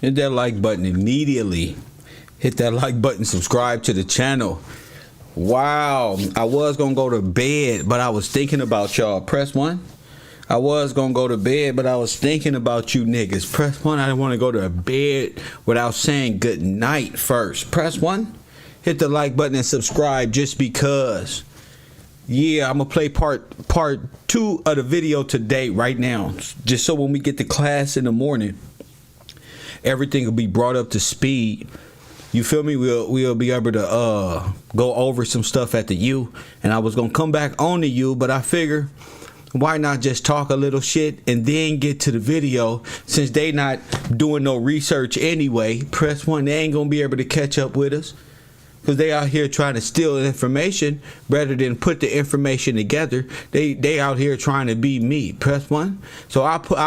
Hit that like button immediately. Hit that like button. Subscribe to the channel. Wow. I was going to go to bed, but I was thinking about y'all. Press 1. I was going to go to bed, but I was thinking about you niggas. Press 1. I didn't want to go to bed without saying good night first. Press 1. Hit the like button and subscribe just because. Yeah, I'm going to play part 2 of the video today right now. Just so when we get to class in the morning, everything will be brought up to speed. You feel me? We'll be able to go over some stuff at the U. And I was going to come back on the U, but I figure why not just talk a little shit and then get to the video, since they not doing no research anyway. Press 1. They ain't going to be able to catch up with us, because they out here trying to steal information rather than put the information together. They out here trying to be me. Press 1. So I put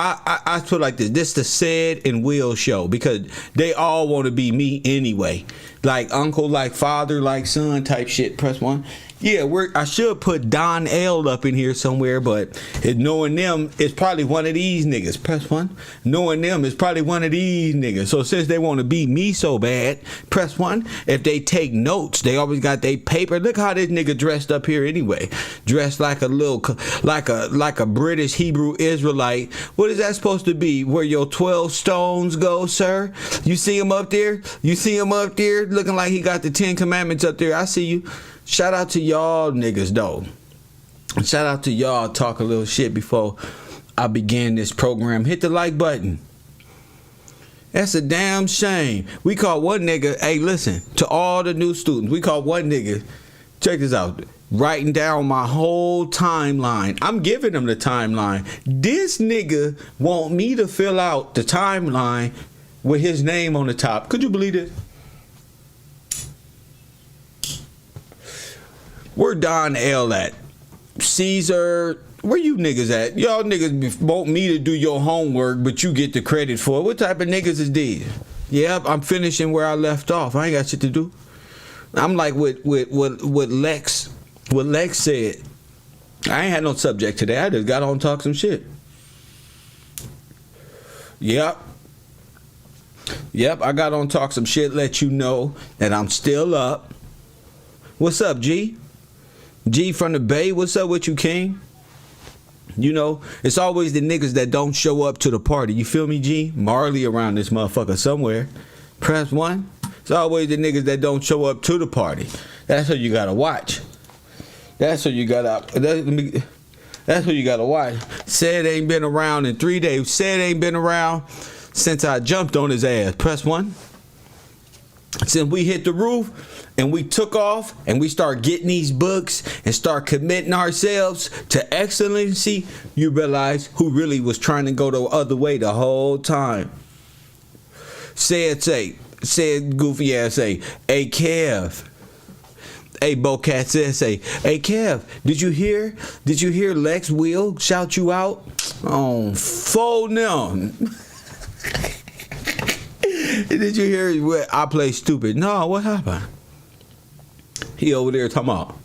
like this. This the Said and Will show, because they all want to be me anyway. Like uncle, like father, like son type shit. Press 1. Yeah, I should put Don L up in here somewhere, but knowing them, it's probably one of these niggas. Press 1. Knowing them, it's probably one of these niggas. So since they want to be me so bad, press 1. If they take notes, they always got their paper. Look how this nigga dressed up here anyway. Dressed like a little, like a British Hebrew Israelite. What is that supposed to be? Where your 12 stones go, sir? You see him up there? You see him up there looking like he got the 10 commandments up there? I see you. Shout out to y'all niggas though. Shout out to y'all. Talk a little shit before I begin this program. Hit the like button. That's a damn shame. We caught one nigga. Hey, listen to all the new students. We caught one nigga. Check this out. Writing down my whole timeline. I'm giving them the timeline. This nigga want me to fill out the timeline with his name on the top. Could you believe it? Where Don L at? Caesar, where you niggas at? Y'all niggas want me to do your homework, but you get the credit for it. What type of niggas is these? Yep, I'm finishing where I left off. I ain't got shit to do. I'm like what Lex said. I ain't had no subject today. I just got on and talk some shit. Yep, I got on and talk some shit, let you know that I'm still up. What's up, G? G from the Bay, what's up with you, King? You know, it's always the niggas that don't show up to the party. You feel me, G? Marley around this motherfucker somewhere. Press 1. It's always the niggas that don't show up to the party. That's what you gotta watch. That's what you gotta watch. Said ain't been around in 3 days. Said ain't been around since I jumped on his ass. Press 1. Since we hit the roof and we took off and we start getting these books and start committing ourselves to excellency, you realize who really was trying to go the other way the whole time. Said goofy ass say, hey Kev. Hey Bocat said say, hey Kev, did you hear Lex Will shout you out? Oh, fold them. Did you hear what I play stupid? No, what happened? He over there talking about.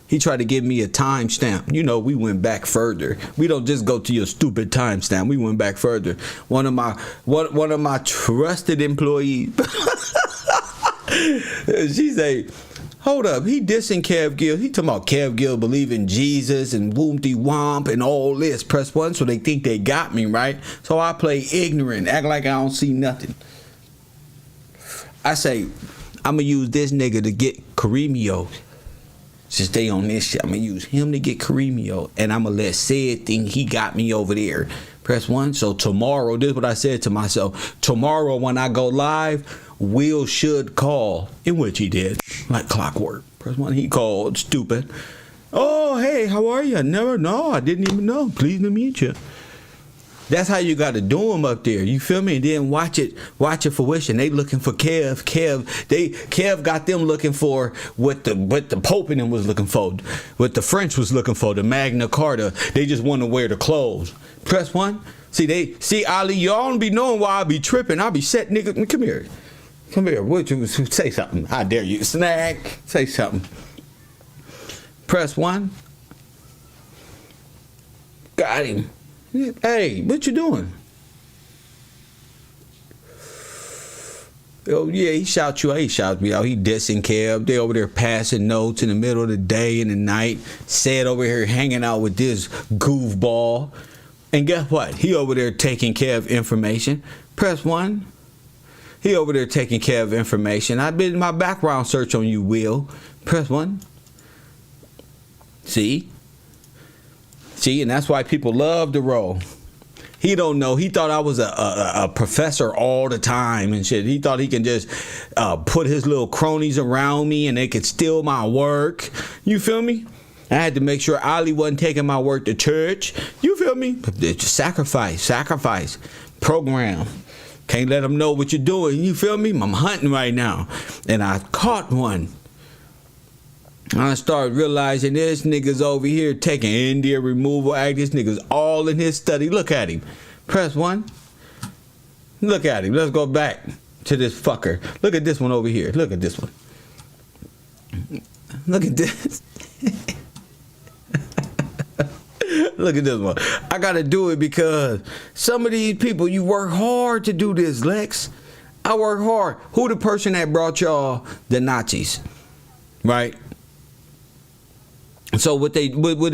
He tried to give me a timestamp. You know, we went back further. We don't just go to your stupid timestamp. We went back further. One of my trusted employees. She say, hold up, he dissing Kev Gill. He talking about Kev Gill believe in Jesus and whoomty womp and all this. Press 1, so they think they got me, right? So I play ignorant, act like I don't see nothing. I say, I'm going to use this nigga to get Kareemio. Since they on this shit, I'm going to use him to get Kareemio. And I'm going to let Said think he got me over there. Press 1. So tomorrow, this is what I said to myself. Tomorrow when I go live, Will should call, in which he did, like clockwork. Press 1, he called, stupid. Oh, hey, how are you? Never know. I didn't even know. Pleased to meet you. That's how you got to do them up there. You feel me? And then watch it fruition. They looking for Kev. Kev got them looking for what the Pope and them was looking for, what the French was looking for, the Magna Carta. They just want to wear the clothes. Press 1. See Ali, y'all don't be knowing why I be tripping. I be set, nigga. Come here. Come here. What you say something? How dare you? Snack. Say something. Press 1. Got him. Hey, what you doing? Oh yeah, he shout you out. He shouts me out. He dissing Kev. They over there passing notes in the middle of the day and the night. Said over here hanging out with this goofball. And guess what? He over there taking care of information. Press 1. He over there taking care of information. I did my background search on you, Will. Press 1. See? See, and that's why people love to roll. He don't know. He thought I was a professor all the time and shit. He thought he can just put his little cronies around me and they could steal my work. You feel me? I had to make sure Ali wasn't taking my work to church. You feel me? Sacrifice. Program. Can't let them know what you're doing. You feel me? I'm hunting right now. And I caught one. I started realizing this nigga's over here taking India removal act. This nigga's all in his study. Look at him. Press 1. Look at him. Let's go back to this fucker. Look at this one over here. Look at this one. Look at this. Look at this one. I gotta do it because some of these people, you work hard to do this, Lex. I work hard. Who the person that brought y'all the Nazis? Right? So what he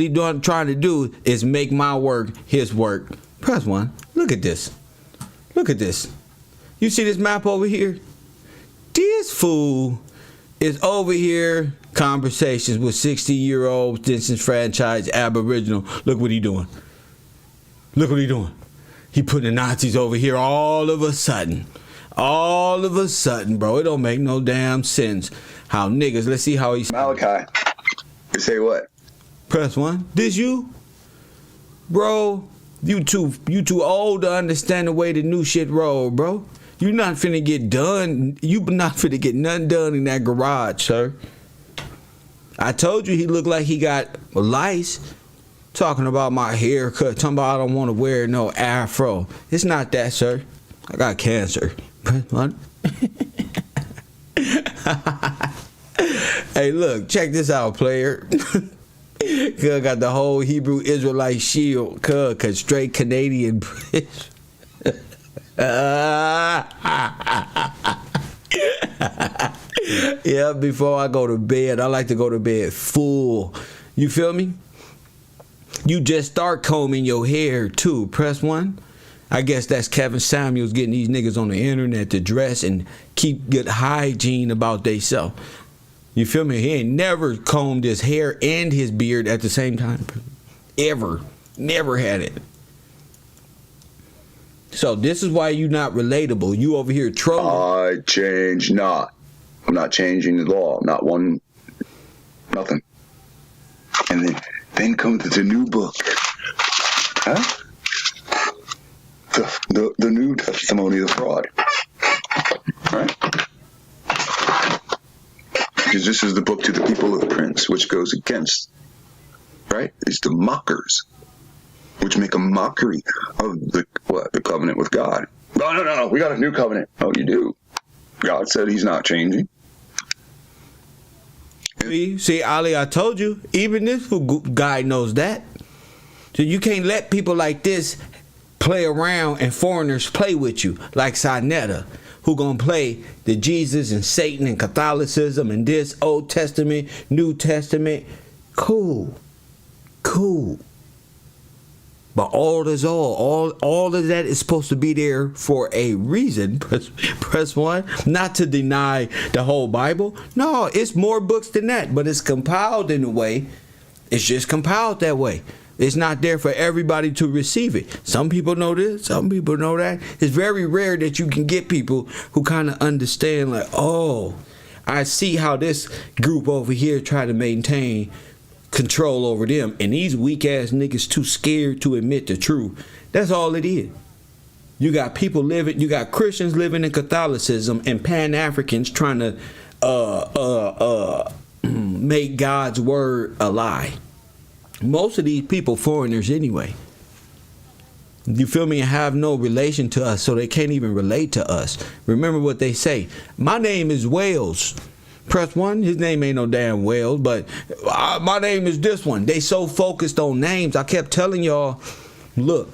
doing, trying to do is make my work his work. Press 1. Look at this. Look at this. You see this map over here? This fool is over here conversations with 60-year-old disenfranchised Aboriginal. Look what he doing. Look what he doing. He putting the Nazis over here all of a sudden. All of a sudden, bro. It don't make no damn sense. How niggas, let's see how he's... Malachi. You say what? Press 1. This you? Bro, you too old to understand the way the new shit roll, bro. You not finna get done. You not finna get nothing done in that garage, sir. I told you he looked like he got lice. Talking about my haircut. Talking about I don't want to wear no afro. It's not that, sir. I got cancer. Press 1. Hey, look, check this out, player. Cuz got the whole Hebrew Israelite shield. Cuz straight Canadian British. Yeah, before I go to bed, I like to go to bed full. You feel me? You just start combing your hair too. Press 1. I guess that's Kevin Samuels getting these niggas on the internet to dress and keep good hygiene about theyself. You feel me? He ain't never combed his hair and his beard at the same time. Ever. Never had it. So this is why you not relatable. You over here trolling. I change not. I'm not changing the law. Not one. Nothing. And then comes the new book. Huh? The new testimony of fraud. Right? Because this is the book to the people of the prince, which goes against, right? It's the mockers, which make a mockery of the covenant with God. No. We got a new covenant. Oh, you do. God said he's not changing. See, Ali, I told you. Even this guy knows that. So you can't let people like this play around and foreigners play with you, like Sinetta, who gonna play the Jesus and Satan and Catholicism and this Old Testament, New Testament. Cool. But all of that is supposed to be there for a reason. Press 1. Not to deny the whole Bible. No, it's more books than that, but it's compiled in a way. It's just compiled that way. It's not there for everybody to receive it. Some people know this, some people know that. It's very rare that you can get people who kind of understand, like, oh, I see how this group over here try to maintain control over them, and these weak ass niggas too scared to admit the truth. That's all it is. You got people living, you got Christians living in Catholicism and Pan-Africans trying to make God's word a lie. Most of these people foreigners anyway. You feel me? And have no relation to us, so they can't even relate to us. Remember what they say. My name is Wales. Press 1. His name ain't no damn Wales, but my name is this one. They so focused on names. I kept telling y'all, look,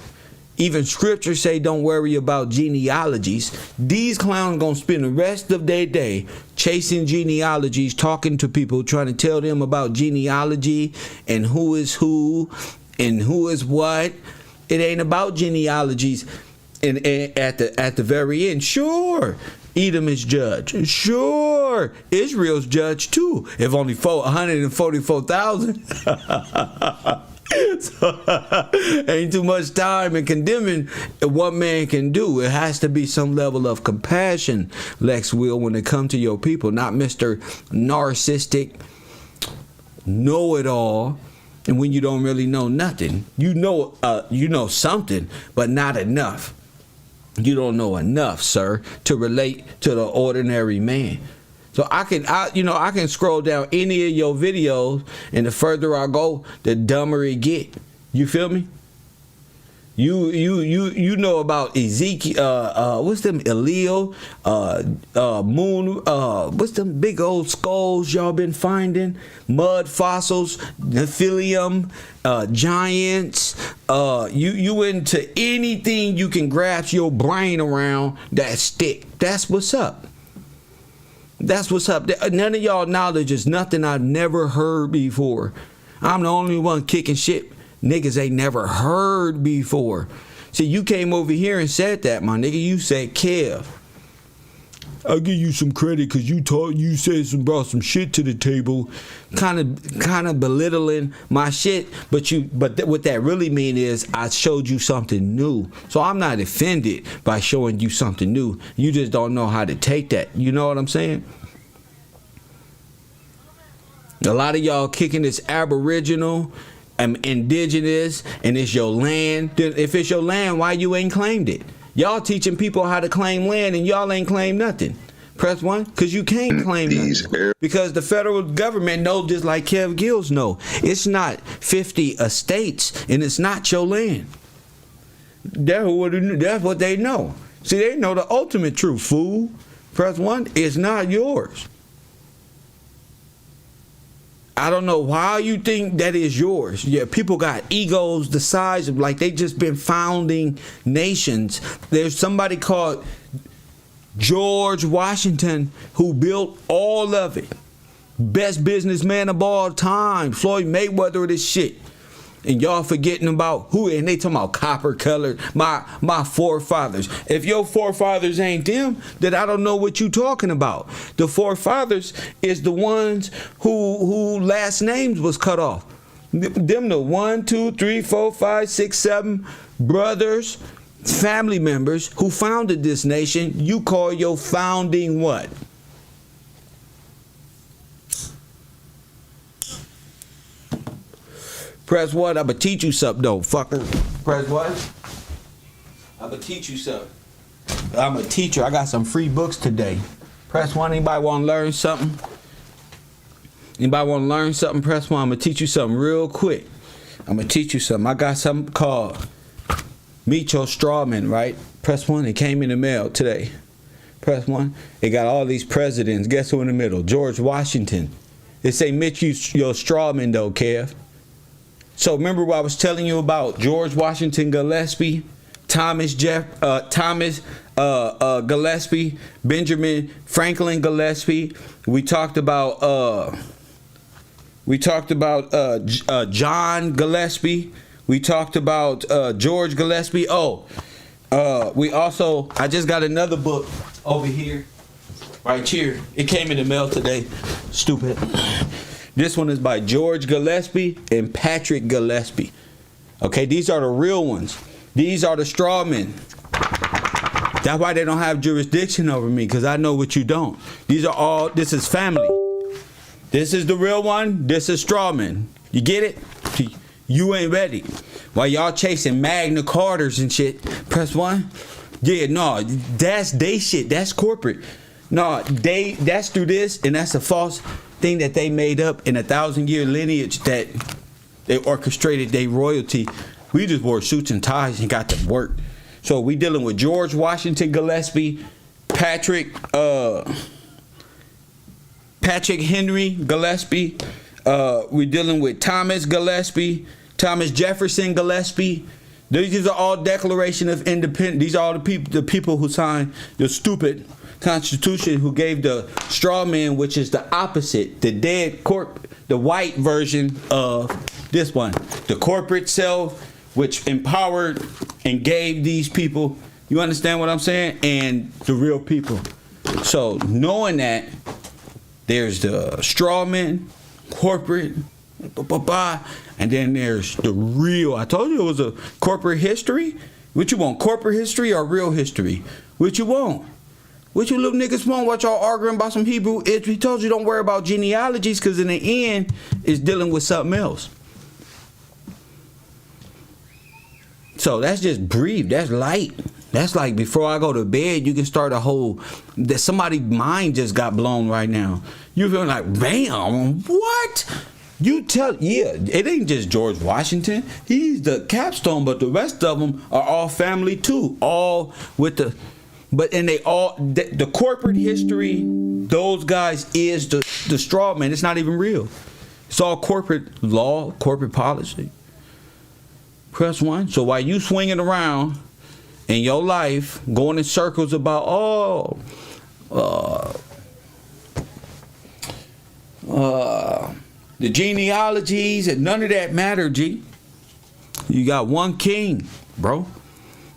Even scripture say don't worry about genealogies. These clowns gonna spend the rest of their day chasing genealogies, talking to people, trying to tell them about genealogy and who is who and who is what. It ain't about genealogies. And at the very end, sure, Edom is judge. Sure, Israel's judge too. If only 144,000. So, ain't too much time in condemning what man can do. It has to be some level of compassion, Lex Will, when it comes to your people, not Mr. Narcissistic, know-it-all. And when you don't really know nothing, you know something, but not enough. You don't know enough, sir, to relate to the ordinary man. So I can scroll down any of your videos, and the further I go, the dumber it get. You feel me? You know about Ezekiel, what's them Elio, moon, what's them big old skulls y'all been finding? Mud fossils, Nephilim, giants. You into anything you can grasp your brain around that stick. That's what's up. That's what's up. None of y'all knowledge is nothing I've never heard before. I'm the only one kicking shit niggas ain't never heard before. See, you came over here and said that, my nigga. You said, Kev, I'll give you some credit because you said brought some shit to the table, kind of belittling my shit. But what that really mean is I showed you something new. So I'm not offended by showing you something new. You just don't know how to take that. You know what I'm saying? A lot of y'all kicking this Aboriginal, indigenous, and it's your land. If it's your land, why you ain't claimed it? Y'all teaching people how to claim land and y'all ain't claimed nothing. Press 1, because you can't claim nothing. Because the federal government knows, just like Kev GILLZ know, it's not 50 estates and it's not your land. That's what they know. See, they know the ultimate truth, fool. Press 1, it's not yours. I don't know why you think that is yours. Yeah, people got egos the size of like they just been founding nations. There's somebody called George Washington who built all of it. Best businessman of all time. Floyd Mayweather of this shit. And y'all forgetting about who, and they talking about copper colored, my forefathers. If your forefathers ain't them, then I don't know what you talking about. The forefathers is the ones who last names was cut off. Them the 1, 2, 3, 4, 5, 6, 7 brothers, family members who founded this nation. You call your founding what? Press what? I'ma teach you something though, fucker. Press what? I'ma teach you something. I'm a teacher. I got some free books today. Press 1. Anybody want to learn something? Anybody want to learn something? Press 1. I'm gonna teach you something real quick. I'm gonna teach you something. I got something called Meet Your Strawman, right? Press 1. It came in the mail today. Press 1. It got all these presidents. Guess who in the middle? George Washington. They say Meet your Strawman though, Kev. So remember what I was telling you about George Washington Gillespie, Thomas Gillespie, Benjamin Franklin Gillespie. We talked about John Gillespie. We talked about George Gillespie. I just got another book over here, right here. It came in the mail today. Stupid. This one is by George Gillespie and Patrick Gillespie. Okay, these are the real ones. These are the straw men. That's why they don't have jurisdiction over me, because I know what you don't. This is family. This is the real one. This is straw men. You get it? You ain't ready. While y'all chasing Magna Carters and shit, press 1. Yeah, no, that's they shit. That's corporate. No, that's through this, and that's a false thing that they made up in 1,000-year lineage that they orchestrated their royalty. We just wore suits and ties and got to work. So we dealing with George Washington Gillespie, Patrick Henry Gillespie. We dealing with Thomas Gillespie, Thomas Jefferson Gillespie. These are all Declaration of Independence. These are all the people who signed the stupid Constitution, who gave the straw man, which is the opposite, the white version of this one, the corporate self, which empowered and gave these people, you understand what I'm saying, and the real people. So knowing that, there's the straw man, corporate, and then there's the real. I told you it was a corporate history. What you want, corporate history or real history? What you want? What you little niggas want? What y'all arguing about some Hebrew? He told you don't worry about genealogies, because in the end, it's dealing with something else. So that's just breathe. That's light. That's like before I go to bed, you can start a whole, that somebody's mind just got blown right now. You feel like, bam, what? You tell, yeah, it ain't just George Washington. He's the capstone, but the rest of them are all family too. All with the, but and they all, the corporate history, those guys is the straw man. It's not even real. It's all corporate law, corporate policy. Press 1. So while you swinging around in your life, going in circles about, the genealogies and none of that matter, G. You got one king, bro.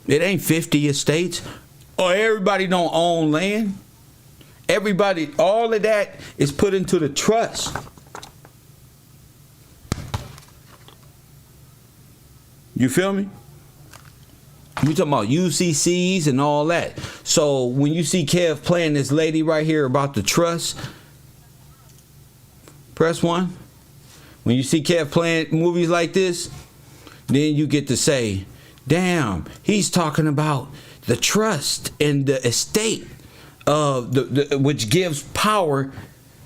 It ain't 50 estates. Or everybody don't own land. Everybody, all of that is put into the trust. You feel me? We talking about UCCs and all that. So when you see Kev playing this lady right here about the trust, press 1. When you see Kev playing movies like this, then you get to say, damn, he's talking about the trust and the estate of the which gives power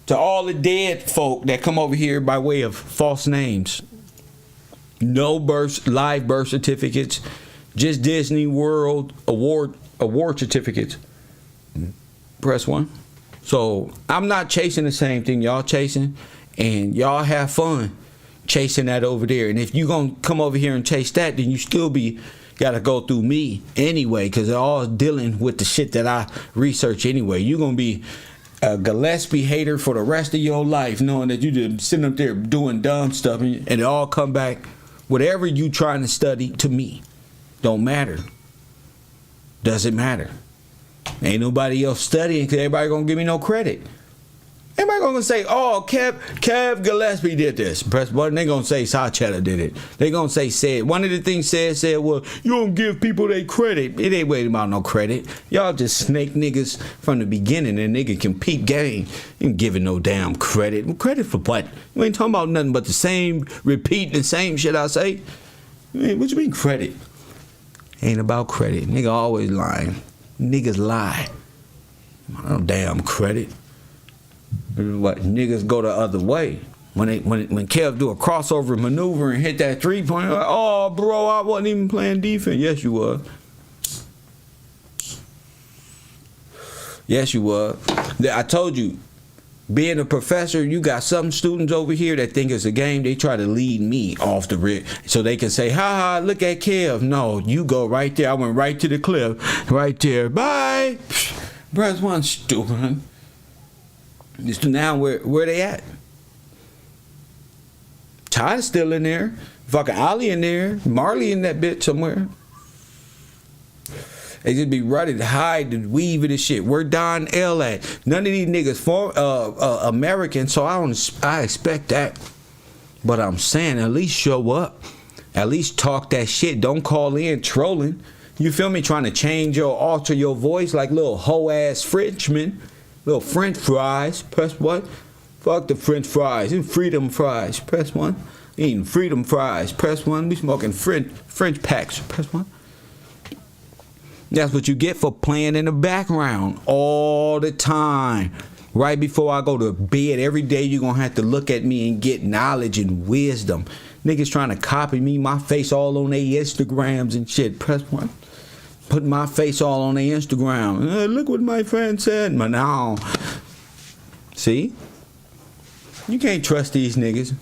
to all the dead folk that come over here by way of false names. No live birth certificates, just Disney World award certificates. Press 1. So I'm not chasing the same thing y'all chasing, and y'all have fun chasing that over there. And if you gonna come over here and chase that, then you still gotta go through me anyway, because they're all dealing with the shit that I research anyway. You're gonna be a Gillespie hater for the rest of your life, knowing that you just sitting up there doing dumb stuff, and it all come back. Whatever you trying to study, to me, don't matter. Doesn't matter. Ain't nobody else studying, because everybody gonna give me no credit. Everybody gonna say, oh, Kev Gillespie did this. Press button. They gonna say CHAKRA did it. They gonna say said. One of the things said, well, you don't give people their credit. It ain't waiting about no credit. Y'all just snake niggas from the beginning, and nigga can peep game. You ain't giving no damn credit. Credit for what? You ain't talking about nothing but the same, repeating the same shit I say. What you mean credit? Ain't about credit. Nigga always lying. Niggas lie. No damn credit. What niggas go the other way when Kev do a crossover maneuver and hit that 3-point, like, oh bro, I wasn't even playing defense. Yes you was. Yes you was. I told you, being a professor, you got some students over here that think it's a game. They try to lead me off the rip so they can say, ha ha, look at Kev. No, you go right there. I went right to the cliff, right there. Bye. Press 1, stupid. Just now, where they at? Ty's still in there. Fucking Ollie in there. Marley in that bitch somewhere. They just be ready to hide and weave it and shit. Where Don L at? None of these niggas American, so I expect that. But I'm saying, at least show up. At least talk that shit. Don't call in trolling. You feel me? Trying to alter your voice like little hoe ass Frenchman. Little French fries. Press 1. Fuck the French fries. Eating freedom fries. Press 1. Eating freedom fries. Press 1. We smoking French packs. Press 1. That's what you get for playing in the background all the time. Right before I go to bed, every day you're going to have to look at me and get knowledge and wisdom. Niggas trying to copy me, my face all on their Instagrams and shit. Press 1. Put my face all on their Instagram. Look what my friend said. But now, see? You can't trust these niggas.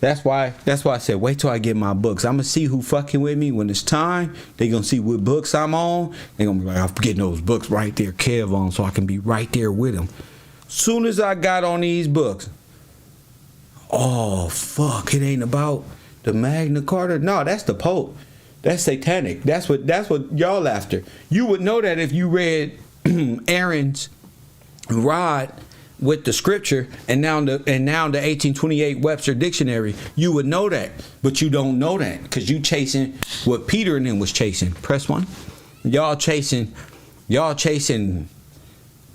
That's why I said wait till I get my books. I'm gonna see who fucking with me when it's time. They gonna see what books I'm on. They gonna be like, I'm getting those books right there, Kev on, so I can be right there with him. Soon as I got on these books, oh fuck, it ain't about the Magna Carta. No, that's the Pope. That's satanic. That's what y'all after. You would know that if you read Aaron's rod with the scripture and now the 1828 Webster dictionary, you would know that, but you don't know that because you chasing what Peter and them was chasing. Press 1. Y'all chasing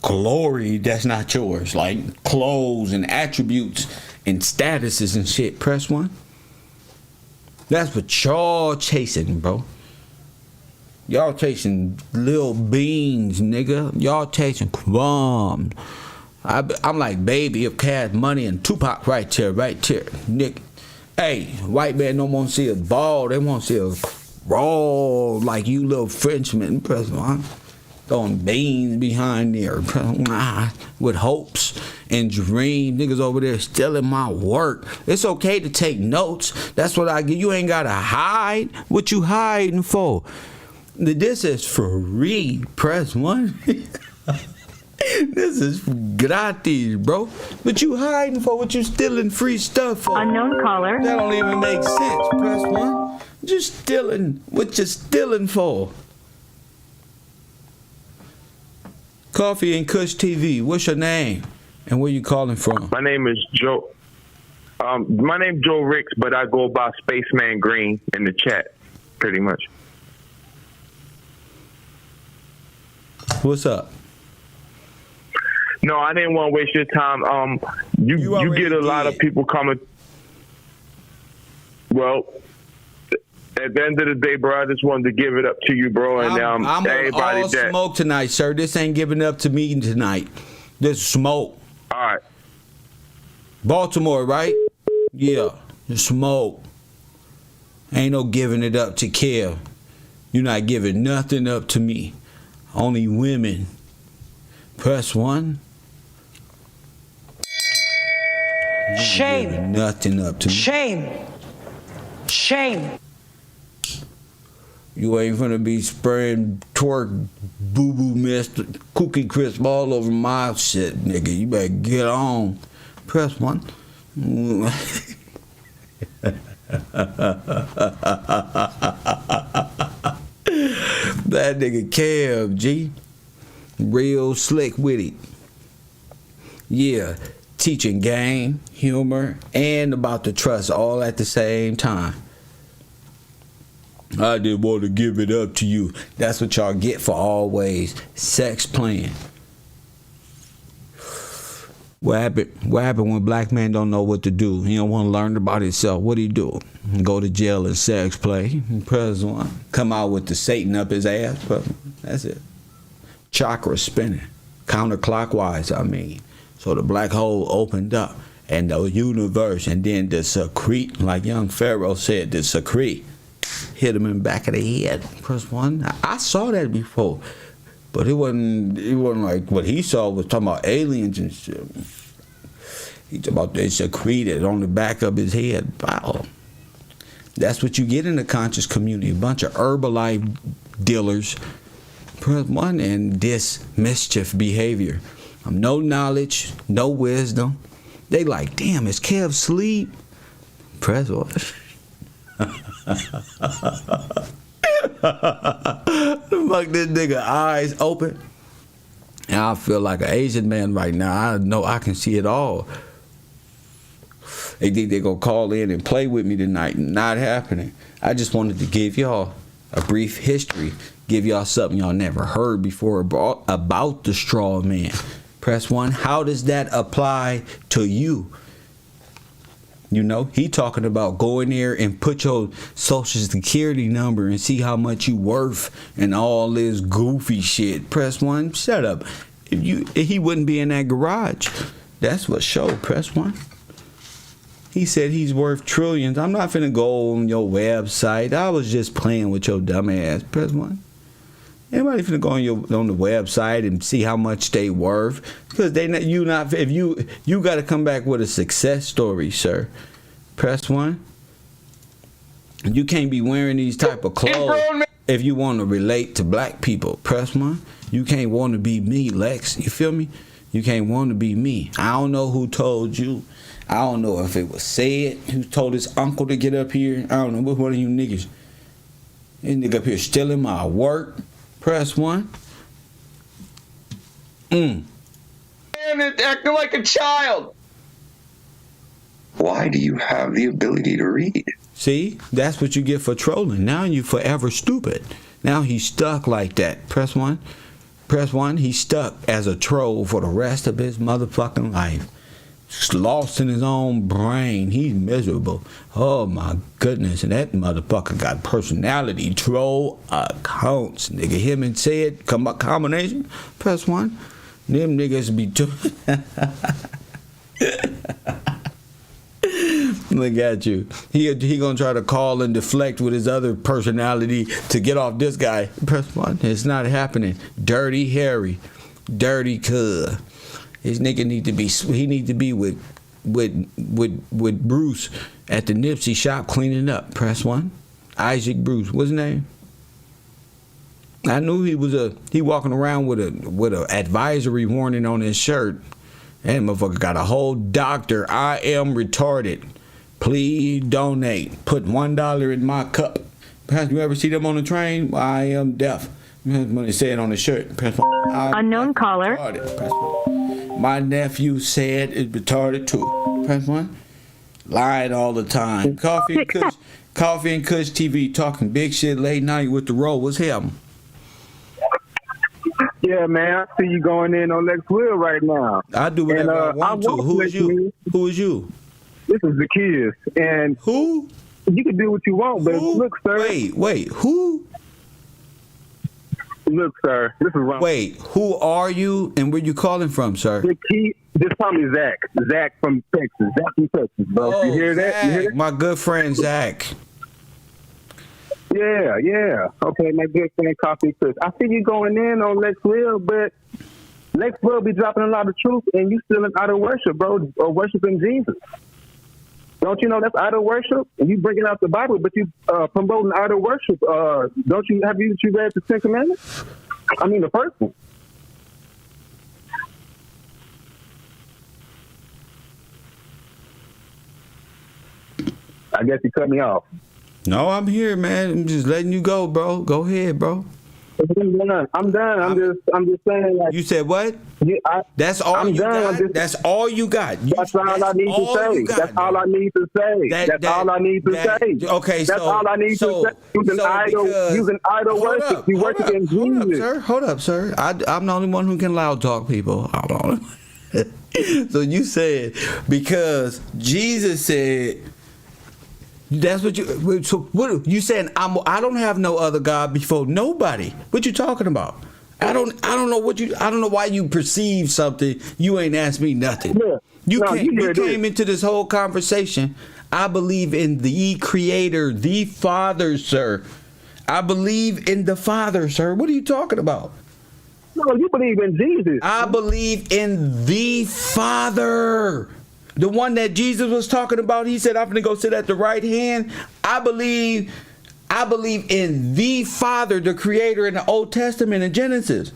glory that's not yours, like clothes and attributes and statuses and shit. Press 1. That's what y'all chasing, bro. Y'all chasing little beans, nigga. Y'all chasing crumbs. I'm like Baby of Cash Money and Tupac right there, nigga. Hey, white man don't want to see a ball. They want to see a raw like you little Frenchman. Press 1. Throwing beans behind there with hopes and dreams. Niggas over there stealing my work. It's okay to take notes. That's what I get. You ain't gotta hide. What you hiding for? This is free. Press 1. This is gratis, bro. But you hiding for what you stealing free stuff for? Unknown caller. That don't even make sense. Press 1. Just stealing what you stealing for. Coffee and Kush TV. What's your name and where you calling from? My name is Joe. My name's Joe Ricks, but I go by Spaceman Green in the chat, pretty much. What's up? No, I didn't want to waste your time. You get a lot of people coming. Well, at the end of the day, bro, I just wanted to give it up to you, bro, and I'm everybody on all smoke tonight, sir. This ain't giving up to me tonight. This smoke. All right. Baltimore, right? Yeah, the smoke. Ain't no giving it up to Kev. You're not giving nothing up to me. Only women. Press 1. Shame. Nothing up to me. Shame. Shame. You ain't gonna be spraying twerk, boo-boo mist, cookie crisp all over my shit, nigga. You better get on. Press 1. That nigga Kev, G. Real slick with it. Yeah, teaching game, humor, and about the trust all at the same time. I didn't want to give it up to you. That's what y'all get for always sex playing. What happened when black man don't know what to do? He don't want to learn about himself. What do he do? Go to jail and sex play. Press 1. Come out with the Satan up his ass. That's it. Chakra spinning. Counterclockwise, I mean. So the black hole opened up. And the universe. And then the secrete, like young Pharaoh said, the secrete hit him in the back of the head. Press 1. I saw that before. But it wasn't like what he saw was talking about aliens and shit. He talking about they secreted on the back of his head. Wow. That's what you get in the conscious community. A bunch of Herbalife dealers. Press 1. And this mischief behavior. No knowledge, no wisdom. They like, damn, is Kev asleep? Press 1. Fuck this nigga eyes open. And I feel like an Asian man right now. I know I can see it all. They think they're gonna call in and play with me tonight. Not happening. I just wanted to give y'all a brief history. Give y'all something y'all never heard before about the straw man. Press 1. How does that apply to you? You know, he talking about going there and put your social security number and see how much you worth and all this goofy shit. Press 1. Shut up. If he wouldn't be in that garage. That's what show. Press 1. He said he's worth trillions. I'm not finna go on your website. I was just playing with your dumb ass. Press 1. Anybody finna go on the website and see how much they worth? Because you got to come back with a success story, sir. Press 1. You can't be wearing these type of clothes if you want to relate to black people. Press 1. You can't want to be me, Lex. You feel me? You can't want to be me. I don't know who told you. I don't know if it was said who told his uncle to get up here. I don't know which one of you niggas. This nigga up here stealing my work. Press 1. Man, it's acting like a child. Why do you have the ability to read? See, that's what you get for trolling. Now you forever stupid. Now he's stuck like that. Press 1. Press 1. He's stuck as a troll for the rest of his motherfucking life. Just lost in his own brain. He's miserable. Oh my goodness. And that motherfucker got personality. Troll accounts. Nigga, him and said combination. Press 1. Them niggas be too. Look at you. He gonna try to call and deflect with his other personality to get off this guy. Press 1. It's not happening. Dirty Harry. Dirty cuz. His nigga need to be. He need to be with Bruce at the Nipsey shop cleaning up. Press 1. Isaac Bruce. What's his name? I knew he walking around with a advisory warning on his shirt. That motherfucker got a whole doctor. I am retarded. Please donate. Put $1 in my cup. Perhaps you ever see them on the train? Well, I am deaf. When they say it on the shirt. Press 1. Unknown caller. Press 1. My nephew said it's retarded too. Press 1. Lying all the time. Coffee and Kush TV talking big shit late night with the roll. What's him? Yeah, man, I see you going in on Lex Will right now. I do whatever I want to. Who is you? Who is you? This is the kids. And who? You can do what you want, but who? Look, sir. Wait, who? Look, sir, this is wrong. Wait, who are you and where you calling from, sir? Just call me Zach. Zach from Texas. Zach from Texas, bro. Oh, you hear that? Zach, You hear that? my good friend Zach. Yeah. Okay, my good friend Coffee Chris. I see you going in on Lex Will, but Lex Will be dropping a lot of truth, and you still in idol worship, bro, or worshiping Jesus. Don't you know that's idol worship? And you bringing out the Bible, but you promoting idol worship. Don't you have you read the Ten Commandments? I mean, the first one. I guess you cut me off. No, I'm here, man. I'm just letting you go, bro. Go ahead, bro. I'm done. I'm just saying. Like, you said what? That's all I'm you done. got? That's all you got? That's all I need to say. That's all I need to say. That's all I need to say. Okay, that's all I need to say. Using idol worship. You worshiping Jesus. Hold up, sir. I'm the only one who can loud talk people. I'm the only one. So you said because Jesus said. That's what you. So what you saying? I don't have no other God before nobody. What you talking about? I don't know what you. I don't know why you perceive something. You ain't asked me nothing. Yeah. You came into this whole conversation. I believe in the Creator, the Father, sir. I believe in the Father, sir. What are you talking about? No, you believe in Jesus. I believe in the Father. The one that Jesus was talking about, he said, I'm going to go sit at the right hand. I believe in the Father, the Creator in the Old Testament in Genesis.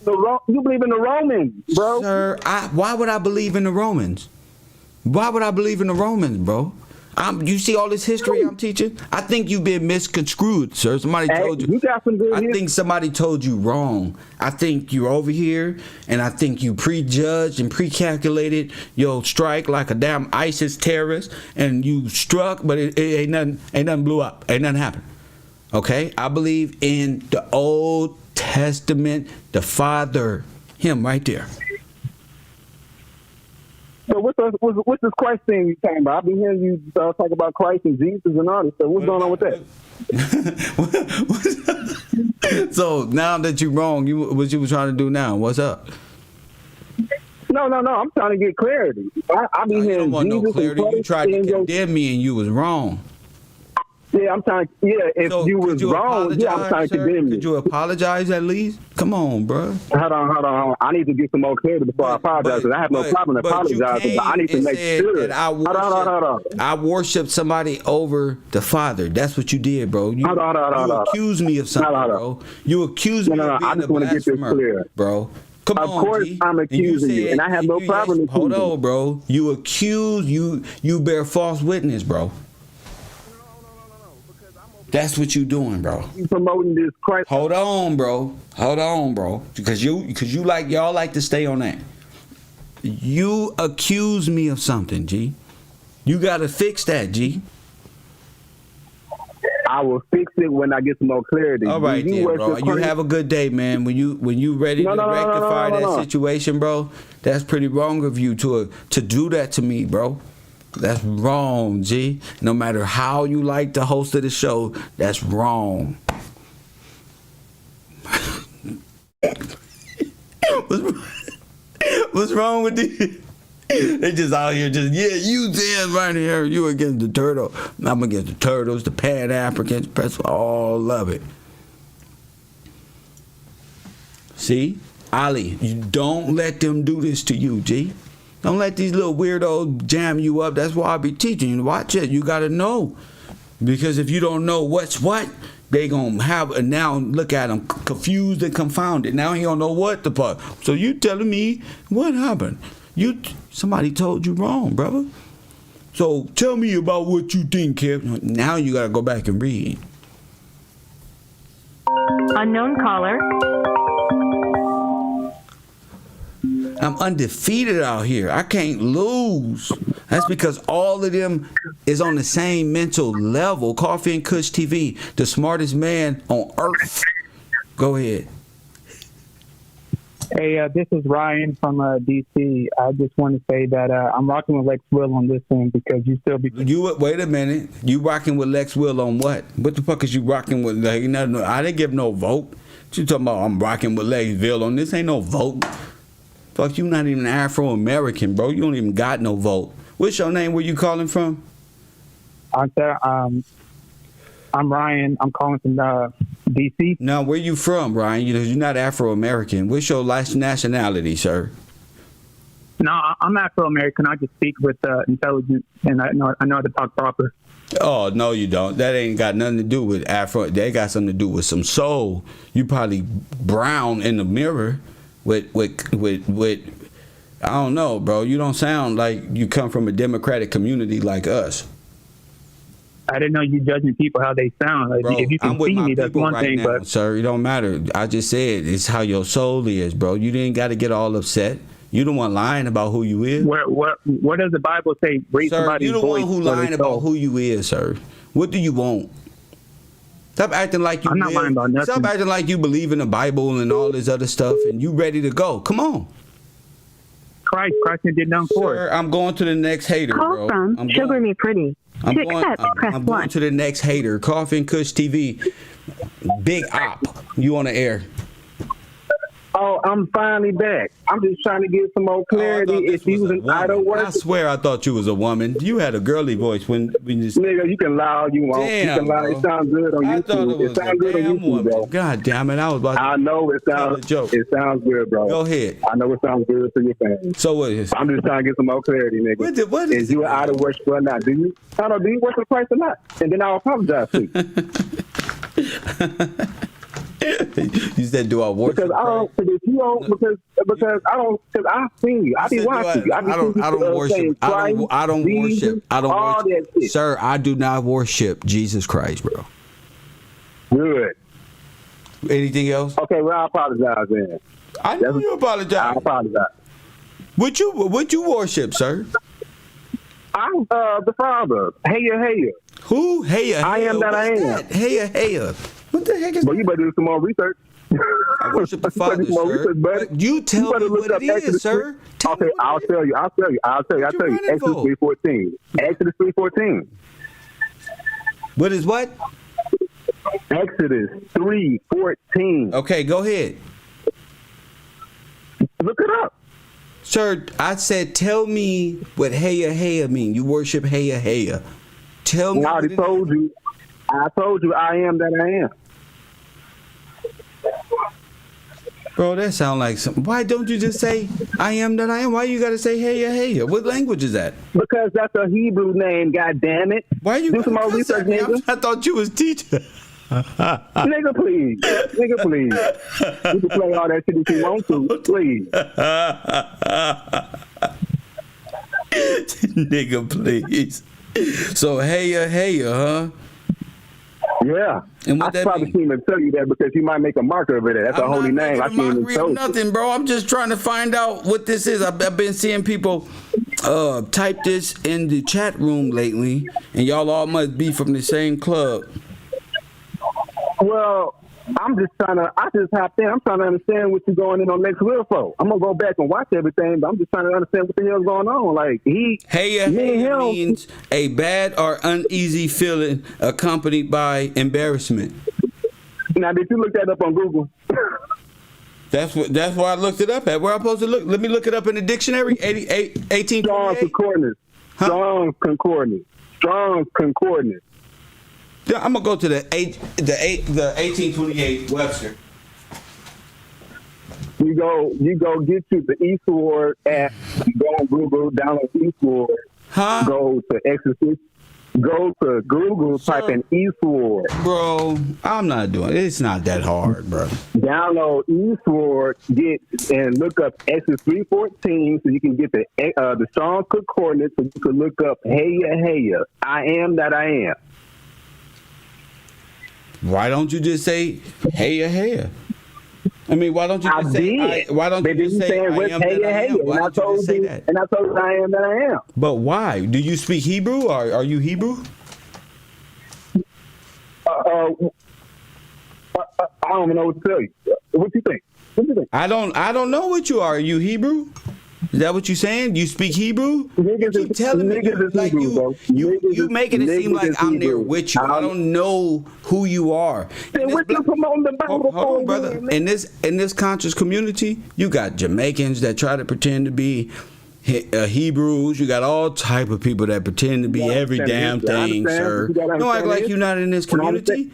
You believe in the Romans, bro. Sir, why would I believe in the Romans? Why would I believe in the Romans, bro? You see all this history I'm teaching? I think you've been misconstrued, sir. Somebody told you. You got some good I think somebody told you wrong. I think you're over here, and I think you prejudged and precalculated your strike like a damn ISIS terrorist, and you struck, but it ain't nothing blew up. Ain't nothing happened. Okay? I believe in the Old Testament, the Father, him right there. So what's this Christ thing you talking about? I've been hearing you talk about Christ and Jesus and all this stuff. What's going on with that? So now that you're wrong, what you were trying to do now? What's up? No. I'm trying to get clarity. I be hearing you don't want Jesus no clarity. And You tried to condemn me and you was wrong. Yeah, I'm trying. Yeah, if So, you could was you wrong, yeah, I'm apologize, trying to sir? condemn Could you. you apologize at least? Come on, bro. Hold on. I need to get some more clarity before I apologize. 'Cause I have no problem apologizing, but I need to make sure. That Hold on. I worship somebody over the Father. That's what you did, bro. You, Hold on. you accused me of something, bro. You accused me of being I just a want to get this blasphemer, clear. bro. Come Of on, course, G. I'm accusing you, and I have no problem accusing Hold you. on, bro. You accuse, you bear false witness, bro. That's what you doing, bro. You promoting this Christ. Hold on, bro. Because y'all like to stay on that. You accuse me of something, G. You gotta fix that, G. I will fix it when I get some more clarity. All right, then, bro. You have a good day, man. When you ready to rectify that situation, bro, that's pretty wrong of you to do that to me, bro. That's wrong, G. No matter how you like the host of the show, that's wrong. What's wrong with these? They just out here you damn right here. You against the turtle. I'm against the turtles, the Pan-Africans, all of it. See? Ali, you don't let them do this to you, G. Don't let these little weirdos jam you up. That's why I be teaching you. Watch it. You got to know. Because if you don't know what's what, they going to have, and now look at them, confused and confounded. Now he don't know what the fuck. So you telling me what happened? Somebody told you wrong, brother. So tell me about what you think, Kev. Now you got to go back and read. Unknown caller. I'm undefeated out here. I can't lose. That's because all of them is on the same mental level. Coffee and Kush TV, the smartest man on earth. Go ahead. Hey, this is Ryan from DC. I just want to say that I'm rocking with Lex Will on this one because you still be. Wait a minute. You rocking with Lex Will on what? What the fuck is you rocking with? Like, no, I didn't give no vote. What you talking about? I'm rocking with Lex Will on this. Ain't no vote. Fuck, you not even Afro-American, bro. You don't even got no vote. What's your name? Where you calling from? I'm Ryan. I'm calling from DC. Now, where you from, Ryan? You're not Afro-American. What's your last nationality, sir? No, I'm Afro-American. I just speak with intelligence, and I know how to talk proper. Oh, no, you don't. That ain't got nothing to do with Afro. They got something to do with some soul. You probably brown in the mirror. With I don't know, bro. You don't sound like you come from a democratic community like us. I didn't know you judging people how they sound. Like, Bro, if you can see me, that's one thing. Now, but sir, it don't matter. I just said it's how your soul is, bro. You didn't got to get all upset. You the one lying about who you is. Where does the Bible say? Raise Sir, somebody's you the voice one who lying about who you is, sir. What do you want? Stop acting like you. I'm not lying about nothing. Stop acting like you believe in the Bible and all this other stuff, and you ready to go. Come on. Christ did nothing for Sir, it. I'm going to the next hater, Call bro. from Sugar Me Pretty. To accept, press I'm 1. going to the next hater. Coffee and Kush TV. Big Op. You on the air. Oh, I'm finally back. I'm just trying to get some more clarity. If you was an idol worship, I swear I thought you was a woman. You had a girly voice when you just. nigga, you can lie all you want. Damn, you can lie. bro. It sounds good on I thought YouTube. it Sounds was good a on damn YouTube, woman. bro. God damn it! I was about to I know it tell sounds. a joke. It sounds good, bro. Go ahead. I know it sounds good to your fans. So what is? I'm just trying to get some more clarity, nigga. What is is you an idol worshiper or not? Do you worship Christ or not? And then I'll apologize to you. You said, "Do I worship?" Because I don't. Because if you don't, because I don't. Because I've seen you. I be watching you. I don't worship. I don't worship. All that shit. Sir, I do not worship Jesus Christ, bro. Good. Anything else? Okay, well, I apologize then. I know you apologize. I apologize. What you worship, sir? I'm the Father. Heya. Who? Heya. I am that I am. Heya. What the heck is Well, that? you better do some more research. I worship the Father, You better do some more sir. research, buddy. But you tell me what it is, sir. Okay, I'll tell you. Exodus 3:14. Exodus 3:14. What is what? Exodus 3:14. Okay, go ahead. Look it up. Sir, I said tell me what heya mean. You worship heya. Tell me. I already told you. I told you I am that I am. Bro, that sound like something. Why don't you just say, I am that I am? Why you got to say, hey, hey? What language is that? Because that's a Hebrew name, God damn it. Why you do some more research, nigga? I thought you was teaching. Nigga, please. Nigga, please. You can play all that shit if you want to. Please. Nigga, please. So, hey, huh? Yeah. And what I probably can't even tell you that because you might make a marker of it. That's a holy name. I can't even tell you. Nothing, bro. I'm just trying to find out what this is. I've been seeing people type this in the chat room lately, and y'all all must be from the same club. Well, I just hopped in. I'm trying to understand what you're going in on next Will for. I'm going to go back and watch everything, but I'm just trying to understand what the hell's going on. Like, hey means a bad or uneasy feeling accompanied by embarrassment. Now, did you look that up on Google? That's where I looked it up at. Where I'm supposed to look? Let me look it up in the dictionary. 1828. Strong's Concordance. Huh? Strong's Concordance. Strong's Concordance. Yeah, I'm gonna go to the 1828 Webster. You go get you the Eastward app. Go on Google, download Eastward. Huh? Go to Exorcist. Go to Google, type in Eastward. Bro, I'm not doing it. It's not that hard, bro. Download Eastward, and look up Exodus 3:14 so you can get the Strong Concordance so you can look up hey, I am that I am. Why don't you just say hey? I mean, why don't you just say why don't you just say I am that I am? Why don't you just say that? And I told you I am that I am. But why? Do you speak Hebrew or are you Hebrew? I don't even know what to tell you. What you think? I don't know what you are. Are you Hebrew? Is that what you saying? You speak Hebrew? You keep telling me like you making it seem like I'm there with you. I don't know who you are. What you promoting the Bible? Hold on, brother. In this conscious community, you got Jamaicans that try to pretend to be Hebrews. You got all type of people that pretend to be every damn thing, sir. Don't act like you're not in this community.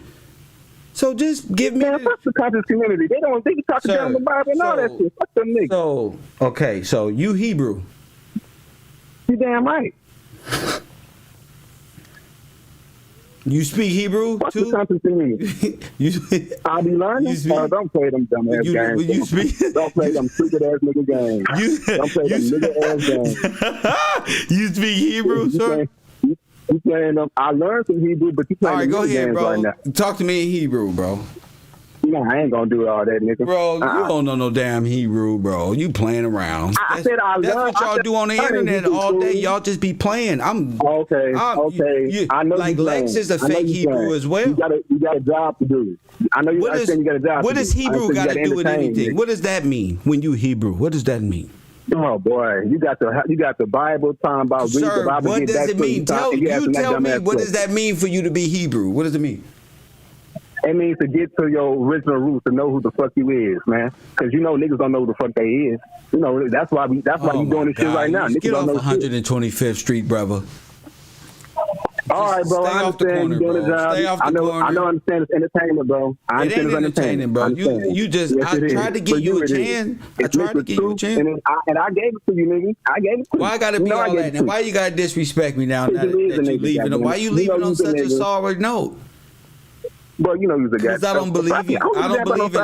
So just give me. Man, fuck the conscious community. They talk down the Bible and all that shit. Fuck them niggas. So okay, so you Hebrew. You damn right. You speak Hebrew What's too? The conscious community? I'll be learning. Don't play them dumb ass games. Don't play them stupid ass nigga games. Don't play them nigga ass games. You speak Hebrew, sir? You playing them. I learned some Hebrew, but you playing them go ahead, games bro. right now. Talk to me in Hebrew, bro. No, I ain't gonna do all that, nigga. Bro, you don't know no damn Hebrew, bro. You playing around. That's what y'all do on the internet all day. Y'all just be playing. Okay. I know like Lex is a fake Hebrew as well. You got a job to do. I know you got a job. What does Hebrew got to do with anything? What does that mean when you Hebrew? What does that mean? Oh boy, you got the Bible talking about read the Bible. What does it mean? Tell me. What does that mean for you to be Hebrew? What does it mean? It means to get to your original roots, to know who the fuck you is, man. Because niggas don't know who the fuck they is. That's why you doing this shit right now. Get off 125th Street, brother. All right, bro. I understand you doing the job. I know. I understand it's entertainment, bro. I understand it's entertainment, bro. You just. I tried to give you a chance. I tried to give you a chance, and I gave it to you, nigga. I gave it to you. Why I gotta be all that? And why you gotta disrespect me now that you leaving? Why you leaving on such a sour note? Bro, you're a guy. Because I don't believe you. I don't believe in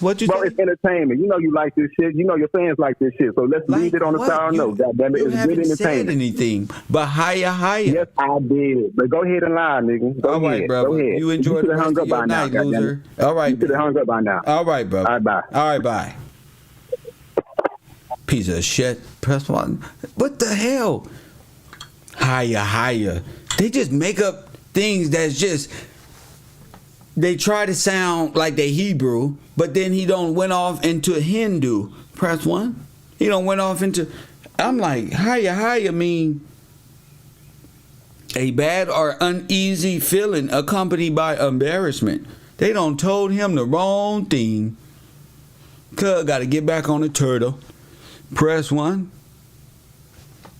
what you Bro, it's entertainment. You like this shit. Your fans like this shit. So let's leave it on the sour note. Goddamn it, it's good entertainment. Said anything, but higher. Yes, I did. But go ahead and lie, nigga. Go ahead, bro. Go ahead. You enjoy the rest of your night, loser. All right, you should have hung up by now. All right, bro. All right, bye. All right, bye. Piece of shit. Press one. What the hell? Higher. They just make up things that's just. They try to sound like they Hebrew, but then he don't went off into Hindu. Press one. He don't went off into. I'm like, higher mean a bad or uneasy feeling accompanied by embarrassment. They done told him the wrong thing. Cuz got to get back on the turtle. Press one.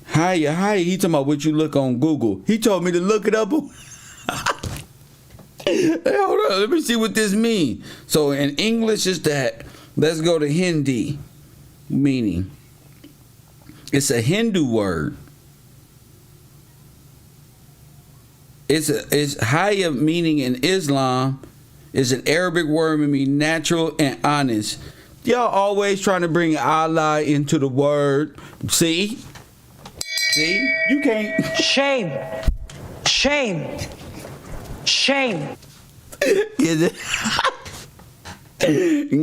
Higher. He talking about what you look on Google. He told me to look it up. Hey, hold on. Let me see what this means. So in English is that. Let's go to Hindi. Meaning. It's a Hindu word. It's higher meaning in Islam. It's an Arabic word meaning natural and honest. Y'all always trying to bring Allah into the word. See? You can't. Shame. Shame. Shame. Get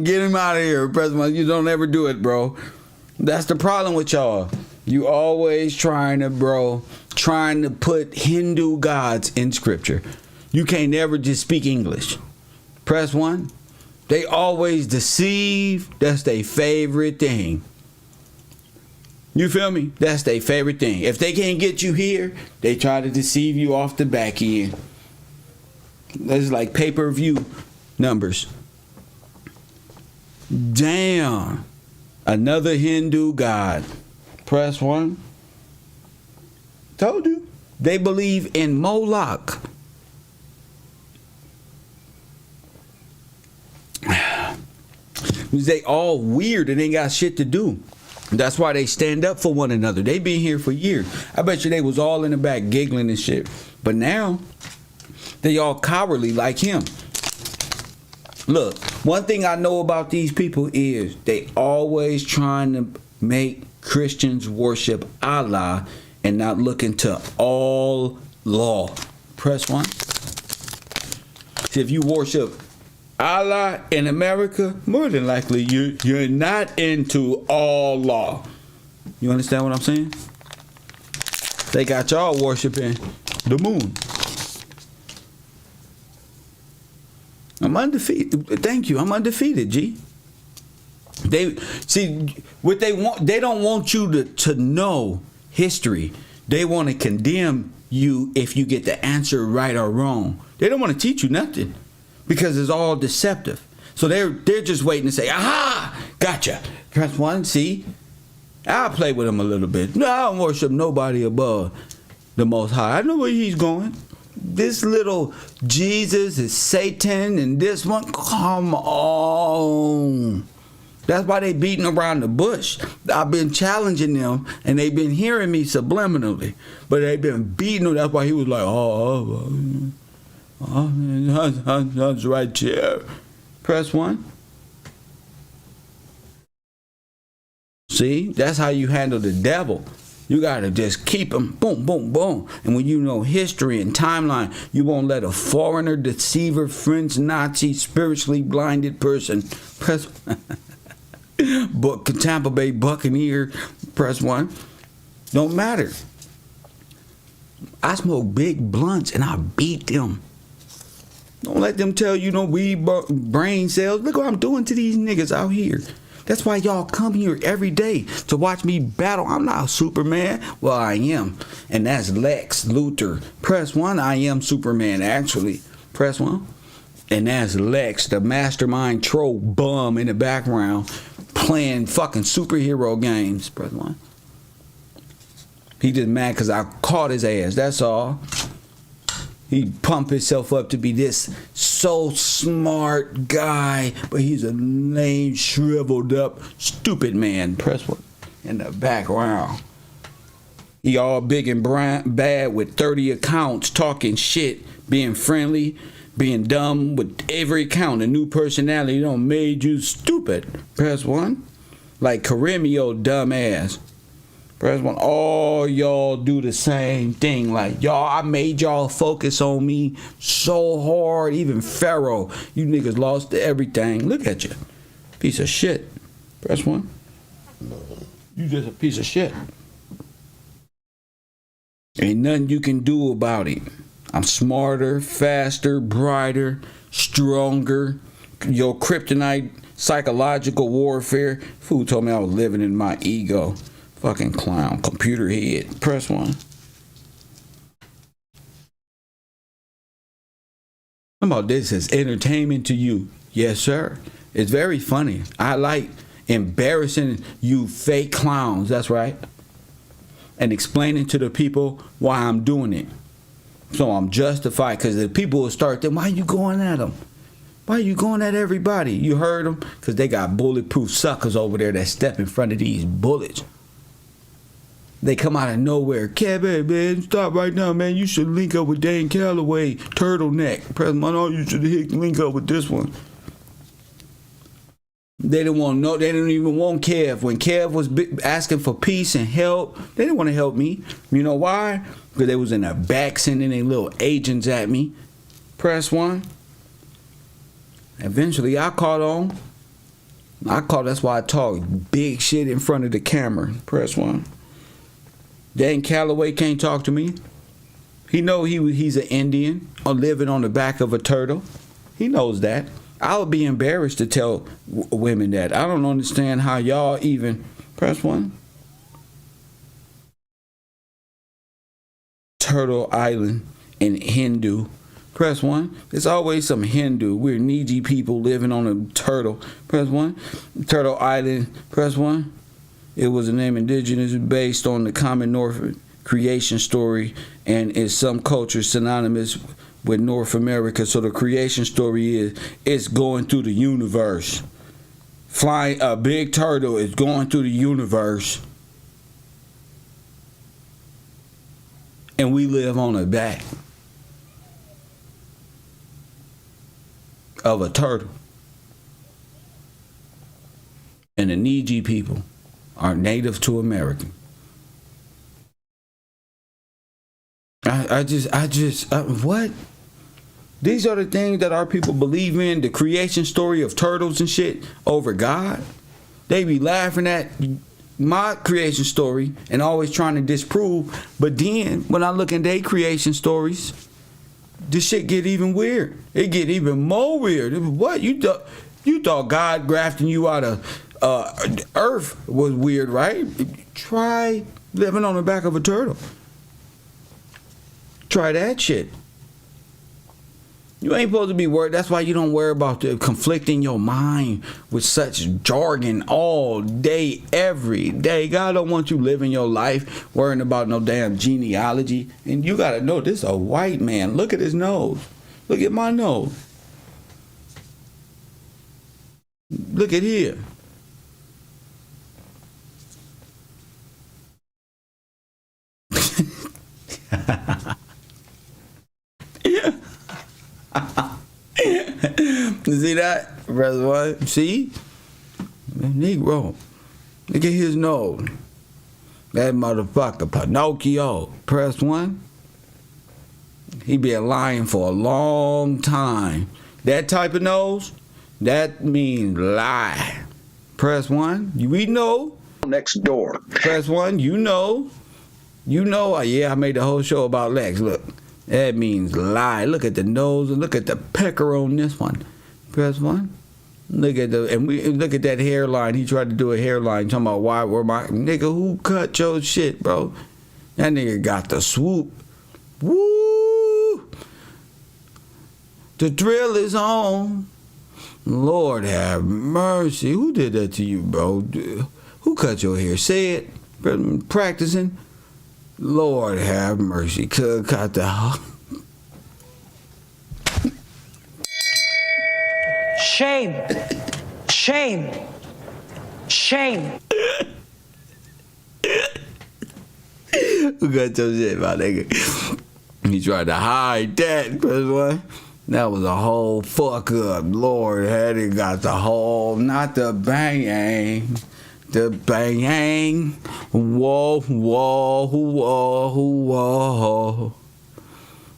him out of here, President. You don't ever do it, bro. That's the problem with y'all. You always trying to put Hindu gods in scripture. You can't never just speak English. Press 1. They always deceive. That's their favorite thing. You feel me? That's their favorite thing. If they can't get you here, they try to deceive you off the back end. That's like pay-per-view numbers. Damn. Another Hindu god. Press 1. Told you. They believe in Moloch. They all weird and ain't got shit to do. That's why they stand up for one another. They been here for years. I bet you they was all in the back giggling and shit. But now, they all cowardly like him. Look, one thing I know about these people is they always trying to make Christians worship Allah and not look into all law. Press 1. See, if you worship Allah in America, more than likely you're not into all law. You understand what I'm saying? They got y'all worshiping the moon. I'm undefeated. Thank you. I'm undefeated, G. They see what they want. They don't want you to know history. They want to condemn you if you get the answer right or wrong. They don't want to teach you nothing because it's all deceptive. So they're just waiting to say, aha, gotcha. Press 1. See, I'll play with him a little bit. No, I don't worship nobody above the Most High. I know where he's going. This little Jesus is Satan and this one, come on. That's why they beating around the bush. I've been challenging them and they've been hearing me subliminally. But they've been beating them. That's why he was like, that's right here. Press 1. See, that's how you handle the devil. You got to just keep him, boom, boom, boom. And when you know history and timeline, you won't let a foreigner, deceiver, French, Nazi, spiritually blinded person press Tampa Bay Buccaneer, press 1. Don't matter. I smoke big blunts and I beat them. Don't let them tell you no weed brain cells. Look what I'm doing to these niggas out here. That's why y'all come here every day to watch me battle. I'm not Superman. Well, I am. And that's Lex Luthor. Press 1. I am Superman, actually. Press 1. And that's Lex, the mastermind troll bum in the background playing fucking superhero games. Press 1. He just mad because I caught his ass. That's all. He pumped himself up to be this so smart guy, but he's a lame, shriveled up, stupid man. Press 1 in the background. He all big and bad with 30 accounts, talking shit, being friendly, being dumb with every account. A new personality don't made you stupid. Press 1. Like Karimio, dumb ass. Press 1. All y'all do the same thing. Like, y'all, I made y'all focus on me so hard. Even Pharaoh, you niggas lost everything. Look at you. Piece of shit. Press 1. You just a piece of shit. Ain't nothing you can do about it. I'm smarter, faster, brighter, stronger. Your kryptonite, psychological warfare. Fool told me I was living in my ego. Fucking clown, computer head. Press 1. How about this as entertainment to you? Yes, sir. It's very funny. I like embarrassing you fake clowns. That's right. And explaining to the people why I'm doing it. So I'm justified, because the people will start thinking, why you going at them? Why you going at everybody? You heard them? Because they got bulletproof suckers over there that step in front of these bullets. They come out of nowhere. Kevin, man, stop right now, man. You should link up with Dan Calloway, turtleneck. President, oh, you should link up with this one. They didn't want no. They didn't even want Kev. When Kev was asking for peace and help, they didn't want to help me. You know why? Because they was in the back sending their little agents at me. Press 1. Eventually, I caught on. That's why I talk big shit in front of the camera. Press 1. Dan Calloway can't talk to me. He know he's an Indian or living on the back of a turtle. He knows that. I would be embarrassed to tell women that. I don't understand how y'all even... Press 1. Turtle Island in Hindu. Press 1. There's always some Hindu. We're Niji people living on a turtle. Press 1. Turtle Island. Press 1. It was a name indigenous based on the common North creation story and is some cultures synonymous with North America. So the creation story is it's going through the universe. Flying a big turtle is going through the universe. And we live on the back of a turtle. And the Niji people are native to America. What? These are the things that our people believe in, the creation story of turtles and shit over God. They be laughing at my creation story and always trying to disprove. But then when I look at their creation stories, this shit get even weird. It get even more weird. What? You thought God grafting you out of Earth was weird, right? Try living on the back of a turtle. Try that shit. You ain't supposed to be worried. That's why you don't worry about the conflicting your mind with such jargon all day, every day. God don't want you living your life worrying about no damn genealogy. And you gotta know this is a white man. Look at his nose. Look at my nose. Look at here. See that, brother? What? See, Negro. Look at his nose. That motherfucker, Pinocchio. Press 1. He been lying for a long time. That type of nose, that means lie. Press 1. We know. Next door. Press 1. You know. Yeah, I made the whole show about Lex. Look. That means lie. Look at the nose and look at the pecker on this one. Press 1. Look at that hairline. He tried to do a hairline talking about why were my nigga who cut your shit, bro. That nigga got the swoop. Woo! The drill is on. Lord have mercy. Who did that to you, bro? Who cut your hair? Say it. Practicing. Lord have mercy. Cut the... Shame. Shame. Shame. Who got your shit, my nigga? He tried to hide that. Press 1. That was a whole fuck up. Lord had it got the whole, not the bang. The bang, whoa, whoa, whoa, whoa.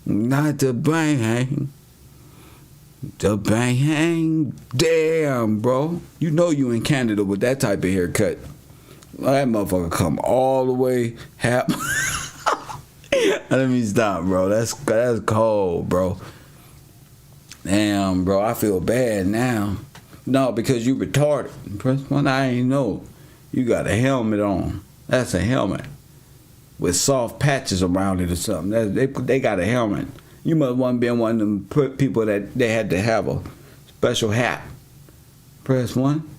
Not the bang. The bang. Damn, bro. You know you in Canada with that type of haircut. That motherfucker come all the way half. Let me stop, bro. That's cold, bro. Damn, bro. I feel bad now. No, because you retarded. Press 1. I ain't know. You got a helmet on. That's a helmet with soft patches around it or something. They got a helmet. You must have been one of them people that they had to have a special hat. Press 1.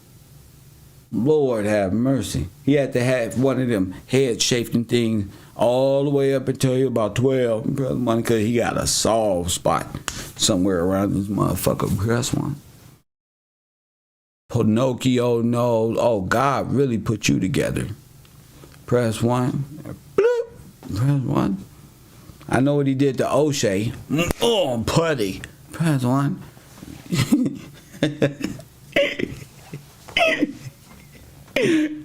Lord have mercy. He had to have one of them head shaping things all the way up until he about 12. Brother One, because he got a soft spot somewhere around this motherfucker. Press one. Pinocchio knows. Oh, God really put you together. Press one. Bloop. Press one. I know what he did to O'Shea. Oh, putty. Press one.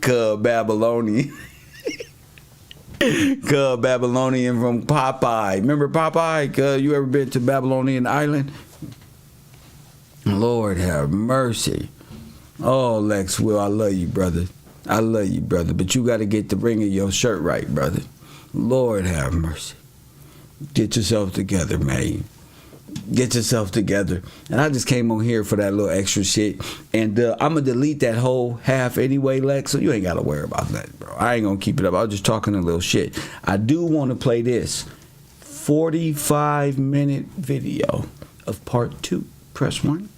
Cub Babylonian. Cub Babylonian from Popeye. Remember Popeye? Cub, you ever been to Babylonian Island? Lord have mercy. Oh, Lex Will, I love you, brother. I love you, brother. But you got to get the ring of your shirt right, brother. Lord have mercy. Get yourself together, man. Get yourself together. And I just came on here for that little extra shit. And I'm going to delete that whole half anyway, Lex, so you ain't got to worry about that, bro. I ain't going to keep it up. I was just talking a little shit. I do want to play this 45-minute video of part 2. Press 1.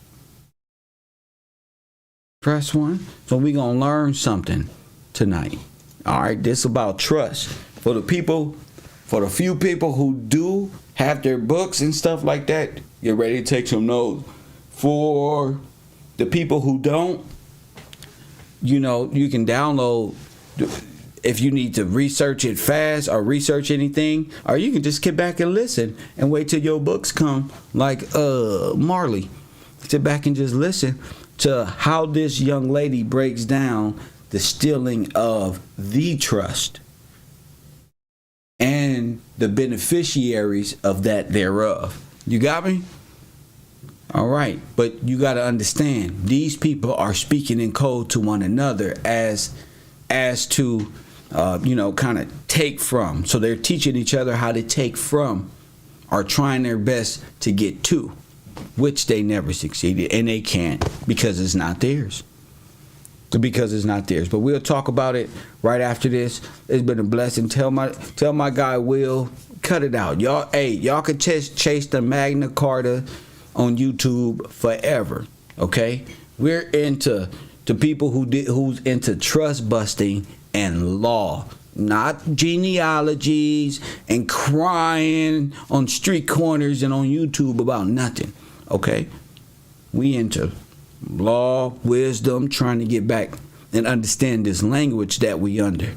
Press 1. So we going to learn something tonight. All right, this is about trust. For the people, for the few people who do have their books and stuff like that, get ready to take some notes. For the people who don't, you know, you can download if you need to research it fast or research anything, or you can just get back and listen and wait till your books come, like Marley. Sit back and just listen to how this young lady breaks down the stealing of the trust and the beneficiaries of that thereof. You got me? All right. But you got to understand, these people are speaking in code to one another as to, kind of take from. So they're teaching each other how to take from, or trying their best to get to, which they never succeeded. And they can't because it's not theirs. Because it's not theirs. But we'll talk about it right after this. It's been a blessing. Tell my guy Will, cut it out. Y'all could chase the Magna Carta on YouTube forever. Okay? We're into people who's into trust busting and law. Not genealogies and crying on street corners and on YouTube about nothing. Okay? We into law, wisdom, trying to get back and understand this language that we under.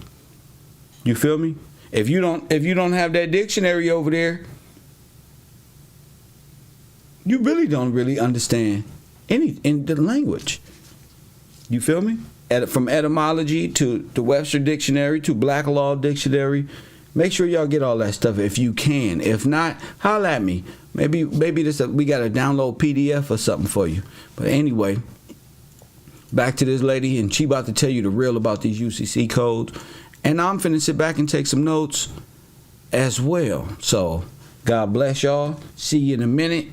You feel me? If you don't have that dictionary over there, you really don't understand any in the language. You feel me? From etymology to the Webster Dictionary to Black Law Dictionary. Make sure y'all get all that stuff if you can. If not, holla at me. Maybe we got a download PDF or something for you. But anyway, back to this lady, and she about to tell you the real about these UCC codes. And I'm finna sit back and take some notes as well. So, God bless y'all. See you in a minute.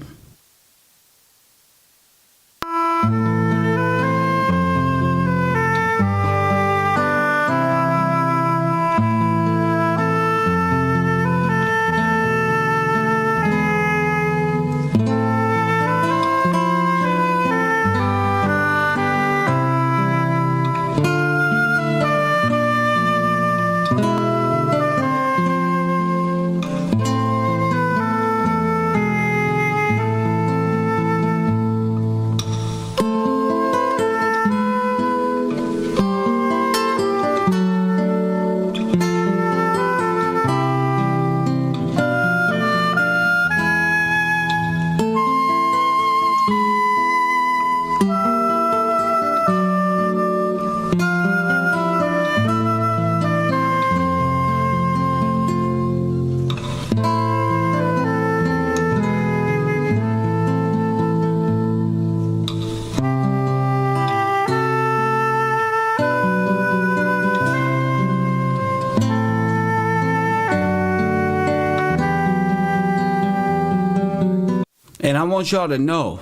And I want y'all to know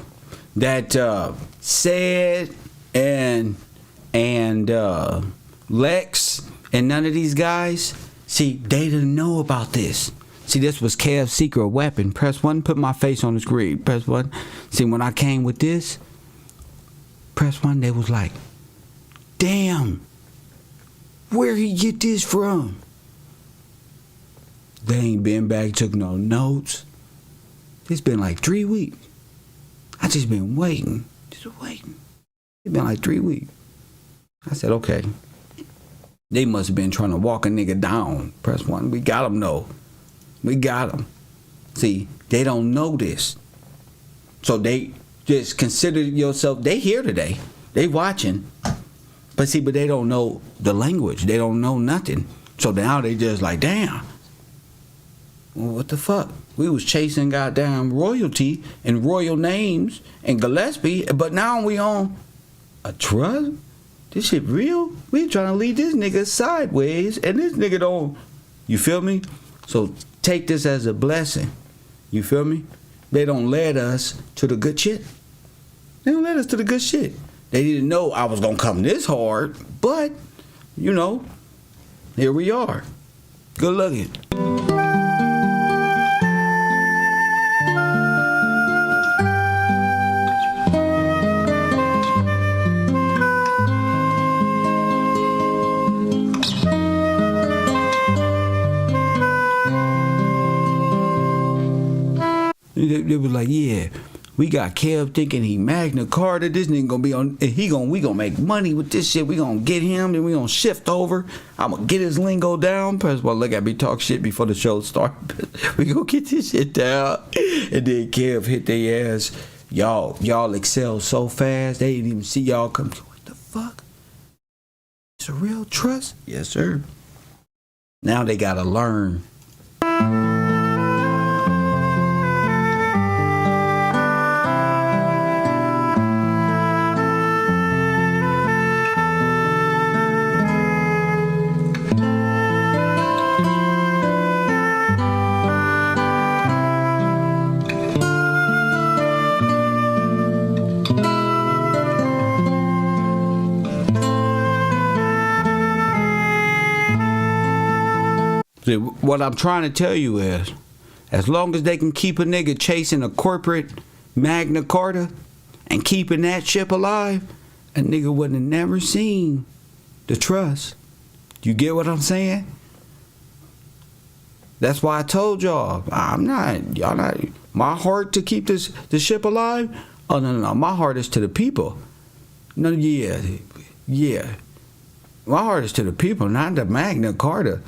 that Said and Lex and none of these guys, see, they didn't know about this. See, this was Kev's secret weapon. Press 1, put my face on the screen. Press 1. See, when I came with this, press 1, they was like, damn, where he get this from? They ain't been back, took no notes. It's been like 3 weeks. I just been waiting. It's been like 3 weeks. I said, okay. They must have been trying to walk a nigga down. Press 1. We got him, though. We got him. See, they don't know this. So they just consider yourself, they here today. They watching. But see, but they don't know the language. They don't know nothing. So now they just like, damn. Well, what the fuck? We was chasing goddamn royalty and royal names and Gillespie, but now we on a trust? This shit real? We trying to lead this nigga sideways, and this nigga don't. You feel me? So take this as a blessing. You feel me? They don't lead us to the good shit. They don't lead us to the good shit. They didn't know I was gonna come this hard, but you know, here we are. Good looking. They was like, yeah, we got Kev thinking he Magna Carta. This nigga gonna be on. We gonna make money with this shit. We gonna get him, then we gonna shift over. I'm gonna get his lingo down. First of all, look at me talk shit before the show start. We gonna get this shit down, and then Kev hit their ass. Y'all excel so fast they didn't even see y'all come. What the fuck? It's a real trust? Yes, sir. Now they gotta learn. What I'm trying to tell you is, as long as they can keep a nigga chasing a corporate Magna Carta and keeping that ship alive, a nigga wouldn't have never seen the trust. You get what I'm saying? That's why I told y'all, y'all not, my heart to keep the ship alive? Oh, no, my heart is to the people. No, yeah. My heart is to the people, not the Magna Carta.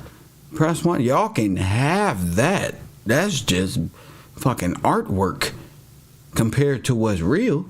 Press 1, y'all can have that. That's just fucking artwork compared to what's real.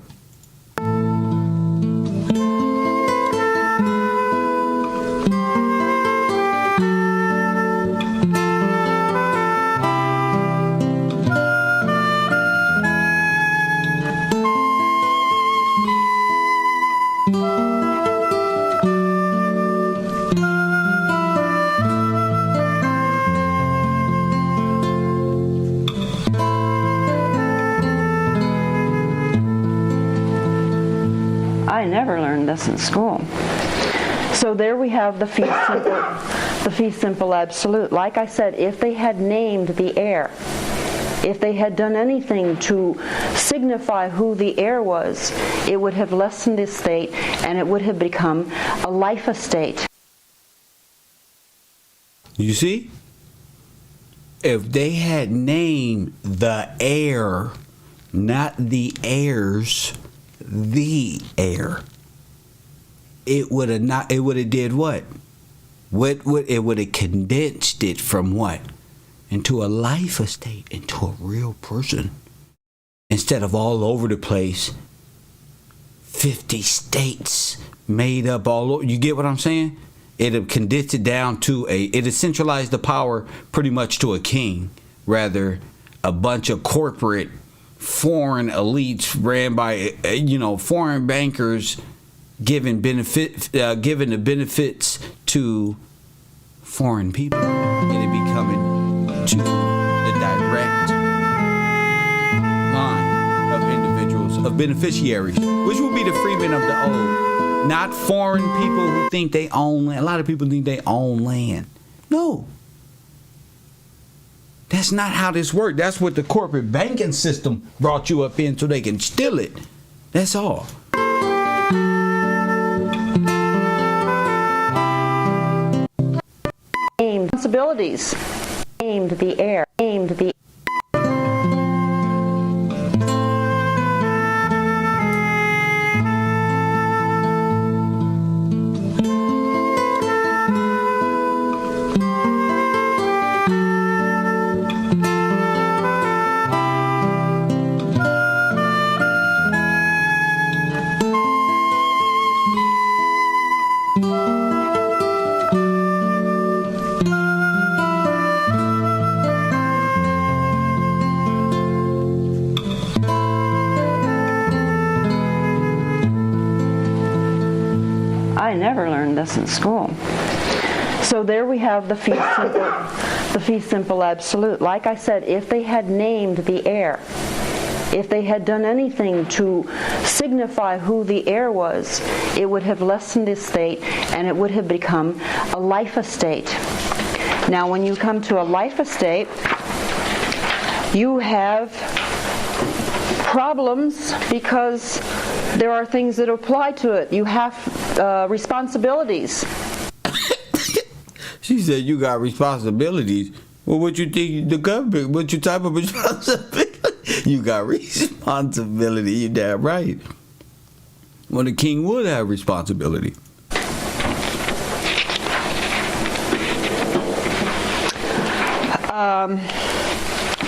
I never learned this in school. So there we have the fee simple absolute. Like I said, if they had named the heir, if they had done anything to signify who the heir was, it would have lessened the estate and it would have become a life estate. You see? If they had named the heir, not the heirs, the heir, it would have did what? It would have condensed it from what? Into a life estate, into a real person. Instead of all over the place, 50 states made up all over. You get what I'm saying? It'd have condensed it down to it'd centralized the power pretty much to a king, rather a bunch of corporate foreign elites ran by foreign bankers giving the benefits to foreign people, and it becoming to the direct line of individuals, of beneficiaries, which will be the freemen of the old, not foreign people who think they own land. A lot of people think they own land. No. That's not how this works. That's what the corporate banking system brought you up in so they can steal it. That's all. responsibilities. Named the heir. Named the I never learned this in school. So there we have the fee simple absolute. Like I said, if they had named the heir, if they had done anything to signify who the heir was, it would have lessened the estate and it would have become a life estate. Now when you come to a life estate, you have problems because there are things that apply to it. You have responsibilities. She said you got responsibilities. Well, what you think the government? What you type of responsibility? You got responsibility. You damn right. Well, the king would have responsibility.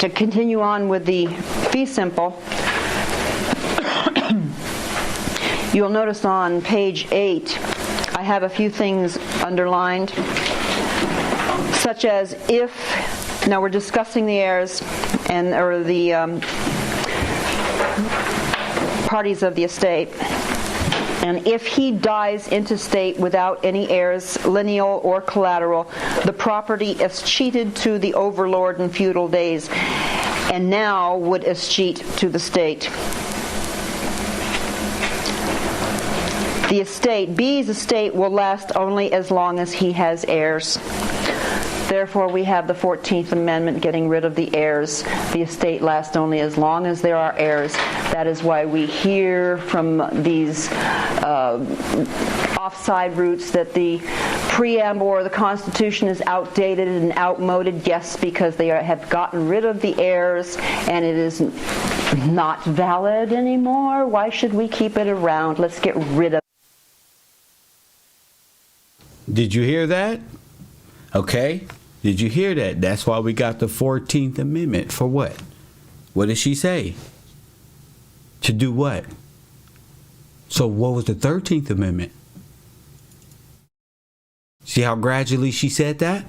To continue on with the fee simple, you'll notice on page 8, I have a few things underlined, such as if, now we're discussing the heirs or the parties of the estate, and if he dies intestate without any heirs, lineal or collateral, the property escheated to the overlord in feudal days, and now would escheat to the state. The estate, B's estate, will last only as long as he has heirs. Therefore, we have the 14th Amendment getting rid of the heirs. The estate lasts only as long as there are heirs. That is why we hear from these offside roots that the preamble or the Constitution is outdated and outmoded. Yes, because they have gotten rid of the heirs and it is not valid anymore. Why should we keep it around? Let's get rid of it. Did you hear that? Okay. Did you hear that? That's why we got the 14th Amendment. For what? What did she say? To do what? So what was the 13th Amendment? See how gradually she said that?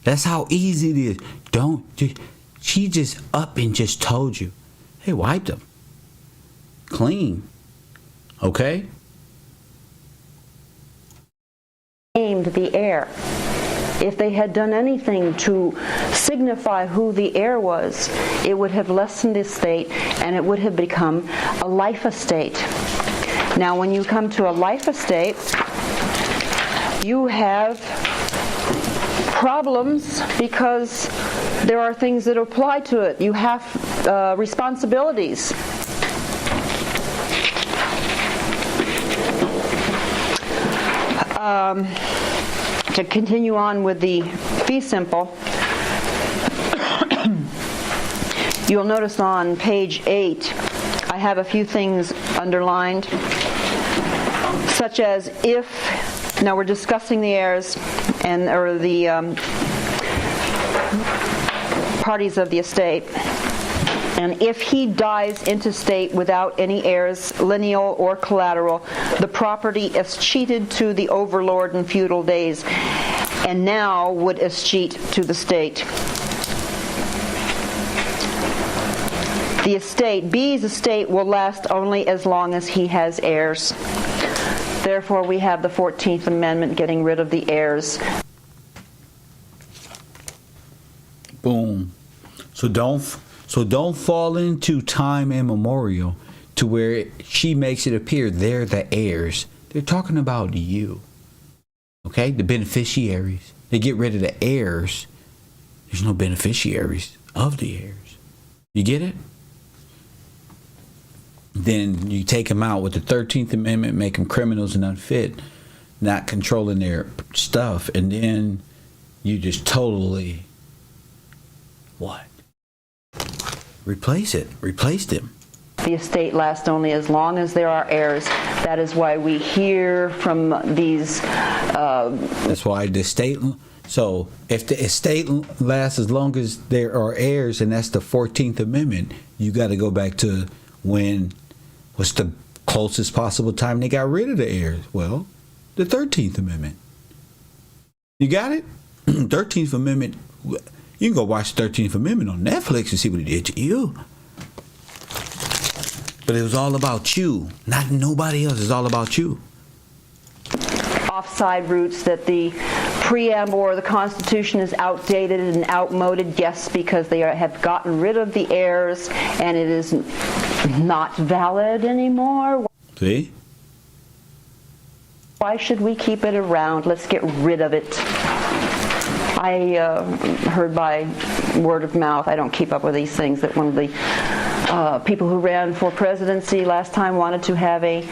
That's how easy it is. She just up and just told you. Hey, wiped them. Clean. Okay? Named the heir. If they had done anything to signify who the heir was, it would have lessened the estate and it would have become a life estate. Now when you come to a life estate, you have problems because there are things that apply to it. You have responsibilities. To continue on with the fee simple, you'll notice on page 8, I have a few things underlined, such as if, now we're discussing the heirs or the parties of the estate, and if he dies intestate without any heirs, lineal or collateral, the property escheated to the overlord in feudal days, and now would escheat to the state. The estate, B's estate, will last only as long as he has heirs. Therefore, we have the 14th Amendment getting rid of the heirs. Boom. So don't fall into time immemorial to where she makes it appear they're the heirs. They're talking about you. Okay? The beneficiaries. They get rid of the heirs. There's no beneficiaries of the heirs. You get it? Then you take them out with the 13th Amendment, make them criminals and unfit, not controlling their stuff, and then you just totally what? Replaced him. The estate lasts only as long as there are heirs. That is why we hear from these. That's why the estate. So if the estate lasts as long as there are heirs, and that's the 14th Amendment, you got to go back to what's the closest possible time they got rid of the heirs? Well, the 13th Amendment. You got it? 13th Amendment. You can go watch the 13th Amendment on Netflix and see what it did to you. But it was all about you, not nobody else. It's all about you. Offside routes that the preamble or the Constitution is outdated and outmoded. Yes, because they have gotten rid of the heirs and it is not valid anymore. See? Why should we keep it around? Let's get rid of it. I heard by word of mouth, I don't keep up with these things, that one of the people who ran for presidency last time wanted to have a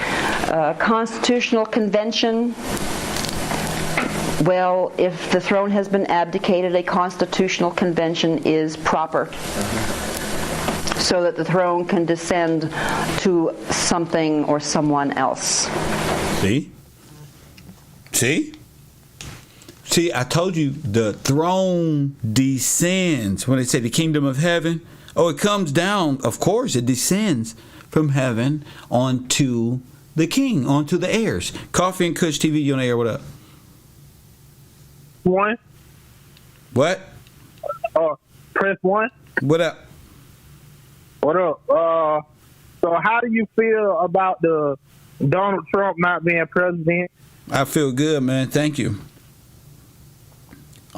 constitutional convention. Well, if the throne has been abdicated, a constitutional convention is proper, so that the throne can descend to something or someone else. See? See, I told you the throne descends. When they say the kingdom of heaven, it comes down. Of course, it descends from heaven onto the king, onto the heirs. Coffee and Kush TV, you on the air? What up? One. What? Press one. What up? What up? So how do you feel about the Donald Trump not being president? I feel good, man. Thank you.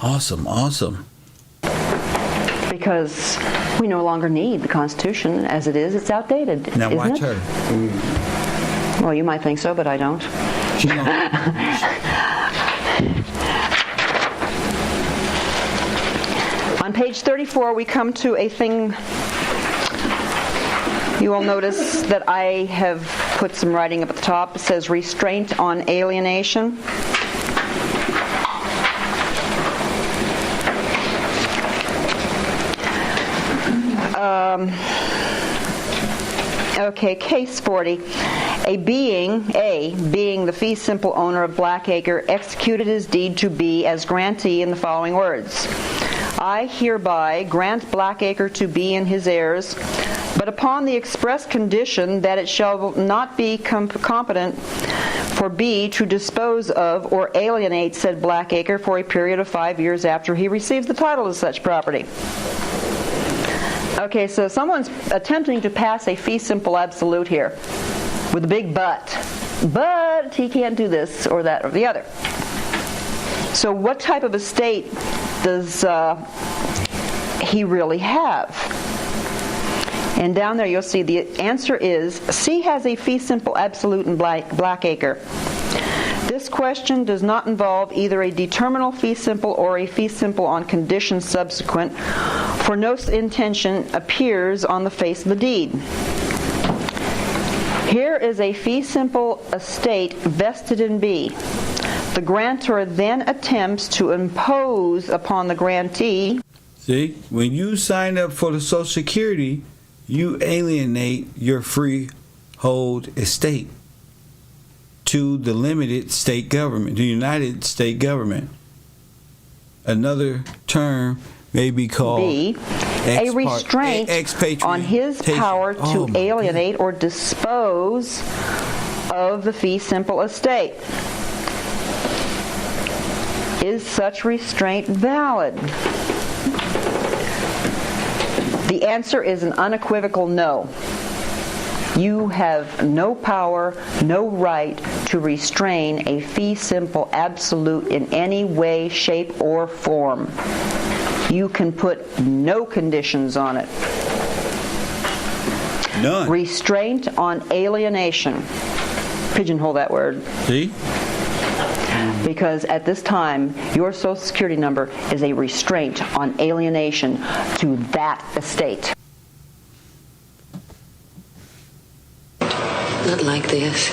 Awesome. Because we no longer need the Constitution as it is. It's outdated. Now isn't watch it? her. Well, you might think so, but I don't. On page 34, we come to a thing. You will notice that I have put some writing up at the top. It says restraint on alienation. Okay, case 40. A being, the fee simple owner of Blackacre, executed his deed to B as grantee in the following words. I hereby grant Blackacre to B and his heirs, but upon the express condition that it shall not be competent for B to dispose of or alienate said Blackacre for a period of 5 years after he receives the title to such property. Okay, so someone's attempting to pass a fee simple absolute here with a big but. But he can't do this or that or the other. So what type of estate does he really have? And down there you'll see the answer is C has a fee simple absolute in Blackacre. This question does not involve either a determinal fee simple or a fee simple on conditions subsequent, for no intention appears on the face of the deed. Here is a fee simple estate vested in B. The grantor then attempts to impose upon the grantee. See, when you sign up for the Social Security, you alienate your freehold estate to the limited state government, the United States government. Another term may be called B, a restraint on his power to alienate or dispose of the fee simple estate. Is such restraint valid? The answer is an unequivocal no. You have no power, no right to restrain a fee simple absolute in any way, shape, or form. You can put no conditions on it. None. Restraint on alienation. Pigeonhole that word. See? Because at this time, your Social Security number is a restraint on alienation to that estate. Not like this.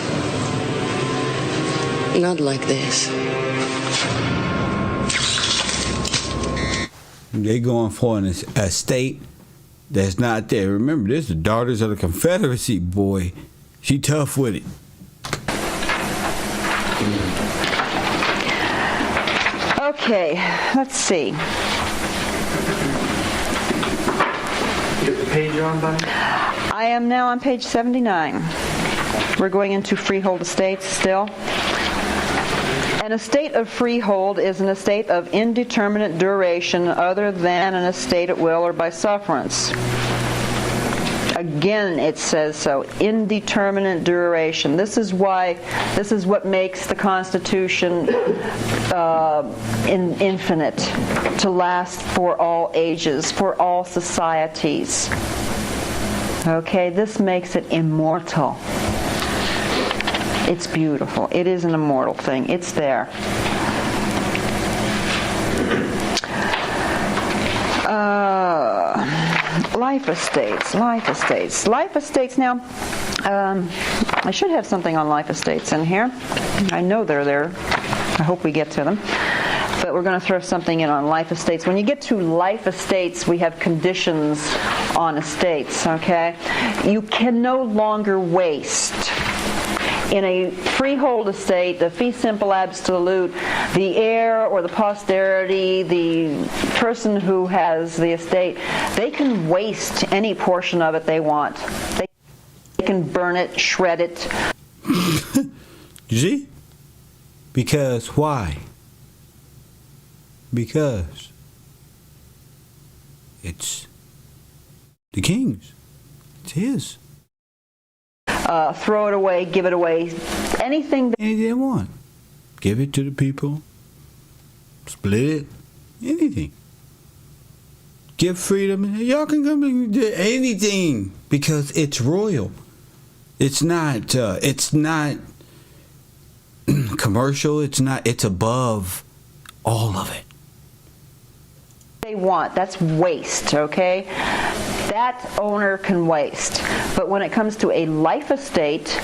Not like this. They going for an estate that's not there. Remember, this is the Daughters of the Confederacy, boy. She tough with it. Okay, let's see. Get the page on, buddy? I am now on page 79. We're going into freehold estates still. An estate of freehold is an estate of indeterminate duration other than an estate at will or by sufferance. Again, it says so, indeterminate duration. This is what makes the Constitution infinite, to last for all ages, for all societies. Okay, this makes it immortal. It's beautiful. It is an immortal thing. It's there. Life estates. Now, I should have something on life estates in here. I know they're there. I hope we get to them. But we're going to throw something in on life estates. When you get to life estates, we have conditions on estates, okay? You can no longer waste. In a freehold estate, the fee simple absolute, the heir or the posterity, the person who has the estate, they can waste any portion of it they want. They can burn it, shred it. You see? Because why? Because it's the king's. It's his. Throw it away, give it away, anything they want. Give it to the people. Split it. Anything. Give freedom. Y'all can come and do anything because it's royal. It's not commercial. It's above all of it. they want. That's waste, okay? That owner can waste. But when it comes to a life estate,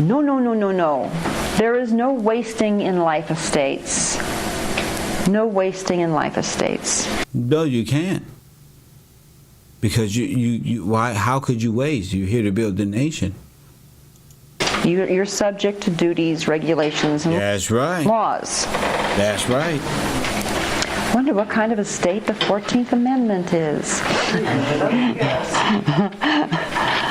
no. There is no wasting in life estates. No wasting in life estates. No, you can't. Because why? How could you waste? You're here to build the nation. You're subject to duties, regulations, and That's right. laws. That's right. Wonder what kind of estate the 14th Amendment is.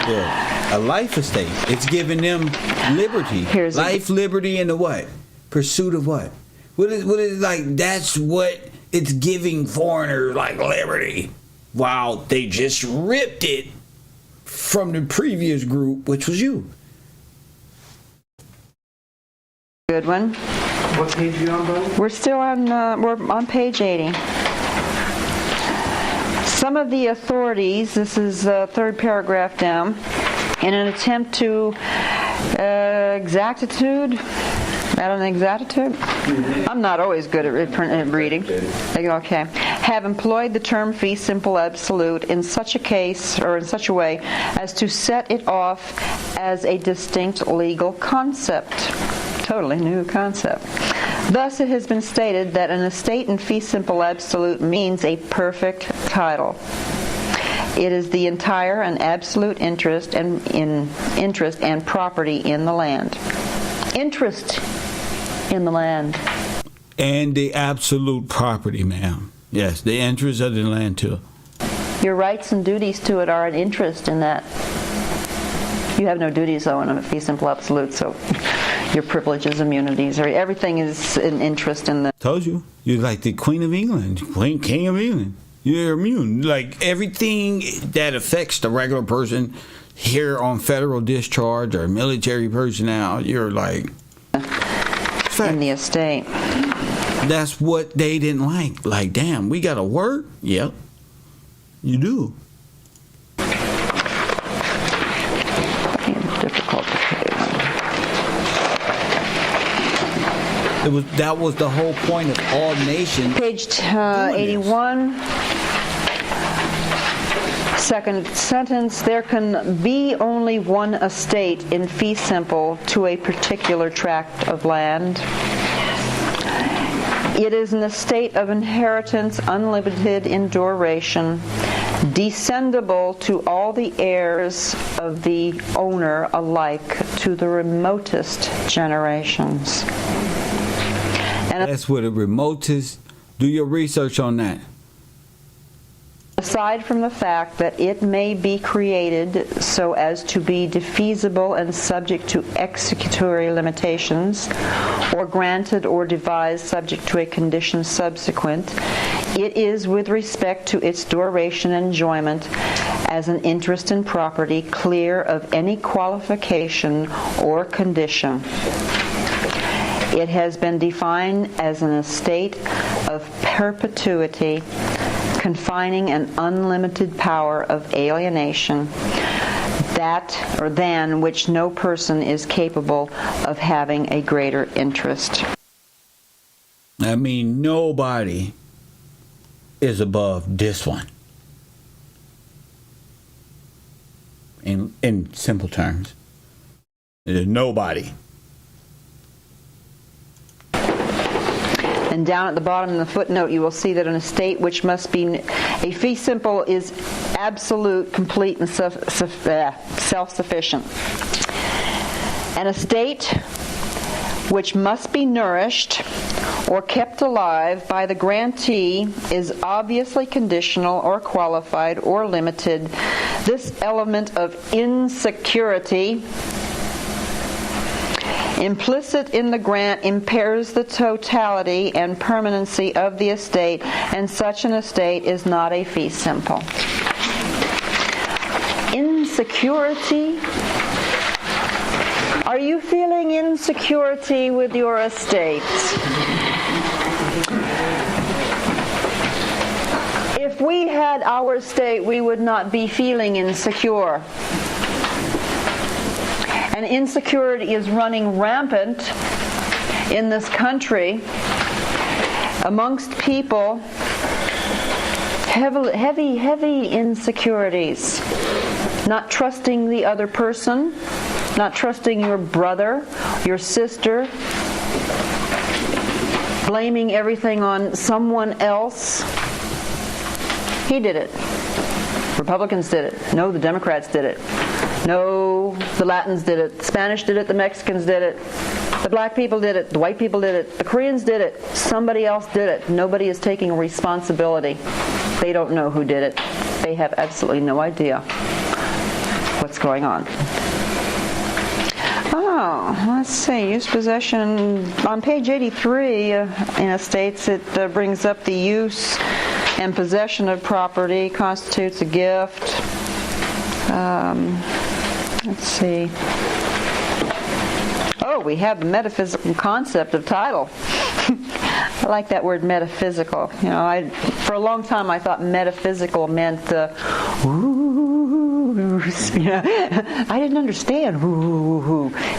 Yeah. A life estate. It's giving them liberty. Life, liberty, and the what? Pursuit of what? What is like? That's what it's giving foreigners, like liberty. Wow, they just ripped it from the previous group, which was you. Good one. What page are you on, buddy? We're still on. We're on page 80. Some of the authorities. This is third paragraph down. In an attempt to exactitude. I'm not always good at reading. Okay. Have employed the term fee simple absolute in such a case or in such a way as to set it off as a distinct legal concept. Totally new concept. Thus it has been stated that an estate in fee simple absolute means a perfect title. It is the entire and absolute interest and property in the land. Interest in the land. And the absolute property, ma'am. Yes, the interest of the land too. Your rights and duties to it are an interest in that. You have no duties though in a fee simple absolute, so your privileges, immunities, or everything is an interest in the. Told you. You're like the Queen of England, King of England. You're immune. Like everything that affects the regular person here on federal discharge or military personnel, you're like in the estate. That's what they didn't like. Like, damn, we gotta work? Yep. You do. Difficult to pay. That was the whole point of all nations. Page 81. Second sentence, there can be only one estate in fee simple to a particular tract of land. It is an estate of inheritance unlimited in duration, descendable to all the heirs of the owner alike to the remotest generations. And that's where the remotest. Do your research on that. aside from the fact that it may be created so as to be defeasible and subject to executory limitations, or granted or devised subject to a condition subsequent, it is with respect to its duration and enjoyment as an interest in property clear of any qualification or condition. It has been defined as an estate of perpetuity, confining an unlimited power of alienation, that or than which no person is capable of having a greater interest. I mean, nobody is above this one. In simple terms, there's nobody. And down at the bottom in the footnote, you will see that an estate which must be a fee simple is absolute, complete, and self-sufficient. An estate which must be nourished or kept alive by the grantee is obviously conditional or qualified or limited. This element of insecurity implicit in the grant impairs the totality and permanency of the estate, and such an estate is not a fee simple. Insecurity? Are you feeling insecurity with your estate? If we had our estate, we would not be feeling insecure. And insecurity is running rampant in this country amongst people. Heavy insecurities. Not trusting the other person, not trusting your brother, your sister, blaming everything on someone else. He did it. Republicans did it. No, the Democrats did it. No, the Latins did it. The Spanish did it. The Mexicans did it. The black people did it. The white people did it. The Koreans did it. Somebody else did it. Nobody is taking responsibility. They don't know who did it. They have absolutely no idea what's going on. Oh, let's see. Use possession. On page 83 in estates, it brings up the use and possession of property constitutes a gift. Let's see. Oh, we have the metaphysical concept of title. I like that word metaphysical. You know, for a long time I thought metaphysical meant you know, I didn't understand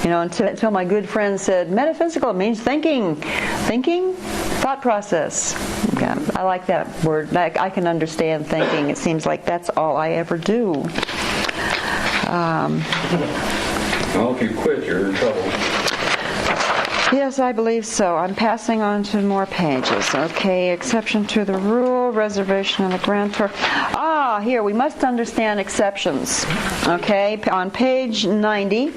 until my good friend said metaphysical means thinking, thought process. Yeah, I like that word. I can understand thinking. It seems like that's all I ever do. Well, if you quit, you're in trouble. Yes, I believe so. I'm passing on to more pages. Okay, exception to the rule, reservation of the grantor. Here, we must understand exceptions. Okay, on page 90,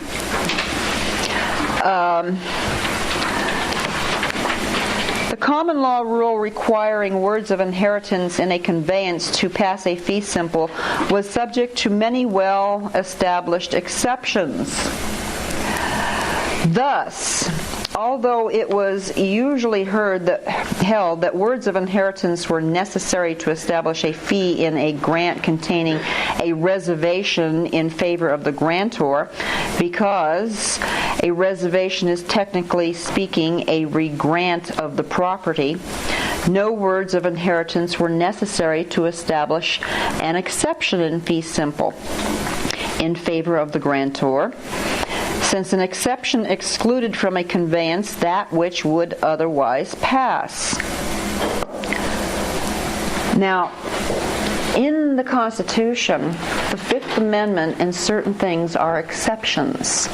the common law rule requiring words of inheritance in a conveyance to pass a fee simple was subject to many well-established exceptions. Thus, although it was usually held that words of inheritance were necessary to establish a fee in a grant containing a reservation in favor of the grantor, because a reservation is technically speaking a regrant of the property, no words of inheritance were necessary to establish an exception in fee simple in favor of the grantor, since an exception excluded from a conveyance that which would otherwise pass. Now, in the Constitution, the Fifth Amendment and certain things are exceptions.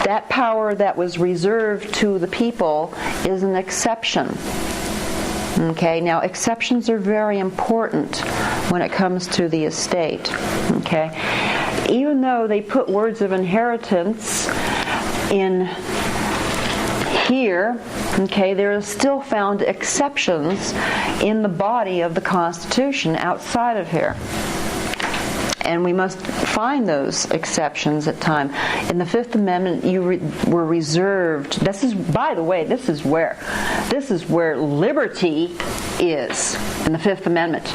That power that was reserved to the people is an exception. Okay, now exceptions are very important when it comes to the estate. Okay, even though they put words of inheritance in here, okay, there is still found exceptions in the body of the Constitution outside of here. And we must find those exceptions at time. In the Fifth Amendment, you were reserved. This is, by the way, this is where liberty is in the Fifth Amendment.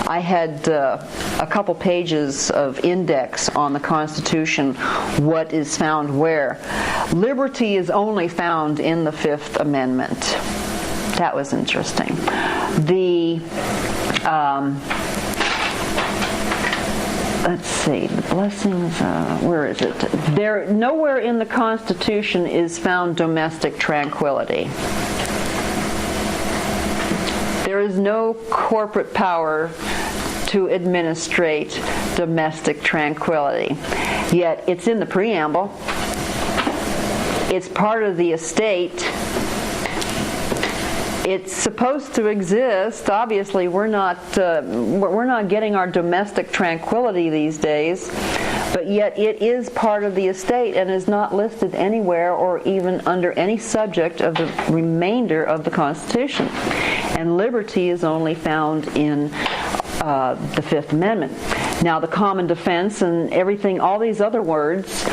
I had a couple pages of index on the Constitution, what is found where. Liberty is only found in the Fifth Amendment. That was interesting. The let's see, the blessings, where is it? There, nowhere in the Constitution is found domestic tranquility. There is no corporate power to administrate domestic tranquility. Yet it's in the preamble. It's part of the estate. It's supposed to exist. Obviously, we're not getting our domestic tranquility these days, but yet it is part of the estate and is not listed anywhere or even under any subject of the remainder of the Constitution. And liberty is only found in the Fifth Amendment. Now, the common defense and everything, all these other words,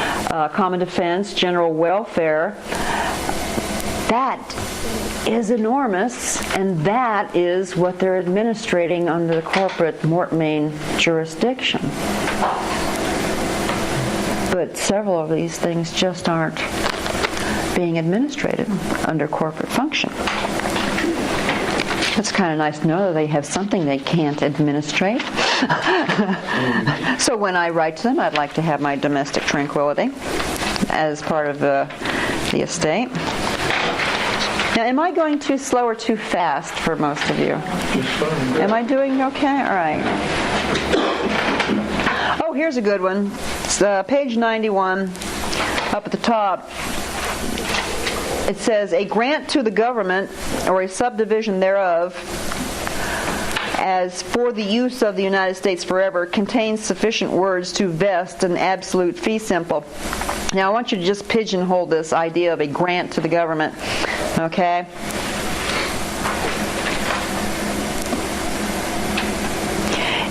common defense, general welfare, that is enormous, and that is what they're administrating under the corporate mortmain jurisdiction. But several of these things just aren't being administrated under corporate function. It's kind of nice to know that they have something they can't administrate. So when I write to them, I'd like to have my domestic tranquility as part of the estate. Now, am I going too slow or too fast for most of you? Am I doing okay? All right. Oh, here's a good one. It's page 91, up at the top. It says, a grant to the government or a subdivision thereof as for the use of the United States forever contains sufficient words to vest an absolute fee simple. Now, I want you to just pigeonhole this idea of a grant to the government, okay?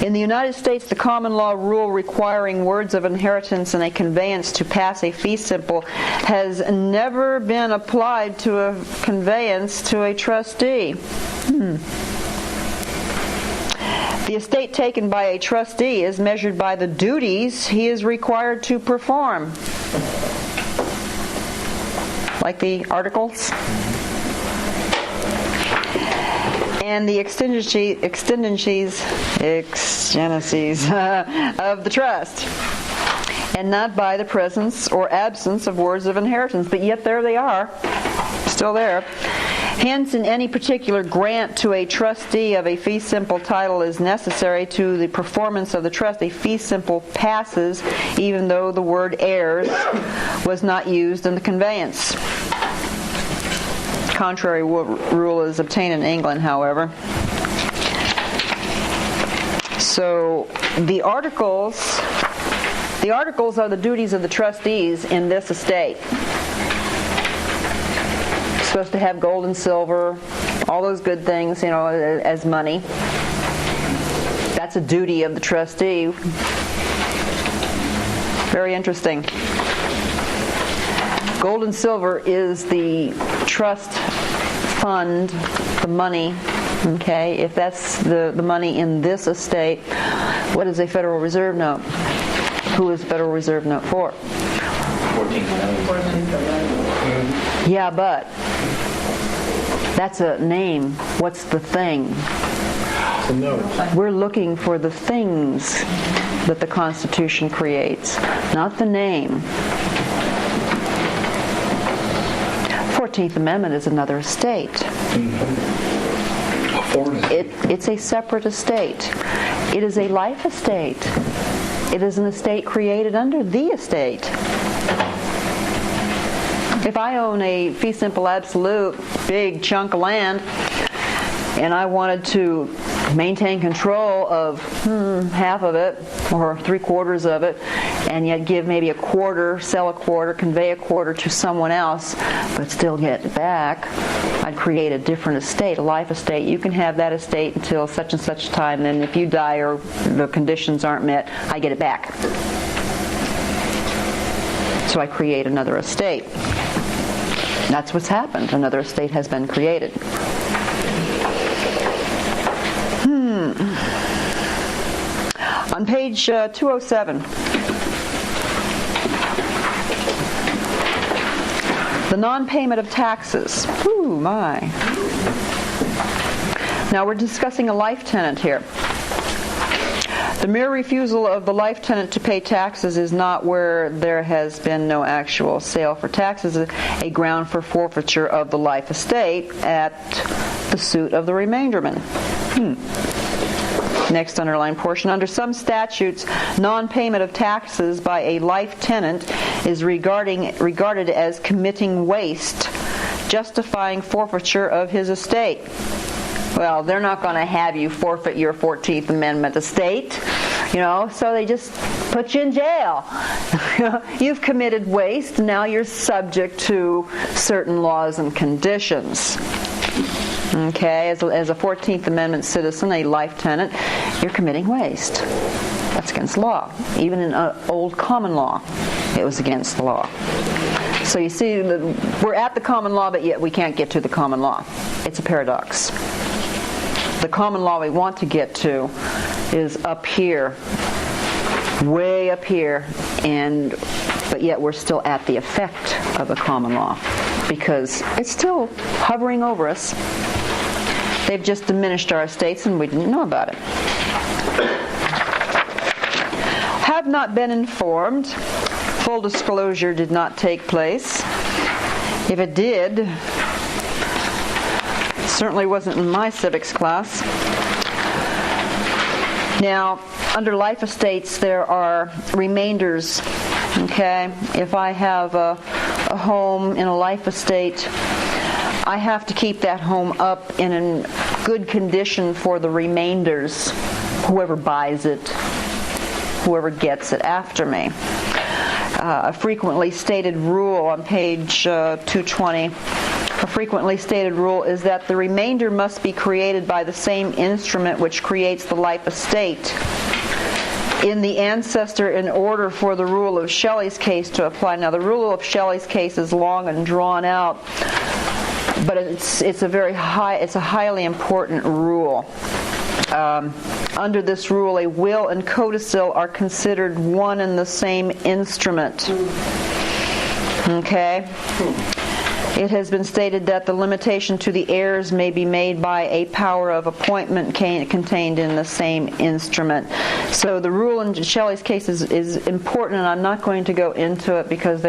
In the United States, the common law rule requiring words of inheritance and a conveyance to pass a fee simple has never been applied to a conveyance to a trustee. The estate taken by a trustee is measured by the duties he is required to perform. Like the articles. And the exigencies of the trust. And not by the presence or absence of words of inheritance. But yet there they are. Still there. Hence, in any particular grant to a trustee of a fee simple title is necessary to the performance of the trust. A fee simple passes even though the word heirs was not used in the conveyance. Contrary rule is obtained in England, however. So the articles are the duties of the trustees in this estate. Supposed to have gold and silver, all those good things, you know, as money. That's a duty of the trustee. Very interesting. Gold and silver is the trust fund, the money, okay? If that's the money in this estate, what is a Federal Reserve note? Who is the Federal Reserve note for? 14th Amendment. Yeah, but that's a name. What's the thing? We're looking for the things that the Constitution creates, not the name. 14th Amendment is another estate. It's a separate estate. It is a life estate. It is an estate created under the estate. If I own a fee simple absolute big chunk of land, and I wanted to maintain control of half of it or 3/4 of it, and yet give maybe a quarter, sell a quarter, convey a quarter to someone else, but still get it back, I'd create a different estate, a life estate. You can have that estate until such and such time, then if you die or the conditions aren't met, I get it back. So I create another estate. That's what's happened. Another estate has been created. On page 207, the non-payment of taxes. Ooh, my. Now we're discussing a life tenant here. The mere refusal of the life tenant to pay taxes is not where there has been no actual sale for taxes, a ground for forfeiture of the life estate at the suit of the remainderman. Next underlined portion. Under some statutes, non-payment of taxes by a life tenant is regarded as committing waste, justifying forfeiture of his estate. Well, they're not going to have you forfeit your 14th Amendment estate, so they just put you in jail. You've committed waste, now you're subject to certain laws and conditions. Okay, as a 14th Amendment citizen, a life tenant, you're committing waste. That's against law. Even in old common law, it was against the law. So you see, we're at the common law, but yet we can't get to the common law. It's a paradox. The common law we want to get to is up here, way up here, but yet we're still at the effect of the common law because it's still hovering over us. They've just diminished our estates and we didn't know about it. Have not been informed. Full disclosure did not take place. If it did, it certainly wasn't in my civics class. Now, under life estates, there are remainders. Okay, if I have a home in a life estate, I have to keep that home up in good condition for the remainders, whoever buys it, whoever gets it after me. A frequently stated rule on page 220, a frequently stated rule is that the remainder must be created by the same instrument which creates the life estate. In the ancestor, in order for the rule of Shelley's case to apply. Now, the rule of Shelley's case is long and drawn out, but it's a highly important rule. Under this rule, a will and codicil are considered one and the same instrument. Okay? It has been stated that the limitation to the heirs may be made by a power of appointment contained in the same instrument. So the rule in Shelley's case is important, and I'm not going to go into it because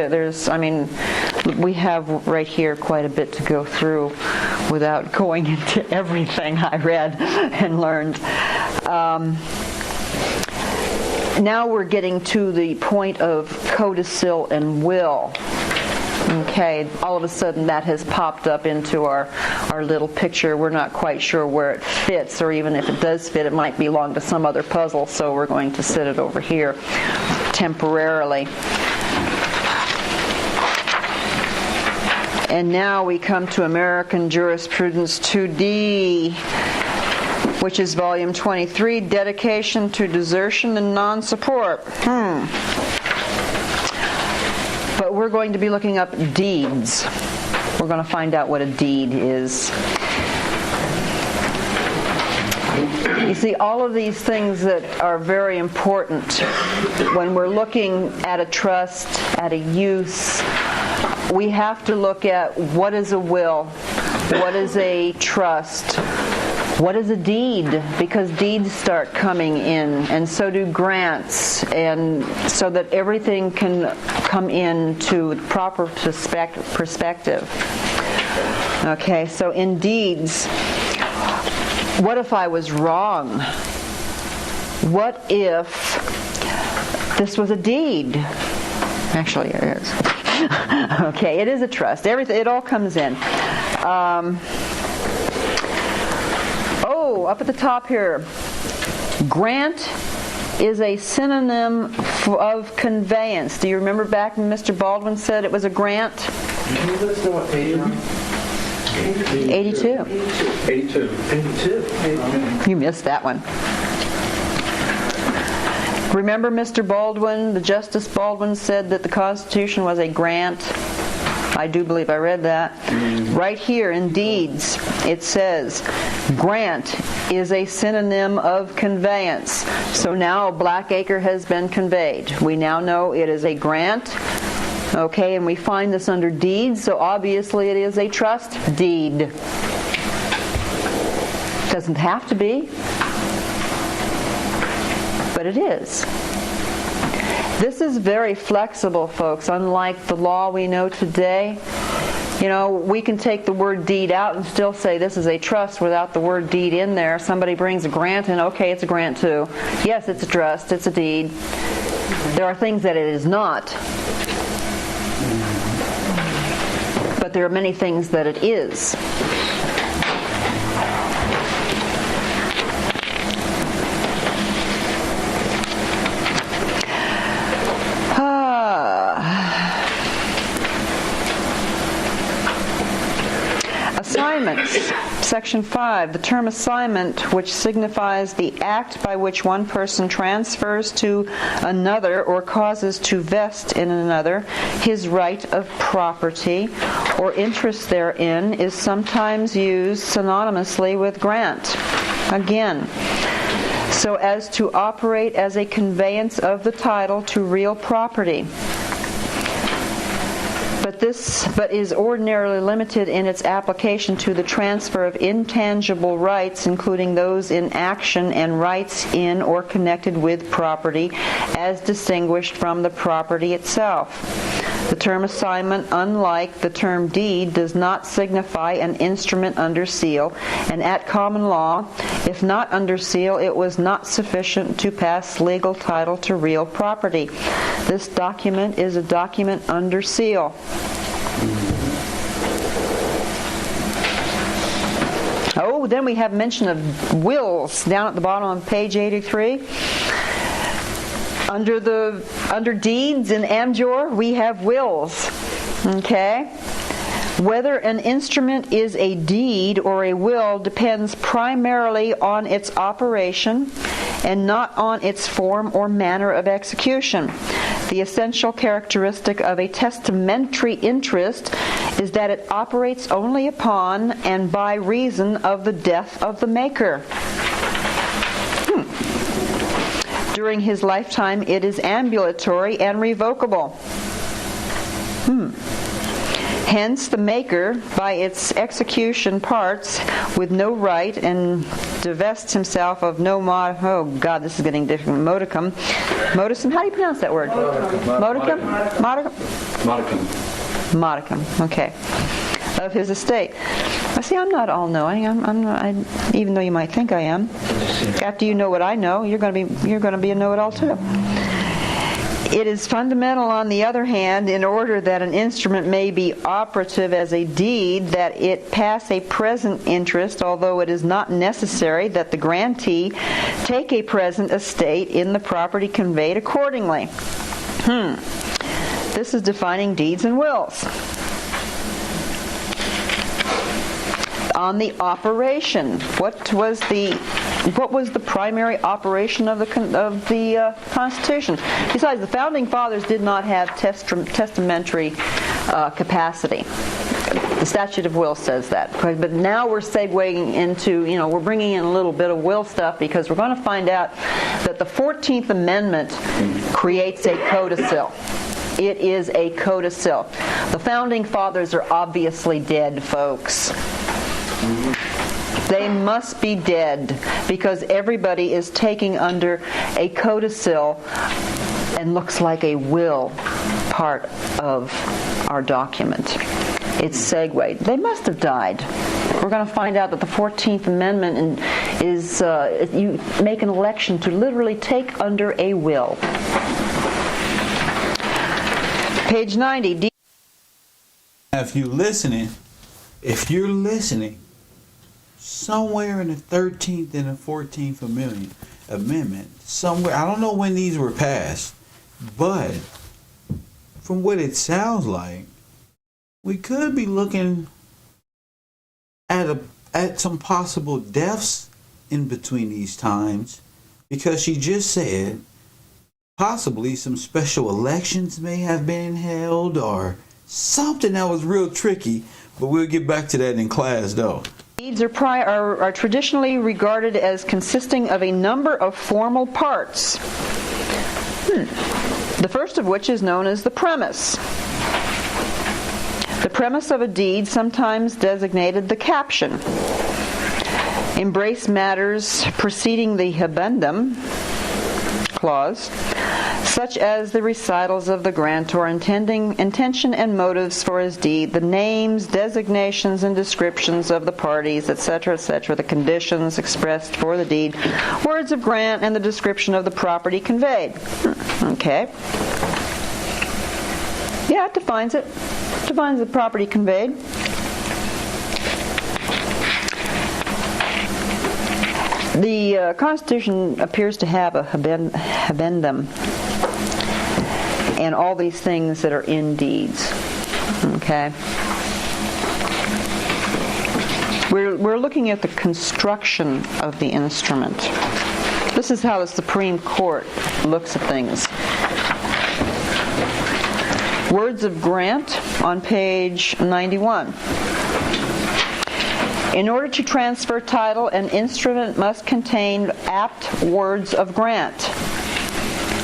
we have right here quite a bit to go through without going into everything I read and learned. Now we're getting to the point of codicil and will. Okay, all of a sudden that has popped up into our little picture. We're not quite sure where it fits, or even if it does fit, it might belong to some other puzzle, so we're going to sit it over here temporarily. And now we come to American Jurisprudence 2D, which is volume 23, Dedication to Desertion and Non-Support. But we're going to be looking up deeds. We're going to find out what a deed is. You see, all of these things that are very important when we're looking at a trust, at a use, we have to look at what is a will, what is a trust, what is a deed, because deeds start coming in, and so do grants, and so that everything can come into proper perspective. Okay, so in deeds, what if I was wrong? What if this was a deed? Actually, it is. Okay, it is a trust. Everything, it all comes in. Oh, up at the top here. Grant is a synonym of conveyance. Do you remember back when Mr. Baldwin said it was a grant? Can you let us know what page you're on? 82. 82. You missed that one. Remember Mr. Baldwin, the Justice Baldwin said that the Constitution was a grant? I do believe I read that. Right here in deeds, it says, grant is a synonym of conveyance. So now Blackacre has been conveyed. We now know it is a grant. Okay, and we find this under deeds, so obviously it is a trust deed. Doesn't have to be, but it is. This is very flexible, folks, unlike the law we know today. You know, we can take the word deed out and still say this is a trust without the word deed in there. Somebody brings a grant in, okay, it's a grant too. Yes, it's a trust, it's a deed. There are things that it is not. But there are many things that it is. Assignments. Section 5. The term assignment, which signifies the act by which one person transfers to another or causes to vest in another his right of property or interest therein, is sometimes used synonymously with grant. Again, so as to operate as a conveyance of the title to real property. But is ordinarily limited in its application to the transfer of intangible rights, including those in action and rights in or connected with property, as distinguished from the property itself. The term assignment, unlike the term deed, does not signify an instrument under seal, and at common law, if not under seal, it was not sufficient to pass legal title to real property. This document is a document under seal. Oh, then we have mention of wills down at the bottom on page 83. Under deeds in Amjor, we have wills. Okay? Whether an instrument is a deed or a will depends primarily on its operation and not on its form or manner of execution. The essential characteristic of a testamentary interest is that it operates only upon and by reason of the death of the maker. During his lifetime, it is ambulatory and revocable. Hence, the maker, by its execution, parts with no right and divests himself of no oh God, this is getting different. Modicum. Modicum, how do you pronounce that word? Modicum? Modicum, okay. Of his estate. See, I'm not all-knowing. Even though you might think I am. After you know what I know, you're going to be a know-it-all too. It is fundamental, on the other hand, in order that an instrument may be operative as a deed, that it pass a present interest, although it is not necessary that the grantee take a present estate in the property conveyed accordingly. This is defining deeds and wills. On the operation, what was the primary operation of the Constitution? Besides, the Founding Fathers did not have testamentary capacity. The Statute of Wills says that. But now we're segueing into, we're bringing in a little bit of will stuff, because we're going to find out that the 14th Amendment creates a codicil. It is a codicil. The Founding Fathers are obviously dead, folks. They must be dead, because everybody is taking under a codicil and looks like a will part of our document. It's segued. They must have died. We're going to find out that the 14th Amendment is, you make an election to literally take under a will. Page 90. If you're listening, somewhere in the 13th and the 14th Amendment. Somewhere, I don't know when these were passed, but from what it sounds like, we could be looking at some possible deaths in between these times, because she just said possibly some special elections may have been held or something that was real tricky, but we'll get back to that in class though. Deeds are traditionally regarded as consisting of a number of formal parts. The first of which is known as the premise. The premise of a deed, sometimes designated the caption, embrace matters preceding the habendum clause, such as the recitals of the grantor intention and motives for his deed, the names, designations, and descriptions of the parties, etc., the conditions expressed for the deed, words of grant, and the description of the property conveyed. Okay. Yeah, it defines it. It defines the property conveyed. The Constitution appears to have a habendum and all these things that are in deeds. Okay? We're looking at the construction of the instrument. This is how the Supreme Court looks at things. Words of grant on page 91. In order to transfer title, an instrument must contain apt words of grant,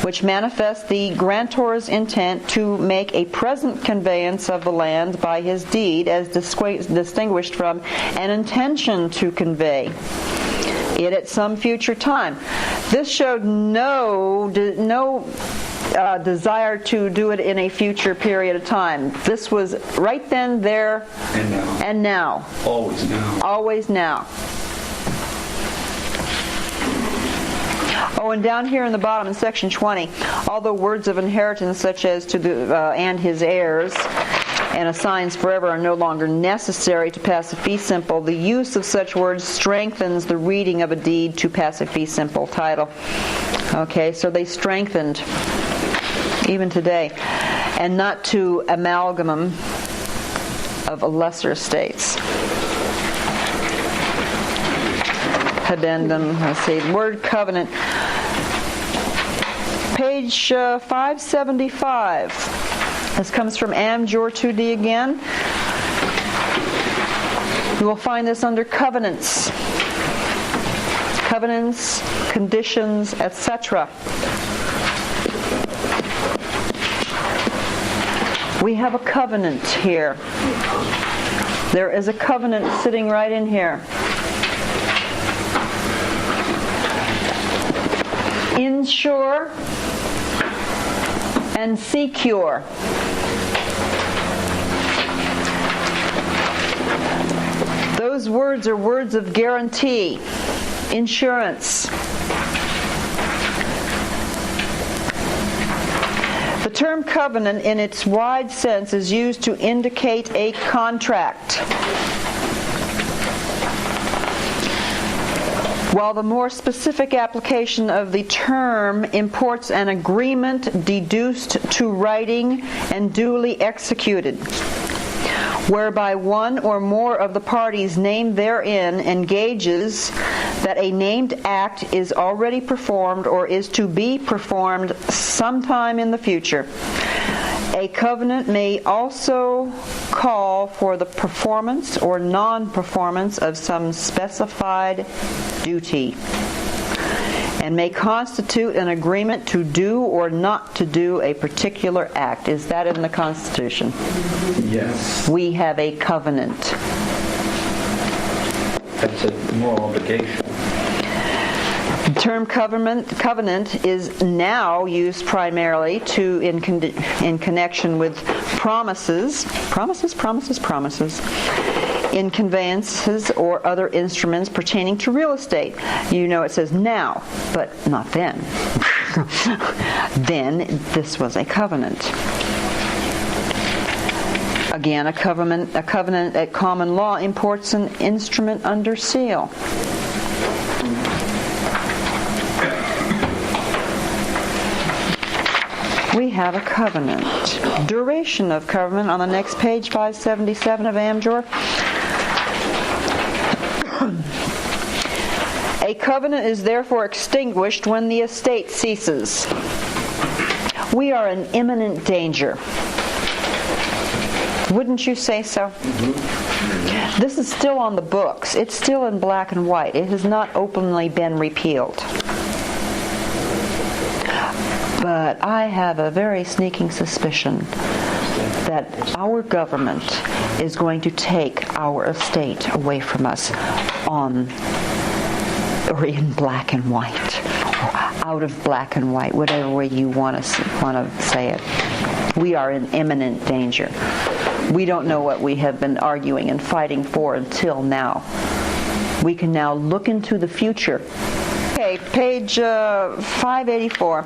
which manifest the grantor's intent to make a present conveyance of the land by his deed as distinguished from an intention to convey it at some future time. This showed no desire to do it in a future period of time. This was right then, there, and now. Always now. Always now. Oh, and down here in the bottom in section 20, although words of inheritance such as to the and his heirs and assigns forever are no longer necessary to pass a fee simple, the use of such words strengthens the reading of a deed to pass a fee simple title. Okay, so they strengthened even today, and not to amalgamum of lesser states. Addendum, let's see, word covenant. Page 575. This comes from Amjor 2D again. You will find this under covenants. Covenants, conditions, etc. We have a covenant here. There is a covenant sitting right in here. Insure and secure. Those words are words of guarantee, insurance. The term covenant in its wide sense is used to indicate a contract, while the more specific application of the term imports an agreement deduced to writing and duly executed, whereby one or more of the parties named therein engages that a named act is already performed or is to be performed sometime in the future. A covenant may also call for the performance or non-performance of some specified duty, and may constitute an agreement to do or not to do a particular act. Is that in the Constitution? Yes. We have a covenant. That's a moral obligation. The term covenant is now used primarily in connection with promises, in conveyances or other instruments pertaining to real estate. You know it says now, but not then. Then this was a covenant. Again, a covenant at common law imports an instrument under seal. We have a covenant. Duration of covenant on the next page, 577 of Amjor. A covenant is therefore extinguished when the estate ceases. We are in imminent danger. Wouldn't you say so? Mm-hmm. This is still on the books. It's still in black and white. It has not openly been repealed. But I have a very sneaking suspicion that our government is going to take our estate away from us or in black and white, or out of black and white, whatever way you want to say it. We are in imminent danger. We don't know what we have been arguing and fighting for until now. We can now look into the future. Okay, page 584.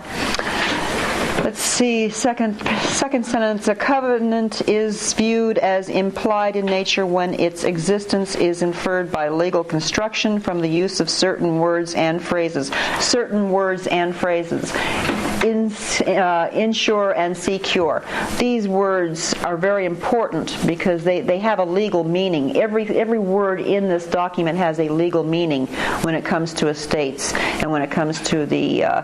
Let's see, second sentence. A covenant is viewed as implied in nature when its existence is inferred by legal construction from the use of certain words and phrases. Certain words and phrases. Insure and secure. These words are very important because they have a legal meaning. Every word in this document has a legal meaning when it comes to estates and when it comes to the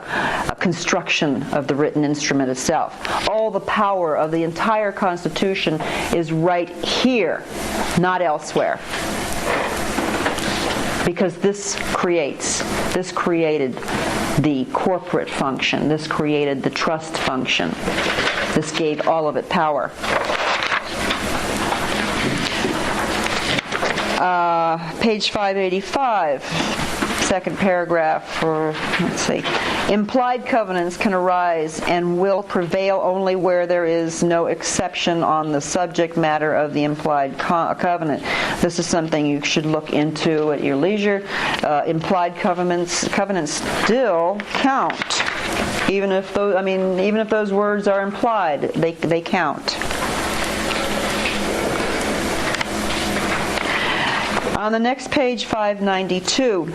construction of the written instrument itself. All the power of the entire Constitution is right here, not elsewhere. Because this created the corporate function. This created the trust function. This gave all of it power. Page 585, second paragraph, for, let's see. Implied covenants can arise and will prevail only where there is no exception on the subject matter of the implied covenant. This is something you should look into at your leisure. Implied covenants still count, even if those words are implied, they count. On the next page, 592.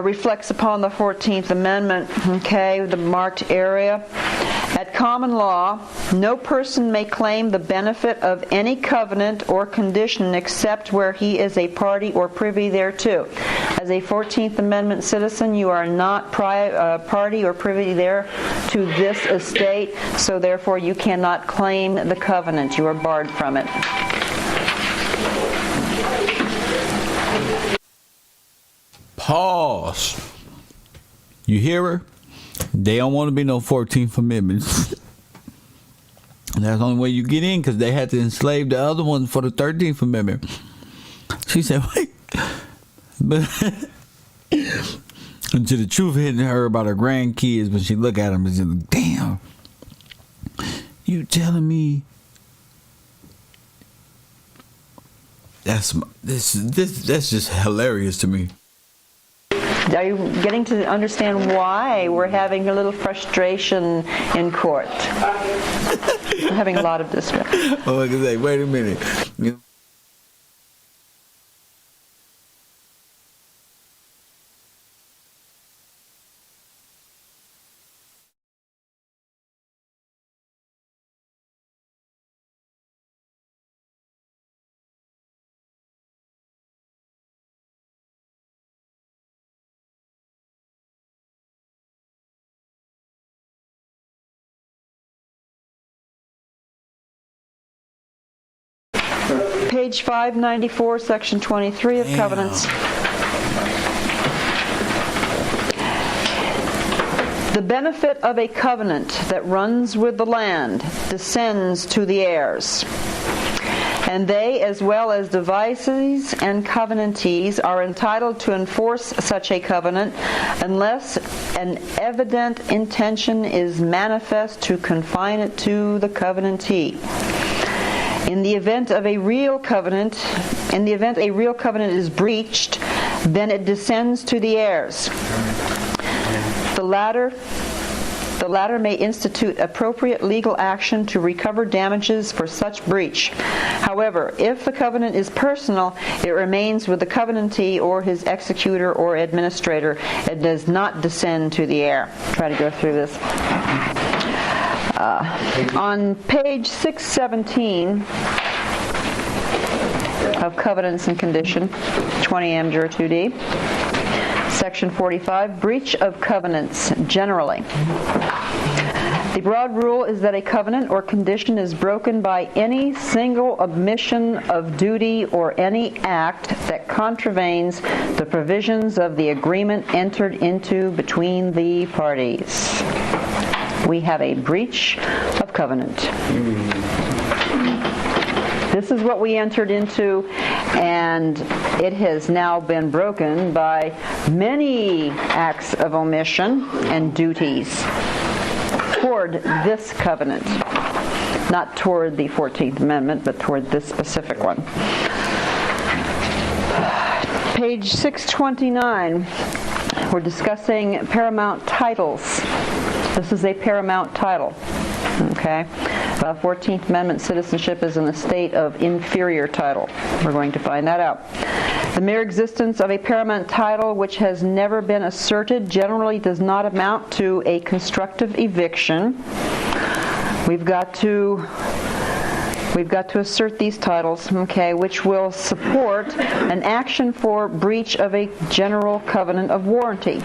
Reflects upon the 14th Amendment, okay, the marked area. At common law, no person may claim the benefit of any covenant or condition except where he is a party or privy thereto. As a 14th Amendment citizen, you are not party or privy there to this estate, so therefore you cannot claim the covenant. You are barred from it. Pause. You hear her? They don't want to be no 14th Amendment. That's the only way you get in, because they had to enslave the other one for the 13th Amendment. She said, wait. But until the truth hitting her about her grandkids, when she look at them, it's like, damn. You telling me that's just hilarious to me. Are you getting to understand why we're having a little frustration in court? We're having a lot of distress. Oh, I can say, wait a minute. Page 594, section 23 of covenants. The benefit of a covenant that runs with the land descends to the heirs, and they, as well as devisees and covenantees, are entitled to enforce such a covenant unless an evident intention is manifest to confine it to the covenantee. In the event a real covenant is breached, then it descends to the heirs. The The latter may institute appropriate legal action to recover damages for such breach. However, if the covenant is personal, it remains with the covenantee or his executor or administrator. It does not descend to the heir. Try to go through this. On page 617 of Covenants and Condition, 20 Amjur 2D, Section 45, breach of covenants generally. The broad rule is that a covenant or condition is broken by any single omission of duty or any act that contravenes the provisions of the agreement entered into between the parties. We have a breach of covenant. This is what we entered into, and it has now been broken by many acts of omission and duties toward this covenant. Not toward the 14th Amendment, but toward this specific one. Page 629, we're discussing paramount titles. This is a paramount title. Okay? The 14th Amendment citizenship is in a state of inferior title. We're going to find that out. The mere existence of a paramount title which has never been asserted generally does not amount to a constructive eviction. We've got to assert these titles, okay, which will support an action for breach of a general covenant of warranty.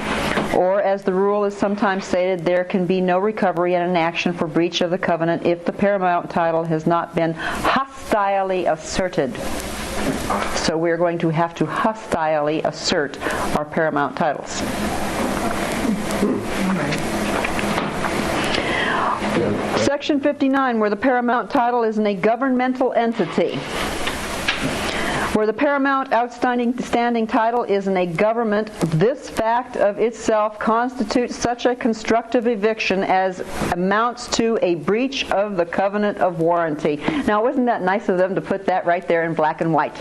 Or, as the rule is sometimes stated, there can be no recovery in an action for breach of the covenant if the paramount title has not been hostilely asserted. So we're going to have to hostilely assert our paramount titles. Section 59, where the paramount title is in a governmental entity. Where the paramount outstanding title is in a government, this fact of itself constitutes such a constructive eviction as amounts to a breach of the covenant of warranty. Now, wasn't that nice of them to put that right there in black and white?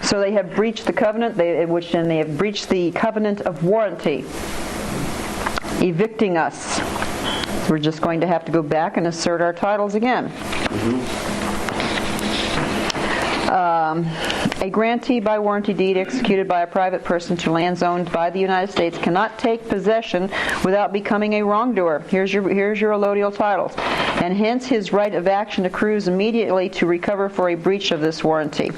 So they have breached the covenant, they have breached the covenant of warranty, evicting us. We're just going to have to go back and assert our titles again. A grantee by warranty deed executed by a private person to lands owned by the United States cannot take possession without becoming a wrongdoer. Here's your allodial titles. And hence his right of action accrues immediately to recover for a breach of this warranty,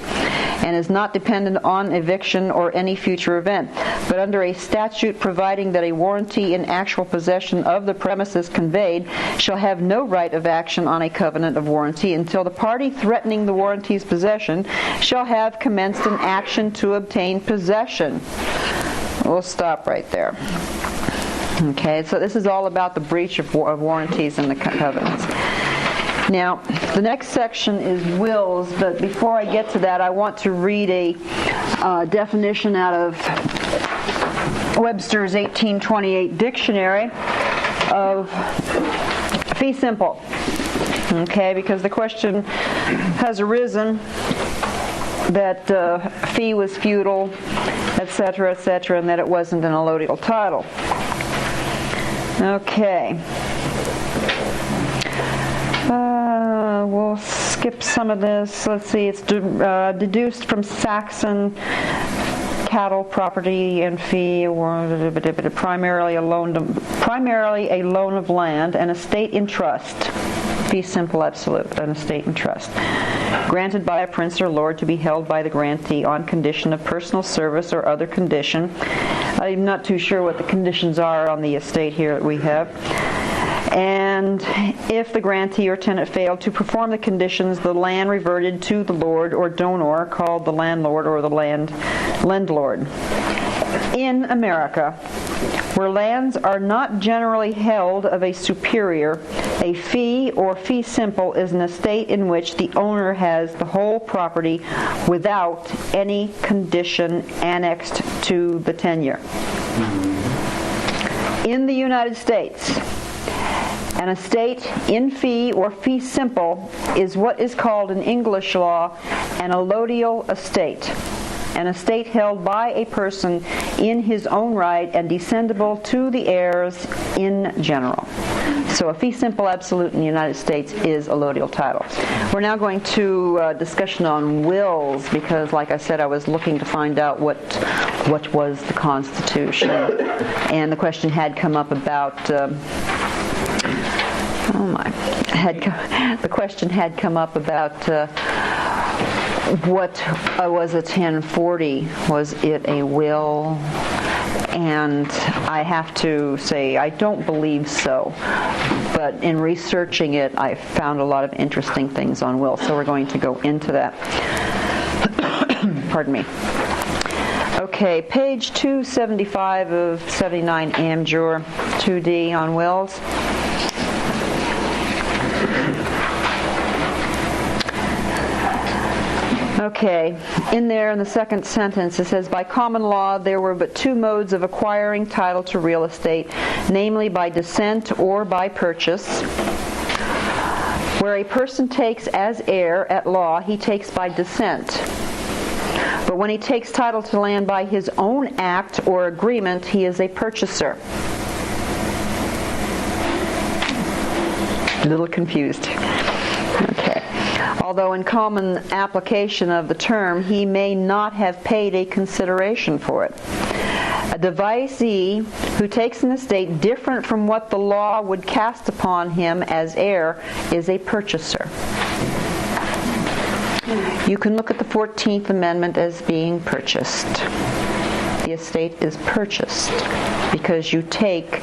and is not dependent on eviction or any future event, but under a statute providing that a warranty in actual possession of the premises conveyed shall have no right of action on a covenant of warranty until the party threatening the warranty's possession shall have commenced an action to obtain possession. We'll stop right there. Okay, so this is all about the breach of warranties and the covenants. Now, the next section is wills, but before I get to that, I want to read a definition out of Webster's 1828 dictionary of fee simple. Okay, because the question has arisen that fee was feudal, etc., and that it wasn't an allodial title. Okay. We'll skip some of this. Let's see. It's deduced from Saxon cattle, property, and fee, or primarily a loan of land, and estate in trust. Fee simple absolute, an estate in trust, granted by a prince or lord to be held by the grantee on condition of personal service or other condition. I'm not too sure what the conditions are on the estate here that we have. And if the grantee or tenant failed to perform the conditions, the land reverted to the lord or donor, called the landlord or the landlord. In America, where lands are not generally held of a superior, a fee or fee simple is an estate in which the owner has the whole property without any condition annexed to the tenure. In the United States, an estate in fee or fee simple is what is called in English law an allodial estate. an estate held by a person in his own right and descendable to the heirs in general. So a fee simple absolute in the United States is allodial title. We're now going to discussion on wills, because like I said, I was looking to find out what was the Constitution, and the question had come up about the question had come up about what was a 1040? Was it a will? And I have to say I don't believe so, but in researching it I found a lot of interesting things on will, so we're going to go into that. Pardon me. Okay, page 275 of 79 Amjur 2D on wills. Okay, in there in the second sentence it says, by common law there were but two modes of acquiring title to real estate, namely by descent or by purchase. Where a person takes as heir at law, he takes by descent. But when he takes title to land by his own act or agreement, he is a purchaser. A little confused. Okay. Although in common application of the term, he may not have paid a consideration for it. A devisee who takes an estate different from what the law would cast upon him as heir is a purchaser. You can look at the 14th Amendment as being purchased. The estate is purchased because you take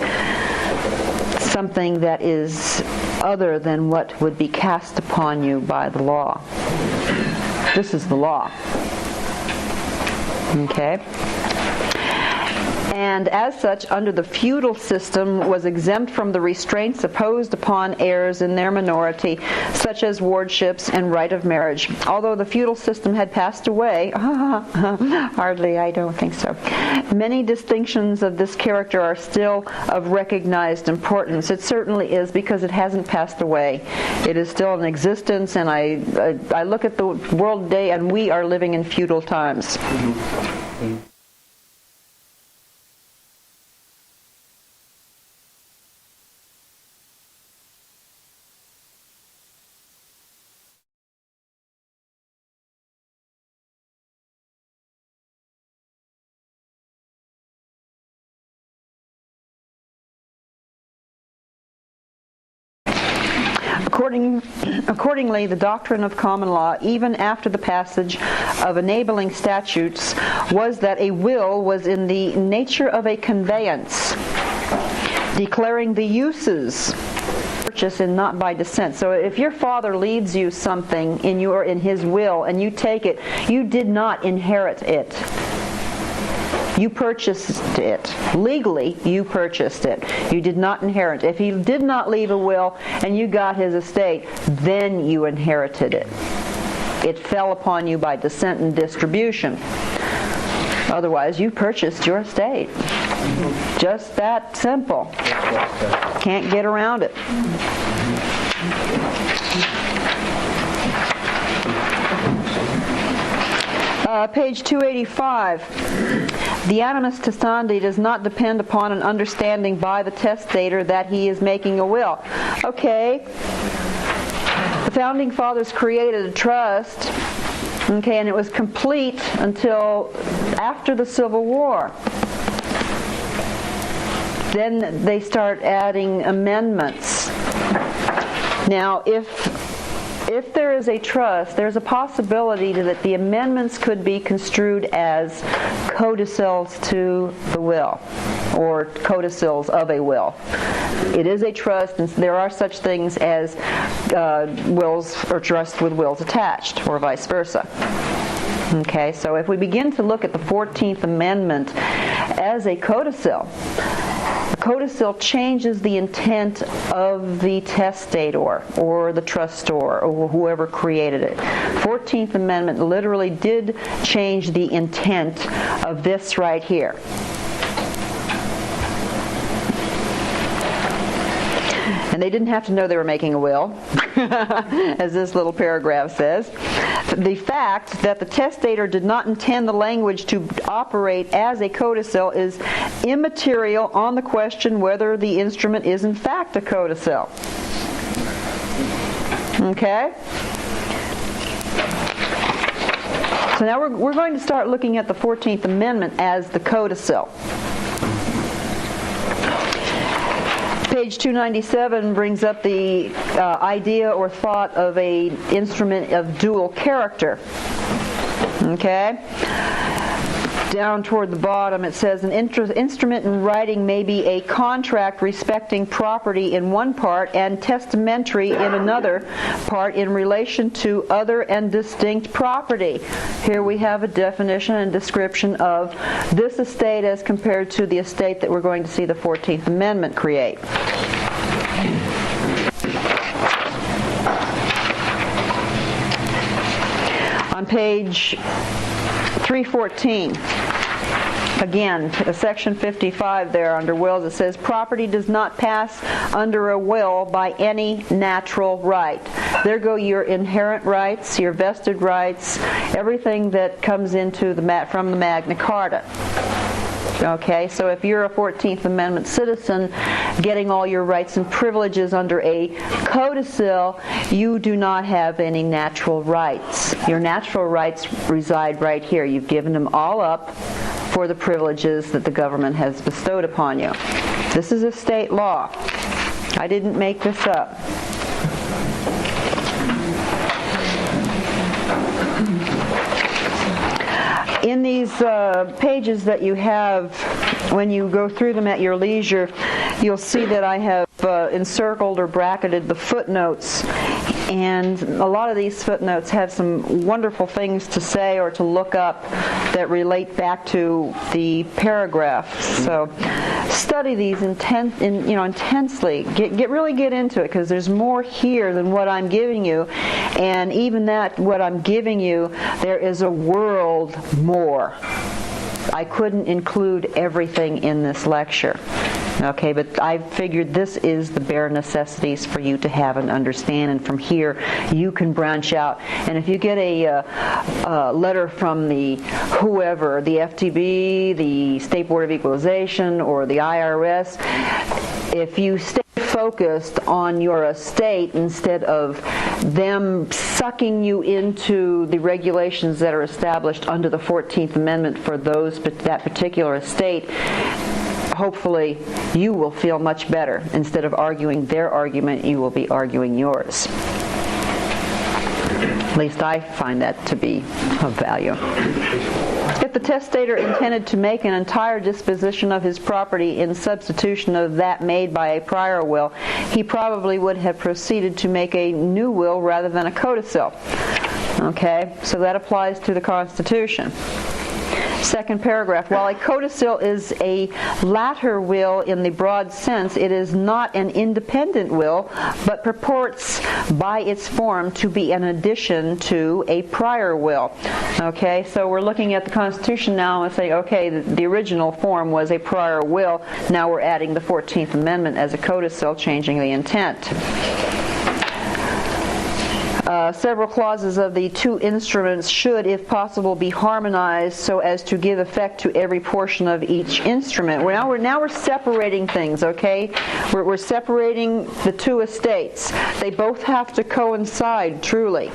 something that is other than what would be cast upon you by the law. This is the law. Okay? And as such, under the feudal system, was exempt from the restraints imposed upon heirs in their minority, such as wardships and right of marriage. Although the feudal system had passed away, hardly, I don't think so. Many distinctions of this character are still of recognized importance. It certainly is, because it hasn't passed away. It is still in existence, and I look at the world today, and we are living in feudal times. Mm-hmm. Accordingly, the doctrine of common law, even after the passage of enabling statutes, was that a will was in the nature of a conveyance, declaring the uses purchase and not by descent. So if your father leaves you something in his will and you take it, you did not inherit it. You purchased it. Legally, you purchased it. You did not inherit it. If he did not leave a will and you got his estate, then you inherited it. It fell upon you by descent and distribution. Otherwise, you purchased your estate. Just that simple. Can't get around it. Page 285. The animus testandi does not depend upon an understanding by the testator that he is making a will. Okay. The Founding Fathers created a trust, okay, and it was complete until after the Civil War. Then they start adding amendments. Now, if there is a trust, there's a possibility that the amendments could be construed as codicils to the will, or codicils of a will. It is a trust, and there are such things as wills or trusts with wills attached, or vice versa. Okay, so if we begin to look at the 14th Amendment as a codicil, the codicil changes the intent of the testator or the trustor or whoever created it. 14th Amendment literally did change the intent of this right here. And they didn't have to know they were making a will, as this little paragraph says. The fact that the testator did not intend the language to operate as a codicil is immaterial on the question whether the instrument is in fact a codicil. Okay? So now we're going to start looking at the 14th Amendment as the codicil. Page 297 brings up the idea or thought of an instrument of dual character. Okay? Down toward the bottom it says an instrument in writing may be a contract respecting property in one part and testamentary in another part in relation to other and distinct property. Here we have a definition and description of this estate as compared to the estate that we're going to see the 14th Amendment create. On page 314, again, section 55 there under wills, it says property does not pass under a will by any natural right. There go your inherent rights, your vested rights, everything that comes into from the Magna Carta. Okay, so if you're a 14th Amendment citizen getting all your rights and privileges under a codicil, you do not have any natural rights. Your natural rights reside right here. You've given them all up for the privileges that the government has bestowed upon you. This is a state law. I didn't make this up. In these pages that you have, when you go through them at your leisure, you'll see that I have encircled or bracketed the footnotes. And a lot of these footnotes have some wonderful things to say or to look up that relate back to the paragraphs. So study these intensely. Really get into it, because there's more here than what I'm giving you. And even that, what I'm giving you, there is a world more. I couldn't include everything in this lecture. Okay, but I figured this is the bare necessities for you to have and understand, and from here you can branch out. And if you get a letter from the whoever, the FTB, the State Board of Equalization, or the IRS, if you stay focused on your estate instead of them sucking you into the regulations that are established under the 14th Amendment for that particular estate, hopefully you will feel much better. Instead of arguing their argument, you will be arguing yours. At least I find that to be of value. If the testator intended to make an entire disposition of his property in substitution of that made by a prior will, he probably would have proceeded to make a new will rather than a codicil. Okay, so that applies to the Constitution. Second paragraph, while a codicil is a latter will in the broad sense, it is not an independent will, but purports by its form to be an addition to a prior will. Okay, so we're looking at the Constitution now and saying, okay, the original form was a prior will. Now we're adding the 14th Amendment as a codicil, changing the intent. Several clauses of the two instruments should, if possible, be harmonized so as to give effect to every portion of each instrument. Now we're separating things, okay? We're separating the two estates. They both have to coincide, truly,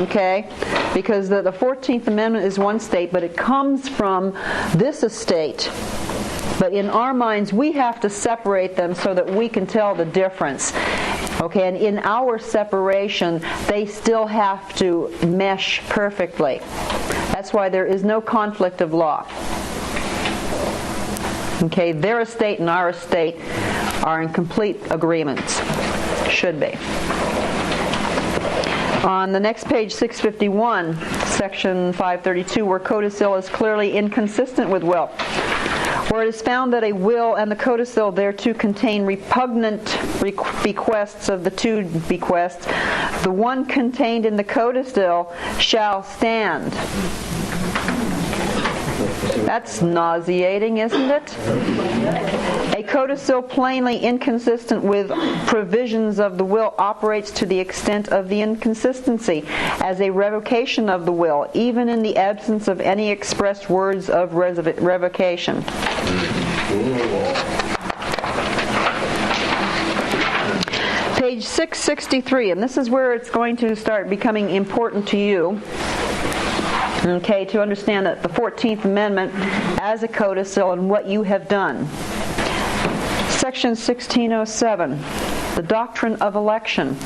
okay? Because the 14th Amendment is one state, but it comes from this estate. But in our minds, we have to separate them so that we can tell the difference. Okay, and in our separation, they still have to mesh perfectly. That's why there is no conflict of law. Okay, their estate and our estate are in complete agreement. Should be. On the next page, 651, section 532, where codicil is clearly inconsistent with will, where it is found that a will and the codicil thereto contain repugnant bequests of the two bequests, the one contained in the codicil shall stand. That's nauseating, isn't it? A codicil plainly inconsistent with provisions of the will operates to the extent of the inconsistency as a revocation of the will, even in the absence of any expressed words of revocation. Page 663, and this is where it's going to start becoming important to you. Okay, to understand that the 14th Amendment as a codicil and what you have done. Section 1607, the doctrine of election.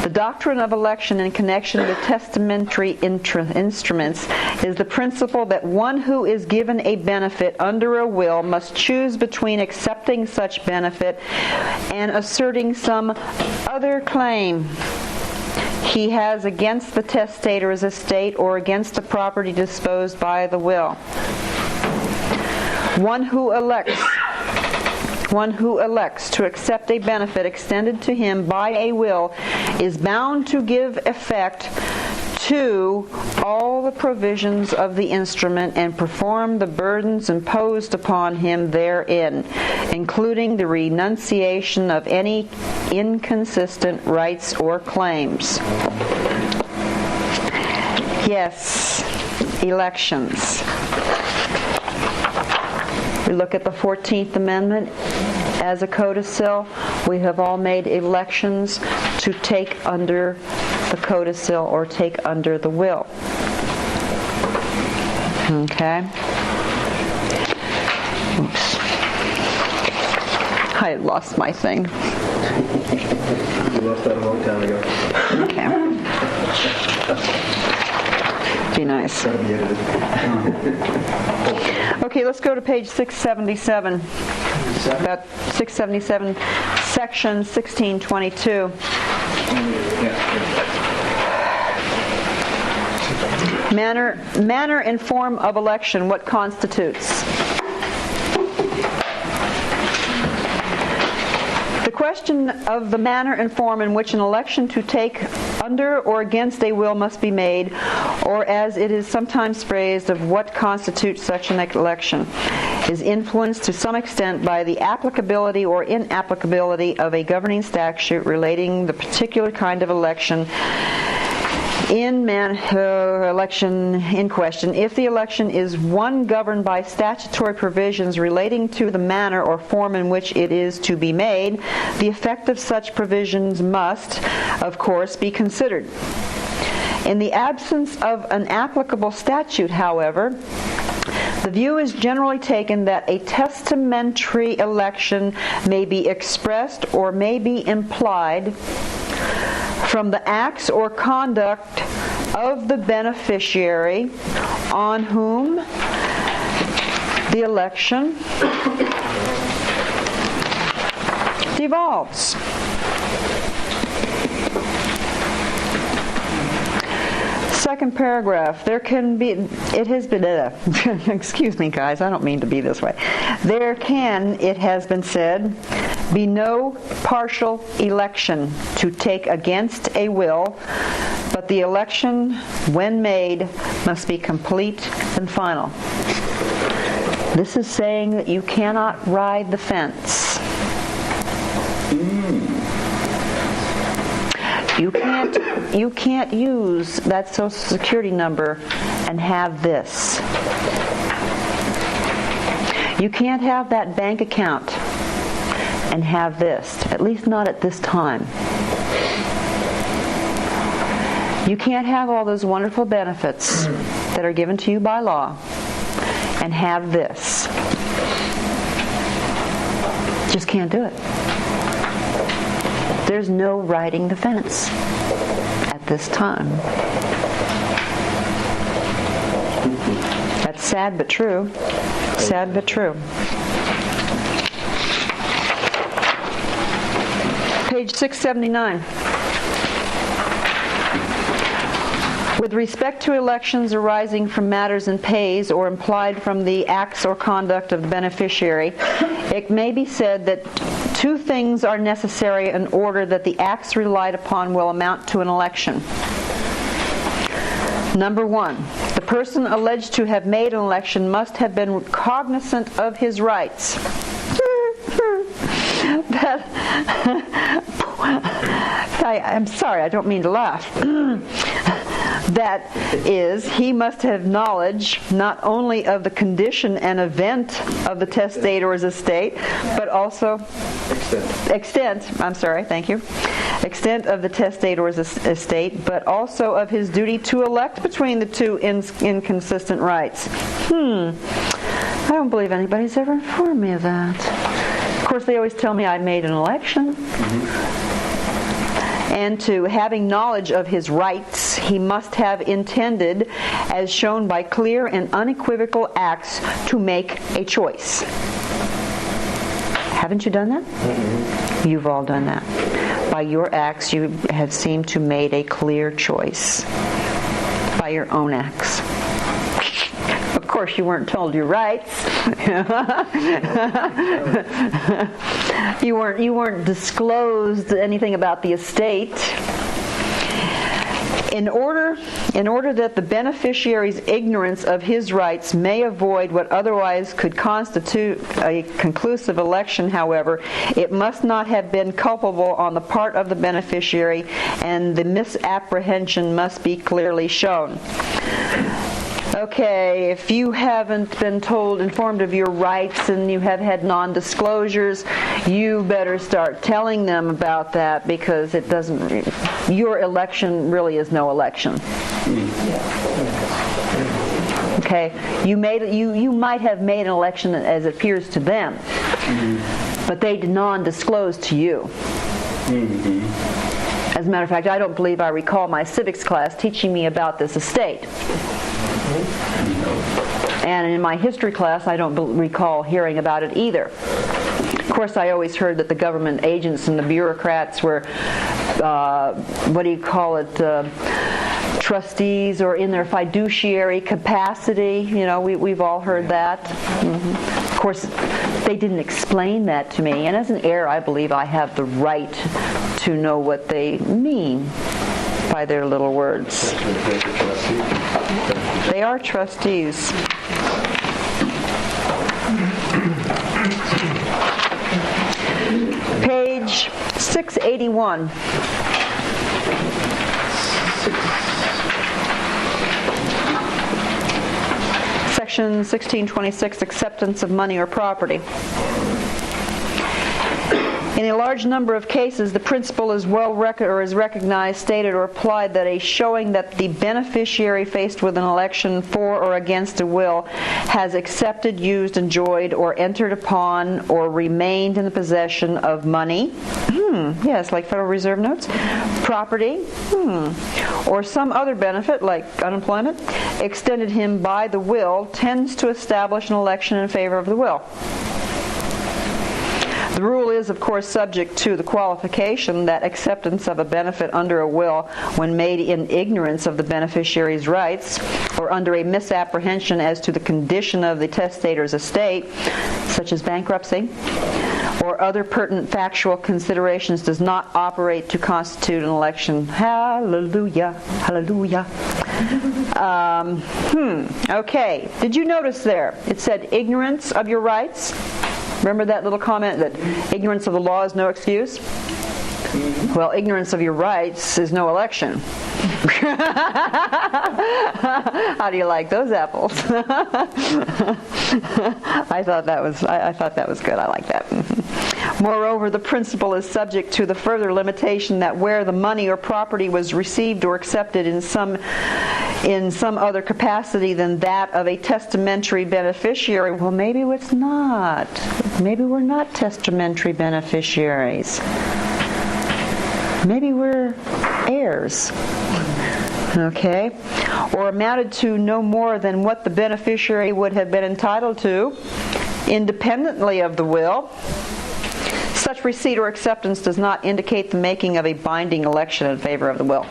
The doctrine of election in connection with testamentary instruments is the principle that one who is given a benefit under a will must choose between accepting such benefit and asserting some other claim he has against the testator's estate or against the property disposed by the will. One who elects to accept a benefit extended to him by a will is bound to give effect to all the provisions of the instrument and perform the burdens imposed upon him therein, including the renunciation of any inconsistent rights or claims. Yes, elections. We look at the 14th Amendment as a codicil. We have all made elections to take under the codicil or take under the will. Okay? Oops. I lost my thing. You lost that a long time ago. Okay. Be nice. Okay, let's go to page 677. About 677, section 1622. Manner and form of election, what constitutes? The question of the manner and form in which an election to take under or against a will must be made, or as it is sometimes phrased, of what constitutes such an election, is influenced to some extent by the applicability or inapplicability of a governing statute relating the particular kind of election election in question. If the election is one governed by statutory provisions relating to the manner or form in which it is to be made, the effect of such provisions must, of course, be considered. In the absence of an applicable statute, however, the view is generally taken that a testamentary election may be expressed or may be implied from the acts or conduct of the beneficiary on whom the election devolves. Second paragraph, there can be, it has been, excuse me guys, I don't mean to be this way. There can, it has been said, be no partial election to take against a will, but the election, when made, must be complete and final. This is saying that you cannot ride the fence. You can't use that Social Security number and have this. You can't have that bank account and have this, at least not at this time. You can't have all those wonderful benefits that are given to you by law and have this. Just can't do it. There's no riding the fence at this time. That's sad but true. Sad but true. Page 679. With respect to elections arising from matters in pays or implied from the acts or conduct of the beneficiary, it may be said that two things are necessary in order that the acts relied upon will amount to an election. Number one, the person alleged to have made an election must have been cognizant of his rights. I'm sorry, I don't mean to laugh. That is, he must have knowledge not only of the condition and event of the testator's estate, but also extent of the testator's estate, but also of his duty to elect between the two inconsistent rights. I don't believe anybody's ever informed me of that. Of course, they always tell me I made an election. And to having knowledge of his rights, he must have intended, as shown by clear and unequivocal acts, to make a choice. Haven't you done that? Mm-hmm. You've all done that. By your acts, you have seemed to made a clear choice. By your own acts. Of course, you weren't told your rights. You weren't disclosed anything about the estate. In order that the beneficiary's ignorance of his rights may avoid what otherwise could constitute a conclusive election, however, it must not have been culpable on the part of the beneficiary, and the misapprehension must be clearly shown. Okay, if you haven't been informed of your rights and you have had non-disclosures, you better start telling them about that, because it doesn't. Your election really is no election. Okay, you might have made an election as it appears to them, but they did non-disclose to you. As a matter of fact, I don't believe I recall my civics class teaching me about this estate. And in my history class, I don't recall hearing about it either. Of course, I always heard that the government agents and the bureaucrats were, trustees or in their fiduciary capacity. You know, we've all heard that. Mm-hmm. Of course, they didn't explain that to me. And as an heir, I believe I have the right to know what they mean by their little words. They are trustees. Page 681. Section 1626, acceptance of money or property. In a large number of cases, the principle is is recognized, stated, or applied that a showing that the beneficiary faced with an election for or against a will has accepted, used, enjoyed, or entered upon, or remained in the possession of money. Yes, like Federal Reserve notes. Property. Or some other benefit, like unemployment, extended him by the will, tends to establish an election in favor of the will. The rule is, of course, subject to the qualification that acceptance of a benefit under a will, when made in ignorance of the beneficiary's rights, or under a misapprehension as to the condition of the testator's estate, such as bankruptcy, or other pertinent factual considerations, does not operate to constitute an election. Hallelujah. Hallelujah. Okay. Did you notice there? It said ignorance of your rights. Remember that little comment that ignorance of the law is no excuse? Well, ignorance of your rights is no election. How do you like those apples? I thought that was good. I like that. Moreover, the principle is subject to the further limitation that where the money or property was received or accepted in some other capacity than that of a testamentary beneficiary, well, maybe it's not. Maybe we're not testamentary beneficiaries. Maybe we're heirs. Okay? Or amounted to no more than what the beneficiary would have been entitled to, independently of the will. Such receipt or acceptance does not indicate the making of a binding election in favor of the will.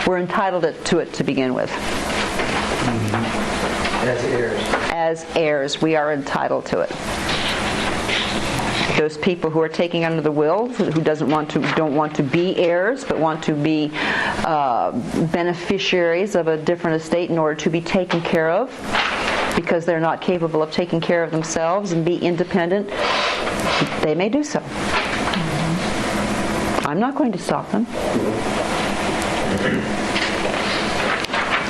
We're entitled to it to begin with. As heirs. As heirs, we are entitled to it. those people who are taking under the will, who don't want to be heirs, but want to be beneficiaries of a different estate in order to be taken care of, because they're not capable of taking care of themselves and be independent, they may do so. I'm not going to stop them.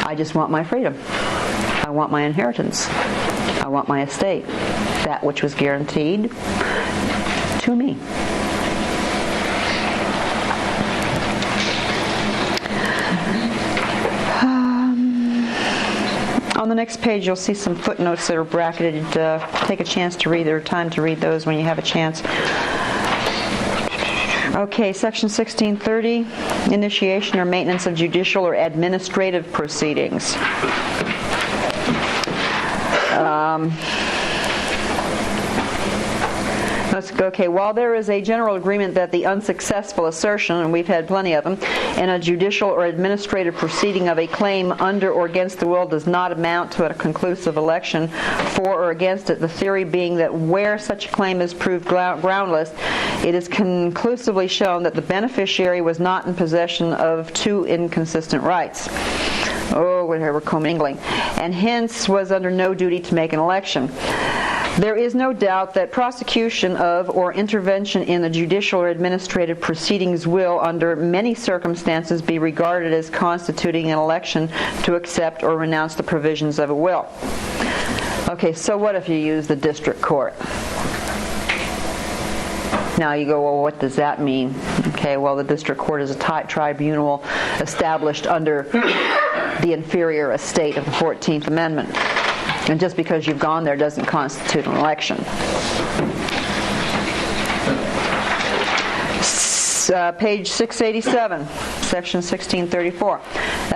I just want my freedom. I want my inheritance. I want my estate, that which was guaranteed to me. On the next page, you'll see some footnotes that are bracketed. Take a chance to read, or time to read those when you have a chance. Okay, section 1630, initiation or maintenance of judicial or administrative proceedings. Okay, while there is a general agreement that the unsuccessful assertion, and we've had plenty of them, in a judicial or administrative proceeding of a claim under or against the will does not amount to a conclusive election for or against it, the theory being that where such a claim is proved groundless, it is conclusively shown that the beneficiary was not in possession of two inconsistent rights. Oh, we're commingling. And hence was under no duty to make an election. There is no doubt that prosecution of or intervention in the judicial or administrative proceedings will, under many circumstances, be regarded as constituting an election to accept or renounce the provisions of a will. Okay, so what if you use the district court? Now you go, well, what does that mean? Okay, well, the district court is a tribunal established under the inferior estate of the 14th Amendment. And just because you've gone there doesn't constitute an election. Page 687, section 1634.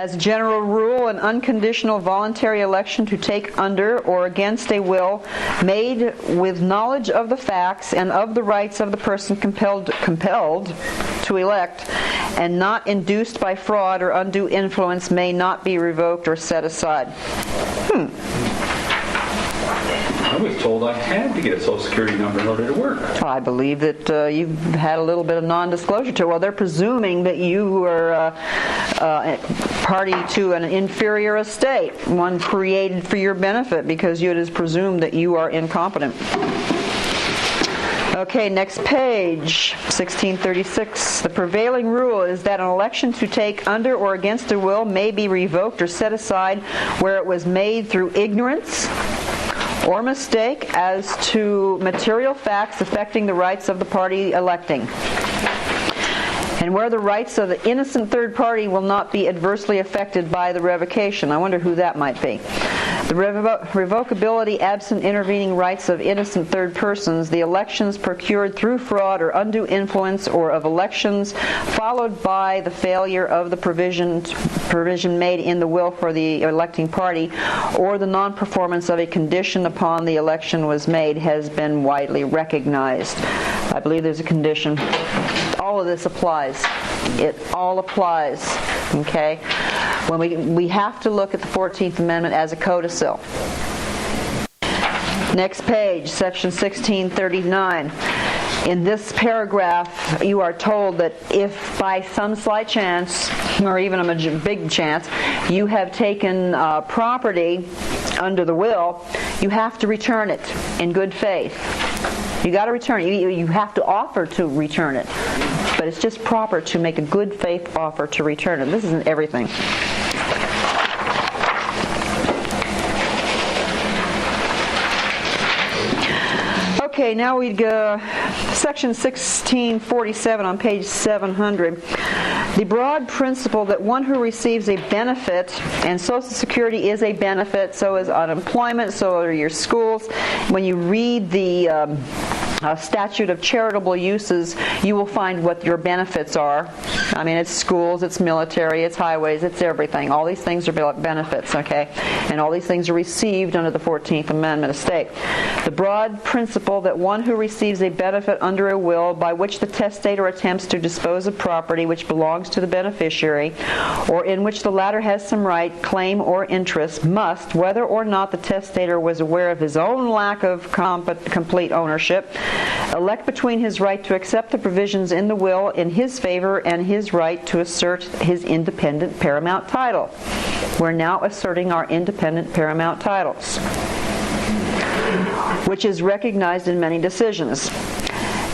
As a general rule, an unconditional voluntary election to take under or against a will made with knowledge of the facts and of the rights of the person compelled to elect, and not induced by fraud or undue influence, may not be revoked or set aside. I was told I had to get a Social Security number in order to work. I believe that you've had a little bit of non-disclosure to it. Well, they're presuming that you are party to an inferior estate, one created for your benefit, because it is presumed that you are incompetent. Okay, next page, 1636. The prevailing rule is that an election to take under or against a will may be revoked or set aside where it was made through ignorance or mistake as to material facts affecting the rights of the party electing, and where the rights of the innocent third party will not be adversely affected by the revocation. I wonder who that might be. The revocability absent intervening rights of innocent third persons, the elections procured through fraud or undue influence, or of elections followed by the failure of the provision made in the will for the electing party, or the non-performance of a condition upon the election was made, has been widely recognized. I believe there's a condition. All of this applies. It all applies. Okay? When we have to look at the 14th Amendment as a codicil. Next page, section 1639. In this paragraph, you are told that if by some slight chance, or even a big chance, you have taken property under the will, you have to return it in good faith. You got to return it. You have to offer to return it. But it's just proper to make a good faith offer to return it. This isn't everything. Okay, now we go section 1647 on page 700. The broad principle that one who receives a benefit, and Social Security is a benefit, so is unemployment, so are your schools. When you read the statute of charitable uses, you will find what your benefits are. I mean, it's schools, it's military, it's highways, it's everything. All these things are benefits, okay? And all these things are received under the 14th Amendment estate. The broad principle that one who receives a benefit under a will by which the testator attempts to dispose of property which belongs to the beneficiary, or in which the latter has some right, claim, or interest, must, whether or not the testator was aware of his own lack of complete ownership, elect between his right to accept the provisions in the will in his favor and his right to assert his independent paramount title. We're now asserting our independent paramount titles, which is recognized in many decisions,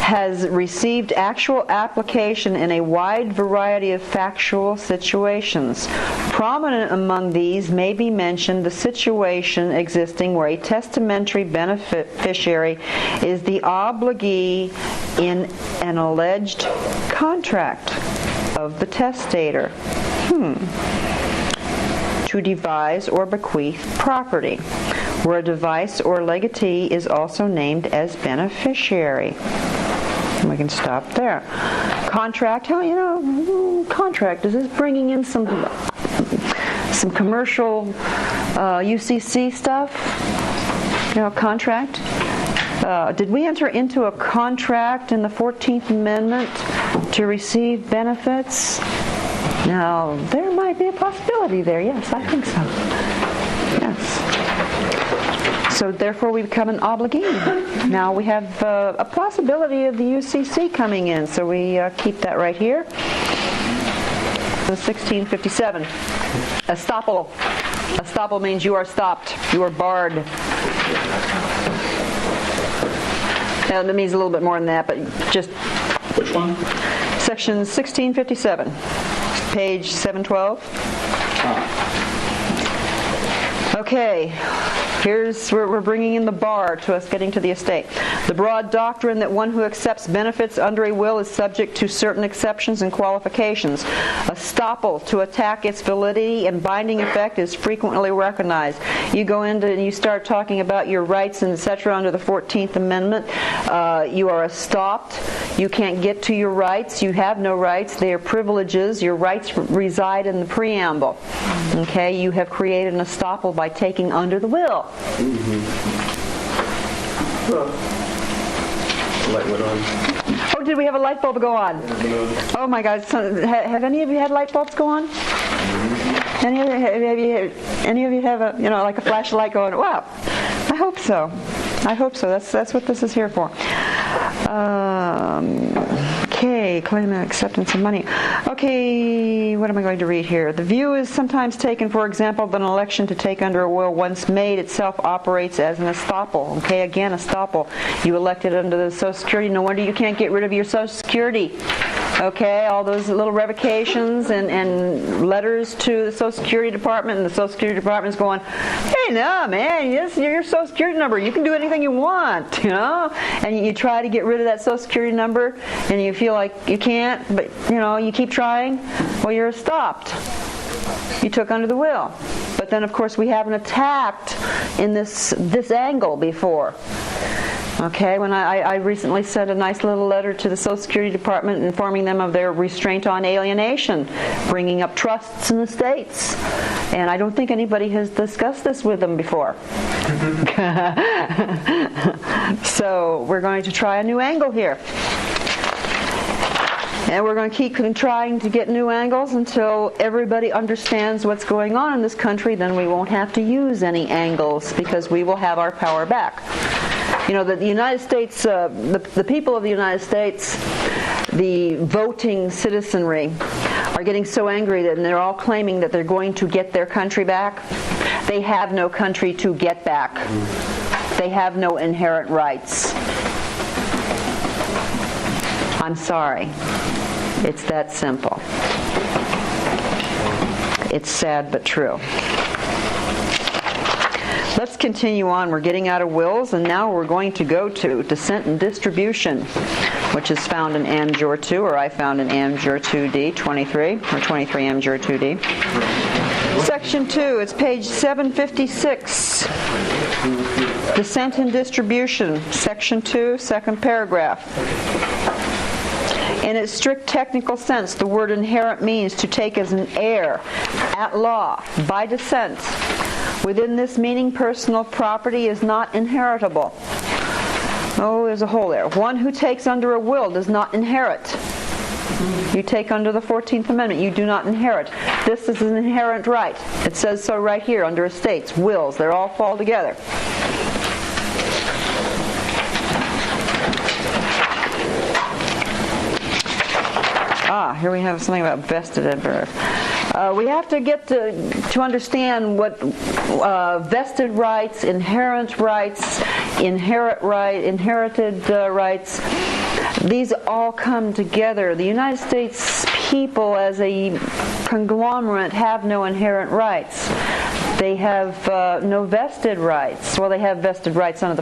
has received actual application in a wide variety of factual situations. Prominent among these may be mentioned the situation existing where a testamentary beneficiary is the obligee in an alleged contract of the testator to devise or bequeath property, where a device or legatee is also named as beneficiary. We can stop there. Contract, contract, is this bringing in some commercial UCC stuff? Contract? Did we enter into a contract in the 14th Amendment to receive benefits? Now, there might be a possibility there. Yes, I think so. Yes. So therefore we become an obligee. Now we have a possibility of the UCC coming in, so we keep that right here. The 1657. Estoppel. Estoppel means you are stopped. You are barred. Now that means a little bit more than that, but just... Which one? Section 1657. Page 712. Okay. Here's where we're bringing in the bar to us getting to the estate. The broad doctrine that one who accepts benefits under a will is subject to certain exceptions and qualifications. Estoppel to attack its validity and binding effect is frequently recognized. You go into and you start talking about your rights and etc. under the 14th Amendment. You are estopped. You can't get to your rights. You have no rights. They are privileges. Your rights reside in the preamble. Okay, you have created an estoppel by taking under the will. Light went on. Oh, did we have a light bulb go on? Oh my God! Have any of you had light bulbs go on? Any of you have a like a flashlight going? Wow! I hope so. I hope so. That's what this is here for. Okay, claim acceptance of money. Okay, what am I going to read here? The view is sometimes taken, for example, that an election to take under a will once made itself operates as an estoppel. Okay, again, estoppel. You elected under the Social Security. No wonder you can't get rid of your Social Security. Okay, all those little revocations and letters to the Social Security Department, and the Social Security Department's going, hey, no, man, this is your Social Security number. You can do anything you want, And you try to get rid of that Social Security number, and you feel like you can't, but, you keep trying. Well, you're stopped. You took under the will. But then, of course, we haven't attacked in this angle before. Okay, when I recently sent a nice little letter to the Social Security Department informing them of their restraint on alienation, bringing up trusts and estates. And I don't think anybody has discussed this with them before. So we're going to try a new angle here. And we're going to keep trying to get new angles until everybody understands what's going on in this country. Then we won't have to use any angles because we will have our power back. The United States, the people of the United States, the voting citizenry, are getting so angry that they're all claiming that they're going to get their country back. They have no country to get back. They have no inherent rights. I'm sorry. It's that simple. It's sad but true. Let's continue on. We're getting out of wills, and now we're going to go to descent and distribution, which is found in Amjur 2, or I found in Amjur 2D 23, or 23 Amjur 2D. Section 2, it's page 756. Descent and distribution, section 2, second paragraph. In its strict technical sense, the word inherit means to take as an heir, at law, by descent. Within this meaning, personal property is not inheritable. Oh, there's a hole there. One who takes under a will does not inherit. You take under the 14th Amendment, you do not inherit. This is an inherent right. It says so right here under estates, wills, they all fall together. Here we have something about vested adverse. We have to get to understand what vested rights, inherent rights, inherited rights, these all come together. The United States people as a conglomerate have no inherent rights. They have no vested rights. Well, they have vested rights under the